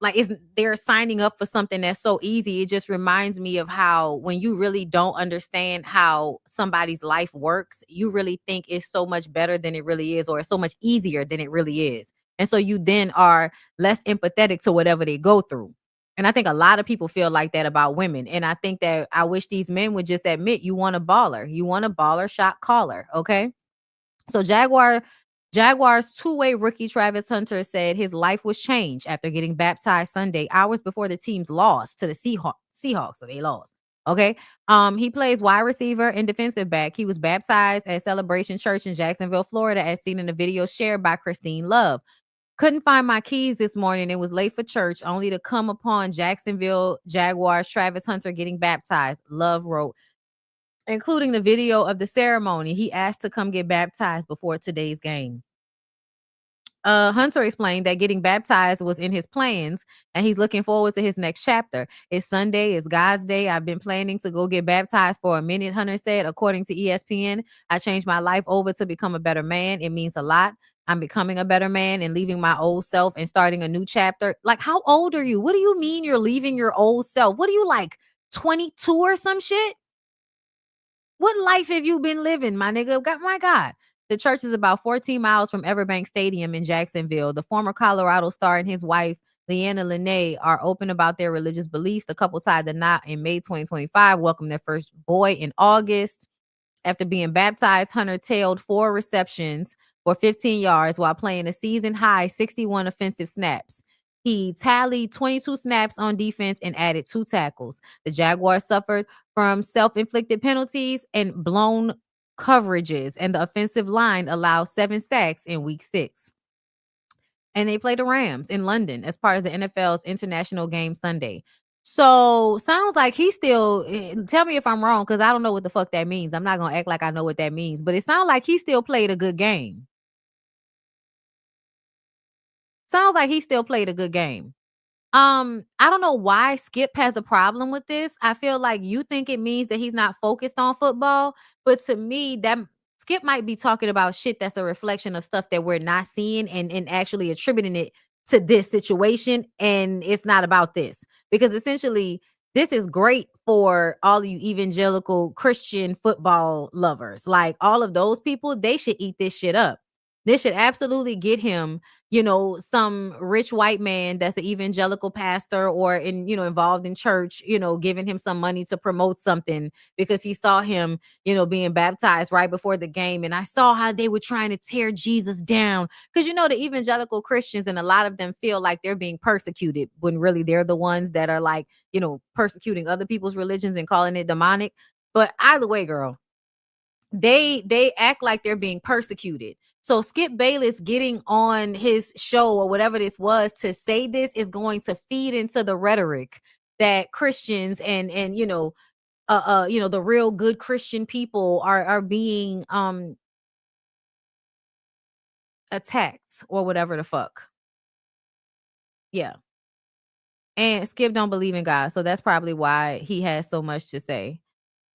like they're signing up for something that's so easy, it just reminds me of how when you really don't understand how somebody's life works, you really think it's so much better than it really is, or it's so much easier than it really is. And so you then are less empathetic to whatever they go through. And I think a lot of people feel like that about women. And I think that I wish these men would just admit, you want a baller. You want a baller, shot caller. Okay. So Jaguars two-way rookie Travis Hunter said his life was changed after getting baptized Sunday, hours before the team's loss to the Seahawks. So they lost. Okay. He plays wide receiver and defensive back. He was baptized at Celebration Church in Jacksonville, Florida, as seen in the video shared by Christine Love. Couldn't find my keys this morning. It was late for church, only to come upon Jacksonville Jaguars Travis Hunter getting baptized, Love wrote, including the video of the ceremony. He asked to come get baptized before today's game. Hunter explained that getting baptized was in his plans and he's looking forward to his next chapter. It's Sunday. It's God's day. I've been planning to go get baptized for a minute, Hunter said. According to ESPN, I changed my life over to become a better man. It means a lot. I'm becoming a better man and leaving my old self and starting a new chapter. Like, how old are you? What do you mean you're leaving your old self? What are you, like 22 or some shit? What life have you been living, my nigga? My God. The church is about 14 miles from Everbank Stadium in Jacksonville. The former Colorado star and his wife, Leanna Lene, are open about their religious beliefs. The couple tied the knot in May 2025, welcomed their first boy in August. After being baptized, Hunter tailed 4 receptions for 15 yards while playing a season-high 61 offensive snaps. He tallied 22 snaps on defense and added 2 tackles. The Jaguars suffered from self-inflicted penalties and blown coverages, and the offensive line allowed 7 sacks in week 6. And they play the Rams in London as part of the NFL's International Game Sunday. So sounds like he still, tell me if I'm wrong, because I don't know what the fuck that means. I'm not going to act like I know what that means, but it sounds like he still played a good game. Sounds like he still played a good game. I don't know why Skip has a problem with this. I feel like you think it means that he's not focused on football, but to me, that Skip might be talking about shit that's a reflection of stuff that we're not seeing and actually attributing it to this situation, and it's not about this. Because essentially, this is great for all of you evangelical Christian football lovers. Like, all of those people, they should eat this shit up. This should absolutely get him, you know, some rich white man that's an evangelical pastor or involved in church, giving him some money to promote something because he saw him, being baptized right before the game. And I saw how they were trying to tear Jesus down because, the evangelical Christians, and a lot of them feel like they're being persecuted when really they're the ones that are like, persecuting other people's religions and calling it demonic. But either way, girl, they act like they're being persecuted. So Skip Bayless getting on his show or whatever this was to say this is going to feed into the rhetoric that Christians and the real good Christian people are being attacked or whatever the fuck. Yeah. And Skip don't believe in God, so that's probably why he has so much to say.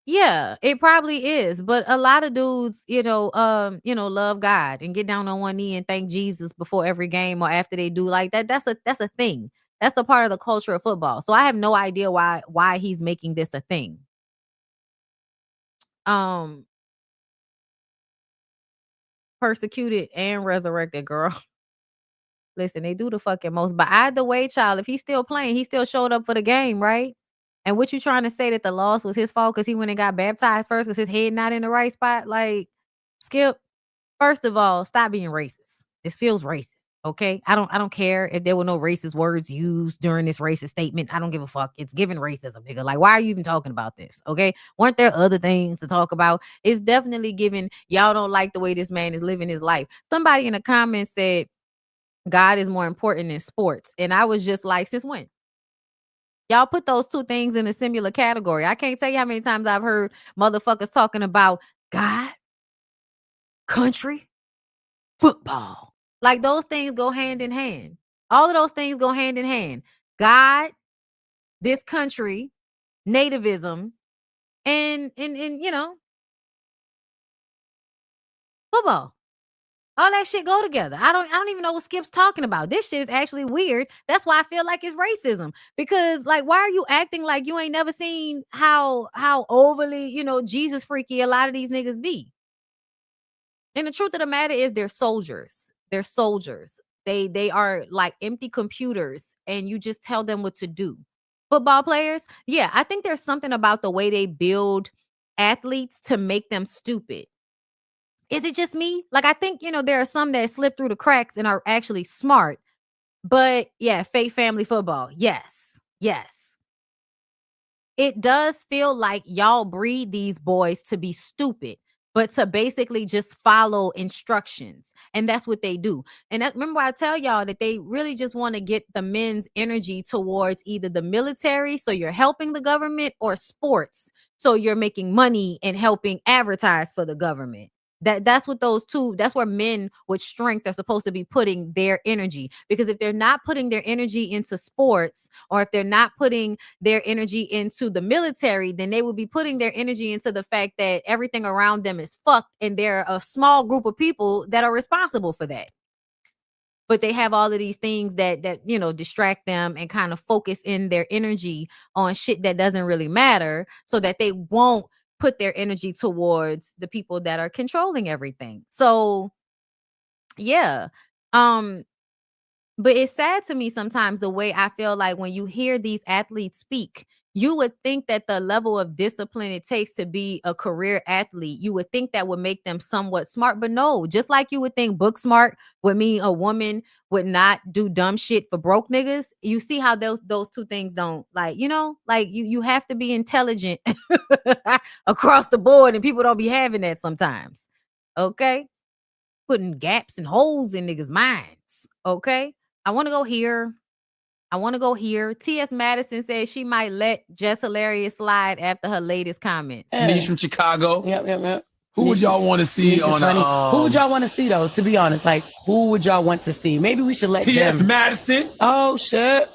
Yeah, it probably is. But a lot of dudes, love God and get down on one knee and thank Jesus before every game or after they do like that. That's a thing. That's a part of the culture of football. So I have no idea why he's making this a thing. Persecuted and resurrected, girl. Listen, they do the fucking most. But either way, child, if he's still playing, he still showed up for the game, right? And what you trying to say that the loss was his fault because he went and got baptized first because his head not in the right spot? Like, Skip, first of all, stop being racist. This feels racist. Okay. I don't care if there were no racist words used during this racist statement. I don't give a fuck. It's giving racism, nigga. Like, why are you even talking about this? Okay. Weren't there other things to talk about? It's definitely giving y'all don't like the way this man is living his life. Somebody in the comments said God is more important than sports. And I was just like, since when? Y'all put those two things in a similar category. I can't tell you how many times I've heard motherfuckers talking about God, country, football. Like those things go hand in hand. All of those things go hand in hand. God, this country, nativism, and football. All that shit go together. I don't even know what Skip's talking about. This shit is actually weird. That's why I feel like it's racism. Because like, why are you acting like you ain't never seen how overly, Jesus freaky a lot of these niggas be? And the truth of the matter is they're soldiers. They're soldiers. They are like empty computers and you just tell them what to do. Football players, yeah, I think there's something about the way they build athletes to make them stupid. Is it just me? Like, I think, there are some that slip through the cracks and are actually smart. But yeah, fake family football. Yes. Yes. It does feel like y'all breed these boys to be stupid, but to basically just follow instructions. And that's what they do. And remember I tell y'all that they really just want to get the men's energy towards either the military, so you're helping the government, or sports, so you're making money and helping advertise for the government. That's what those two, that's where men with strength are supposed to be putting their energy. Because if they're not putting their energy into sports, or if they're not putting their energy into the military, then they will be putting their energy into the fact that everything around them is fucked and they're a small group of people that are responsible for that. But they have all of these things that distract them and kind of focus in their energy on shit that doesn't really matter, so that they won't put their energy towards the people that are controlling everything. So yeah. But it's sad to me sometimes the way I feel like when you hear these athletes speak, you would think that the level of discipline it takes to be a career athlete, you would think that would make them somewhat smart. But no, just like you would think book smart would mean a woman would not do dumb shit for broke niggas. You see how those two things don't, like, you have to be intelligent across the board, and people don't be having that sometimes. Okay. Putting gaps and holes in niggas' minds. Okay. I want to go here. T.S. Madison says she might let Jess Hilarious slide after her latest comments. Denise from Chicago. Yep. Who would y'all want to see on Who would y'all want to see though? To be honest, like who would y'all want to see? Maybe we should let T.S. them. Madison. Oh shit.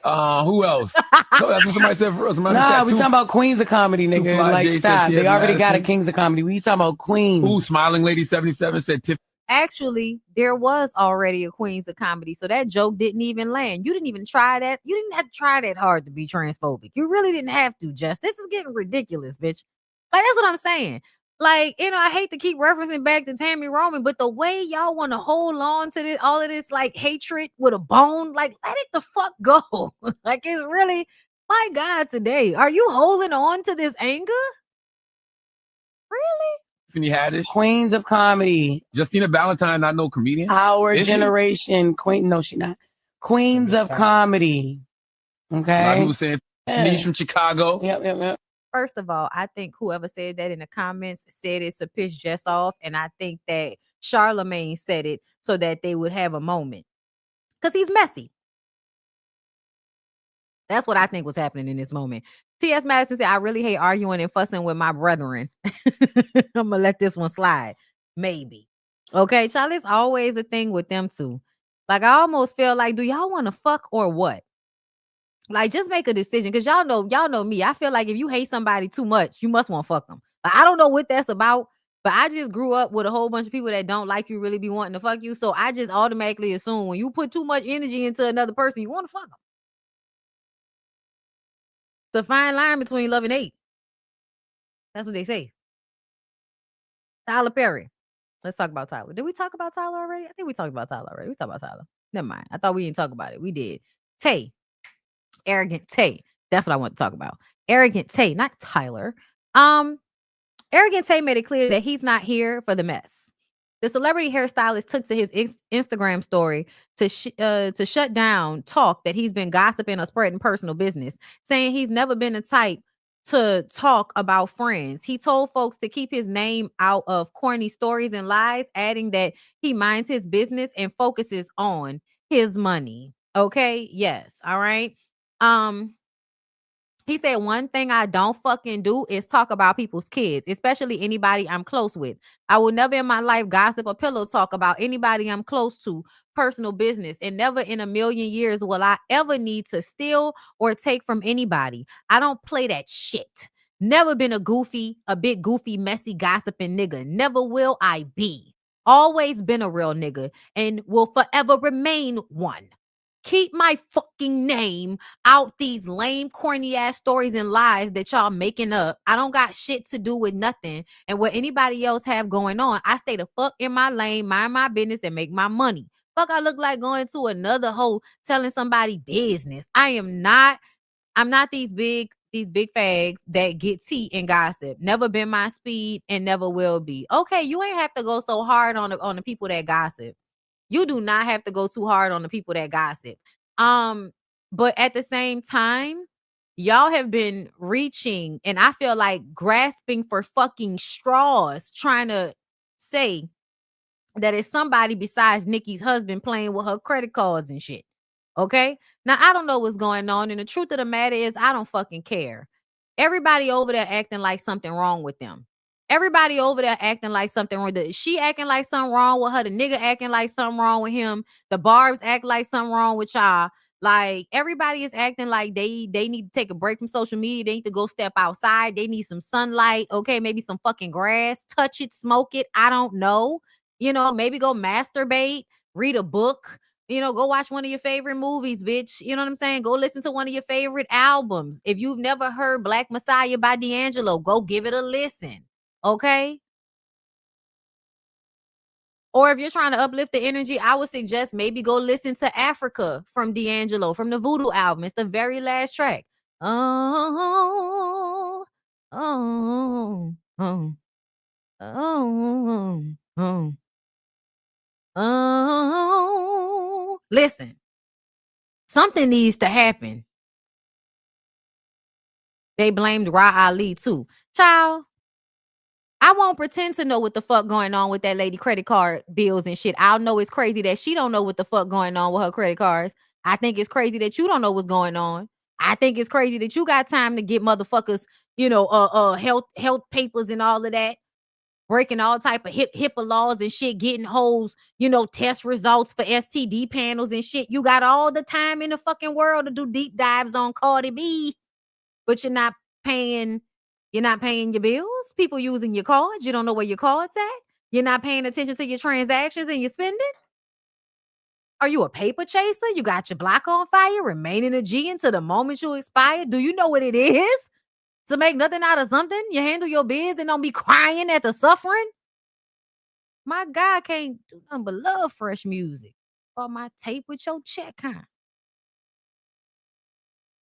Who else? No, that's what somebody said for us. Nah, we talking about queens of comedy, nigga. Like stop. They already got a kings of comedy. We talking about queens. Who? Smiling Lady 77 said Tiff. Actually, there was already a Queens of Comedy, so that joke didn't even land. You didn't even try that. You didn't have to try that hard to be transphobic. You really didn't have to, Jess. This is getting ridiculous, bitch. Like, that's what I'm saying. Like, I hate to keep referencing back to Tammy Roman, but the way y'all want to hold on to this, all of this, like, hatred with a bone, like, let it the fuck go. Like, it's really, my God, today. Are you holding on to this anger? Really? Haddish. Queens of comedy. Justina Valentine, not no comedian. Our generation, queen. No, she not. Queens of comedy. Okay. A lot of people saying Denise from Chicago. Yep. First of all, I think whoever said that in the comments said it to piss Jess off, and I think that Charlemagne said it so that they would have a moment. Because he's messy. That's what I think was happening in this moment. T.S. Madison said, I really hate arguing and fussing with my brethren. I'm going to let this one slide. Maybe. Okay, child, it's always a thing with them two. Like, I almost feel like, do y'all want to fuck or what? Like, just make a decision. Because y'all know me. I feel like if you hate somebody too much, you must want to fuck them. I don't know what that's about, but I just grew up with a whole bunch of people that don't like you really be wanting to fuck you. So I just automatically assume when you put too much energy into another person, you want to fuck them. It's a fine line between love and hate. That's what they say. Tyler Perry. Let's talk about Tyler. Did we talk about Tyler already? I think we talked about Tyler already. We talked about Tyler. Never mind. I thought we didn't talk about it. We did. Tay. Arrogant Tay. That's what I want to talk about. Arrogant Tay, not Tyler. Arrogant Tay made it clear that he's not here for the mess. The celebrity hairstylist took to his Instagram story to shut down talk that he's been gossiping or spreading personal business, saying he's never been the type to talk about friends. He told folks to keep his name out of corny stories and lies, adding that he minds his business and focuses on his money. Okay? Yes. All right. He said, one thing I don't fucking do is talk about people's kids, especially anybody I'm close with. I will never in my life gossip or pillow talk about anybody I'm close to, personal business, and never in a million years will I ever need to steal or take from anybody. I don't play that shit. Never been a big goofy, messy, gossiping nigga. Never will I be. Always been a real nigga and will forever remain one. Keep my fucking name out these lame, corny ass stories and lies that y'all making up. I don't got shit to do with nothing. And what anybody else have going on, I stay the fuck in my lane, mind my business, and make my money. Fuck, I look like going to another hoe telling somebody business. I'm not these big fags that get tea and gossip. Never been my speed and never will be. Okay, you ain't have to go so hard on the people that gossip. You do not have to go too hard on the people that gossip. But at the same time, y'all have been reaching and I feel like grasping for fucking straws, trying to say that it's somebody besides Nikki's husband playing with her credit cards and shit. Okay? Now, I don't know what's going on. And the truth of the matter is, I don't fucking care. Everybody over there acting like something wrong with them. Everybody over there acting like something wrong. She acting like something wrong with her. The nigga acting like something wrong with him. The barbs act like something wrong with y'all. Like, everybody is acting like they need to take a break from social media. They need to go step outside. They need some sunlight. Okay, maybe some fucking grass. Touch it, smoke it. I don't know. You know, maybe go masturbate, read a book. You know, go watch one of your favorite movies, bitch. You know what I'm saying? Go listen to one of your favorite albums. If you've never heard Black Messiah by D'Angelo, go give it a listen. Okay? Or if you're trying to uplift the energy, I would suggest maybe go listen to Africa from D'Angelo, from the Voodoo album. It's the very last track. Oh, oh, oh, oh, oh. Oh, listen, something needs to happen. They blamed Ra Ali too. Child, I won't pretend to know what the fuck going on with that lady credit card bills and shit. I'll know it's crazy that she don't know what the fuck going on with her credit cards. I think it's crazy that you don't know what's going on. I think it's crazy that you got time to get motherfuckers, you know, health papers and all of that. Breaking all type of HIPAA laws and shit, getting hoes, you know, test results for STD panels and shit. You got all the time in the fucking world to do deep dives on Cardi B, but you're not paying your bills. People using your cards. You don't know where your cards at. You're not paying attention to your transactions and your spending. Are you a paper chaser? You got your block on fire, remaining a G until the moment you expire. Do you know what it is? To make nothing out of something, you handle your biz and don't be crying at the suffering. My God can't do nothing but love fresh music. Or my tape with your check, huh?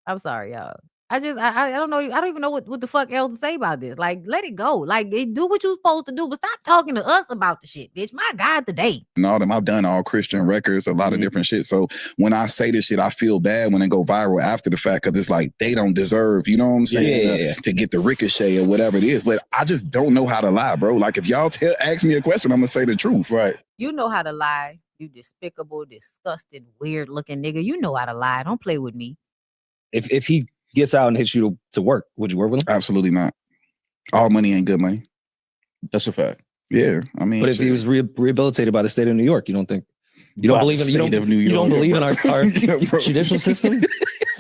I'm sorry, y'all. I don't know. I don't even know what the fuck else to say about this. Like, let it go. Like, do what you're supposed to do, but stop talking to us about the shit, bitch. My God, today. And all them, I've done all Christian records, a lot of different shit. So when I say this shit, I feel bad when it go viral after the fact, because it's like they don't deserve, you know what I'm saying, to get the ricochet or whatever it is. But I just don't know how to lie, bro. Like if y'all ask me a question, I'm gonna say the truth, right? You know how to lie. You despicable, disgusting, weird looking nigga. You know how to lie. Don't play with me. If he gets out and hits you to work, would you work with him? Absolutely not. All money ain't good money. That's a fact. Yeah, I mean, but if he was rehabilitated by the state of New York, you don't think? You don't believe in you don't believe in our judicial system?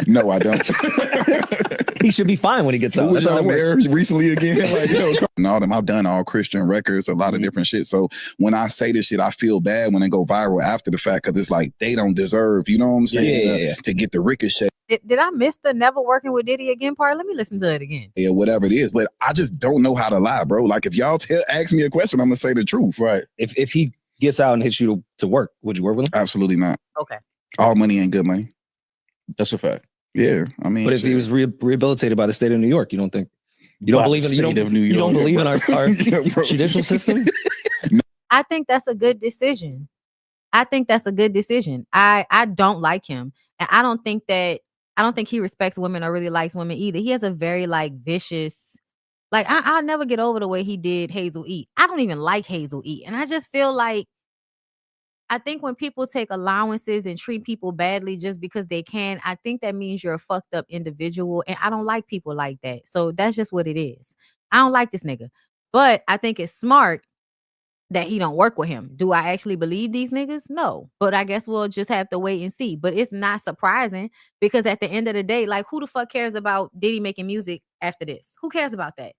No, I don't. He should be fine when he gets out. That's how it works. Recently again, like and all them. I've done all Christian records, a lot of different shit. So when I say this shit, I feel bad when it go viral after the fact, because it's like they don't deserve, you know what I'm saying, to get the ricochet. Did I miss the never working with Diddy again part? Let me listen to it again. Yeah, whatever it is. But I just don't know how to lie, bro. Like if y'all ask me a question, I'm gonna say the truth, right? If he gets out and hits you to work, would you work with him? Absolutely not. Okay. All money ain't good money. That's a fact. Yeah, I mean, but if he was rehabilitated by the state of New York, you don't think? You don't believe in you don't believe in our judicial system? I think that's a good decision. I don't like him, and I don't think he respects women or really likes women either. He has a very like vicious, like I'll never get over the way he did Hazel E. I don't even like Hazel E, and I just feel like I think when people take allowances and treat people badly just because they can, I think that means you're a fucked up individual, and I don't like people like that. So that's just what it is. I don't like this nigga, but I think it's smart that he don't work with him. Do I actually believe these niggas? No, but I guess we'll just have to wait and see. But it's not surprising, because at the end of the day, like, who the fuck cares about Diddy making music after this? Who cares about that?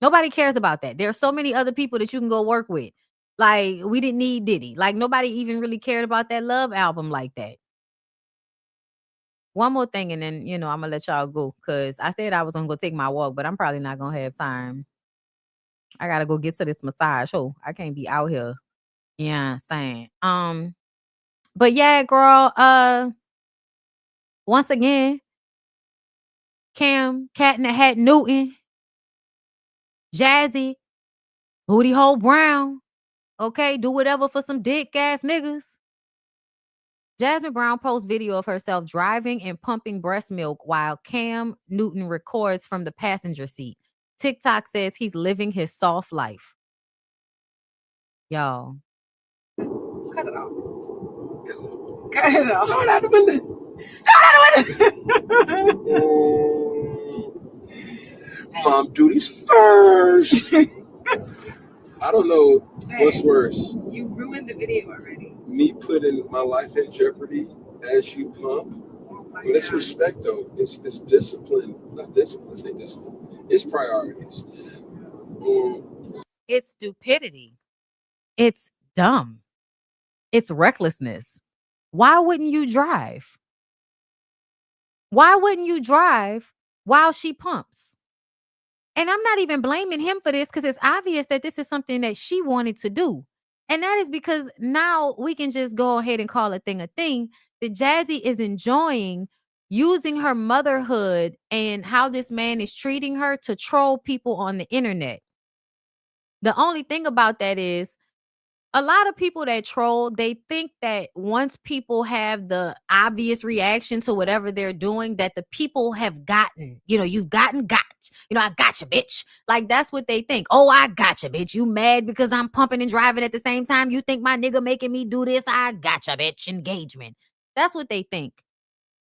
Nobody cares about that. There are so many other people that you can go work with. Like, we didn't need Diddy. Like, nobody even really cared about that Love album like that. One more thing, and then, I'm gonna let y'all go, because I said I was gonna go take my walk, but I'm probably not gonna have time. I gotta go get to this massage. Oh, I can't be out here. Yeah, saying. But yeah, girl. Once again, Cam, Cat in the Hat Newton, Jazzy, Booty Hole Brown. Okay, do whatever for some dick ass niggas. Jasmine Brown posts video of herself driving and pumping breast milk while Cam Newton records from the passenger seat. TikTok says he's living his soft life. Y'all. Cut it off. Cut it off. Hold out the window. Hold out the window. Mom duties first. I don't know what's worse. You ruined the video already. Me putting my life in jeopardy as you pump. But it's respect though. It's discipline. Not discipline. Let's say discipline. It's priorities. It's stupidity. It's dumb. It's recklessness. Why wouldn't you drive? Why wouldn't you drive while she pumps? And I'm not even blaming him for this, because it's obvious that this is something that she wanted to do. And that is because now we can just go ahead and call a thing, that Jazzy is enjoying using her motherhood and how this man is treating her to troll people on the internet. The only thing about that is, a lot of people that troll, they think that once people have the obvious reaction to whatever they're doing, that the people have gotten, you've got. I got you, bitch. Like, that's what they think. Oh, I got you, bitch. You mad because I'm pumping and driving at the same time? You think my nigga making me do this? I got you, bitch. Engagement. That's what they think.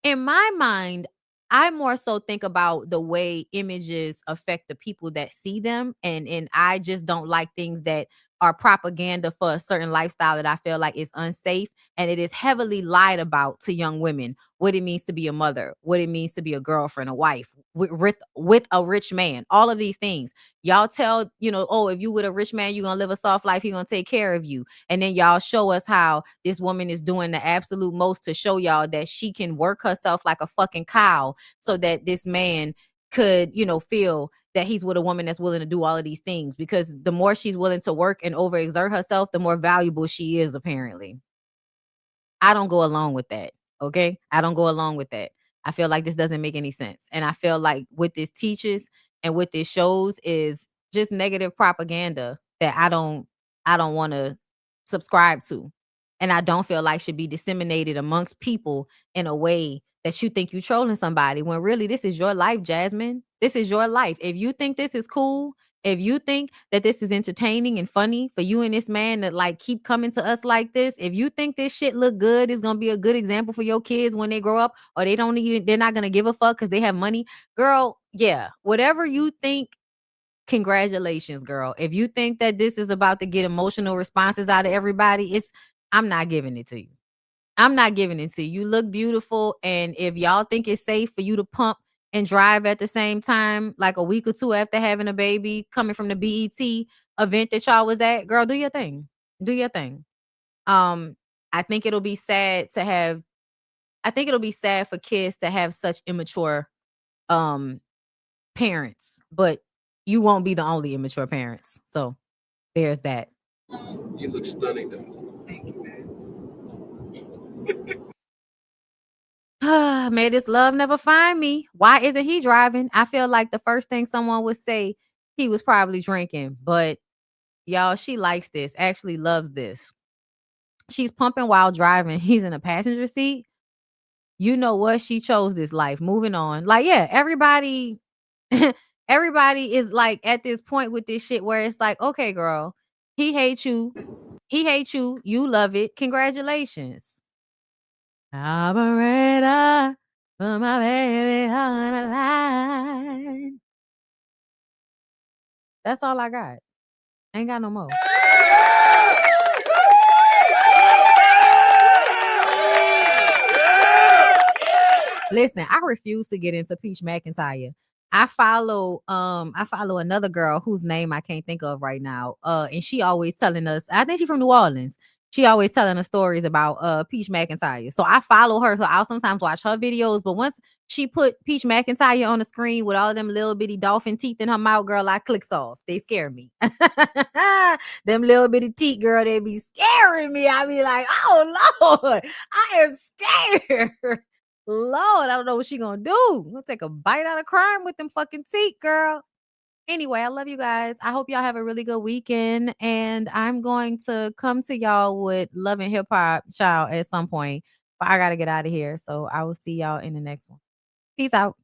In my mind, I more so think about the way images affect the people that see them. And I just don't like things that are propaganda for a certain lifestyle that I feel like is unsafe. And it is heavily lied about to young women. What it means to be a mother, what it means to be a girlfriend, a wife, with a rich man, all of these things. Y'all tell, oh, if you with a rich man, you're going to live a soft life. He's going to take care of you. And then y'all show us how this woman is doing the absolute most to show y'all that she can work herself like a fucking cow so that this man could, feel that he's with a woman that's willing to do all of these things, because the more she's willing to work and overexert herself, the more valuable she is, apparently. I don't go along with that. Okay. I don't go along with that. I feel like this doesn't make any sense. And I feel like what this teaches and what this shows is just negative propaganda that I don't want to subscribe to. And I don't feel like should be disseminated amongst people in a way that you think you trolling somebody when really this is your life, Jasmine. This is your life. If you think this is cool, if you think that this is entertaining and funny for you and this man to like keep coming to us like this, if you think this shit look good, it's gonna be a good example for your kids when they grow up, or they're not gonna give a fuck because they have money, girl. Yeah, whatever you think. Congratulations, girl. If you think that this is about to get emotional responses out of everybody, I'm not giving it to you. I'm not giving it to you. You look beautiful. And if y'all think it's safe for you to pump and drive at the same time, like a week or two after having a baby, coming from the BET event that y'all was at, girl, do your thing. Do your thing. I think it'll be sad for kids to have such immature parents, but you won't be the only immature parents. So there's that. You look stunning, though. May this love never find me. Why isn't he driving? I feel like the first thing someone would say, he was probably drinking. But y'all, she likes this, actually loves this. She's pumping while driving. He's in a passenger seat. You know what? She chose this life. Moving on. Like, yeah, everybody is like at this point with this shit where it's like, okay, girl, he hates you. He hates you. You love it. Congratulations. Operator, put my baby on the line. That's all I got. Ain't got no more. Listen, I refuse to get into Peach McIntyre. I follow another girl whose name I can't think of right now. And she always telling us, I think she's from New Orleans. She always telling us stories about Peach McIntyre. So I follow her. So I'll sometimes watch her videos. But once she put Peach McIntyre on the screen with all them little bitty dolphin teeth in her mouth, girl, I clicks off. They scare me. Them little bitty teeth, girl, they be scaring me. I be like, oh Lord, I am scared. Lord, I don't know what she gonna do. I'm gonna take a bite out of crime with them fucking teeth, girl. Anyway, I love you guys. I hope y'all have a really good weekend. And I'm going to come to y'all with Love and Hip Hop Child at some point. But I gotta get out of here. So I will see y'all in the next one. Peace out.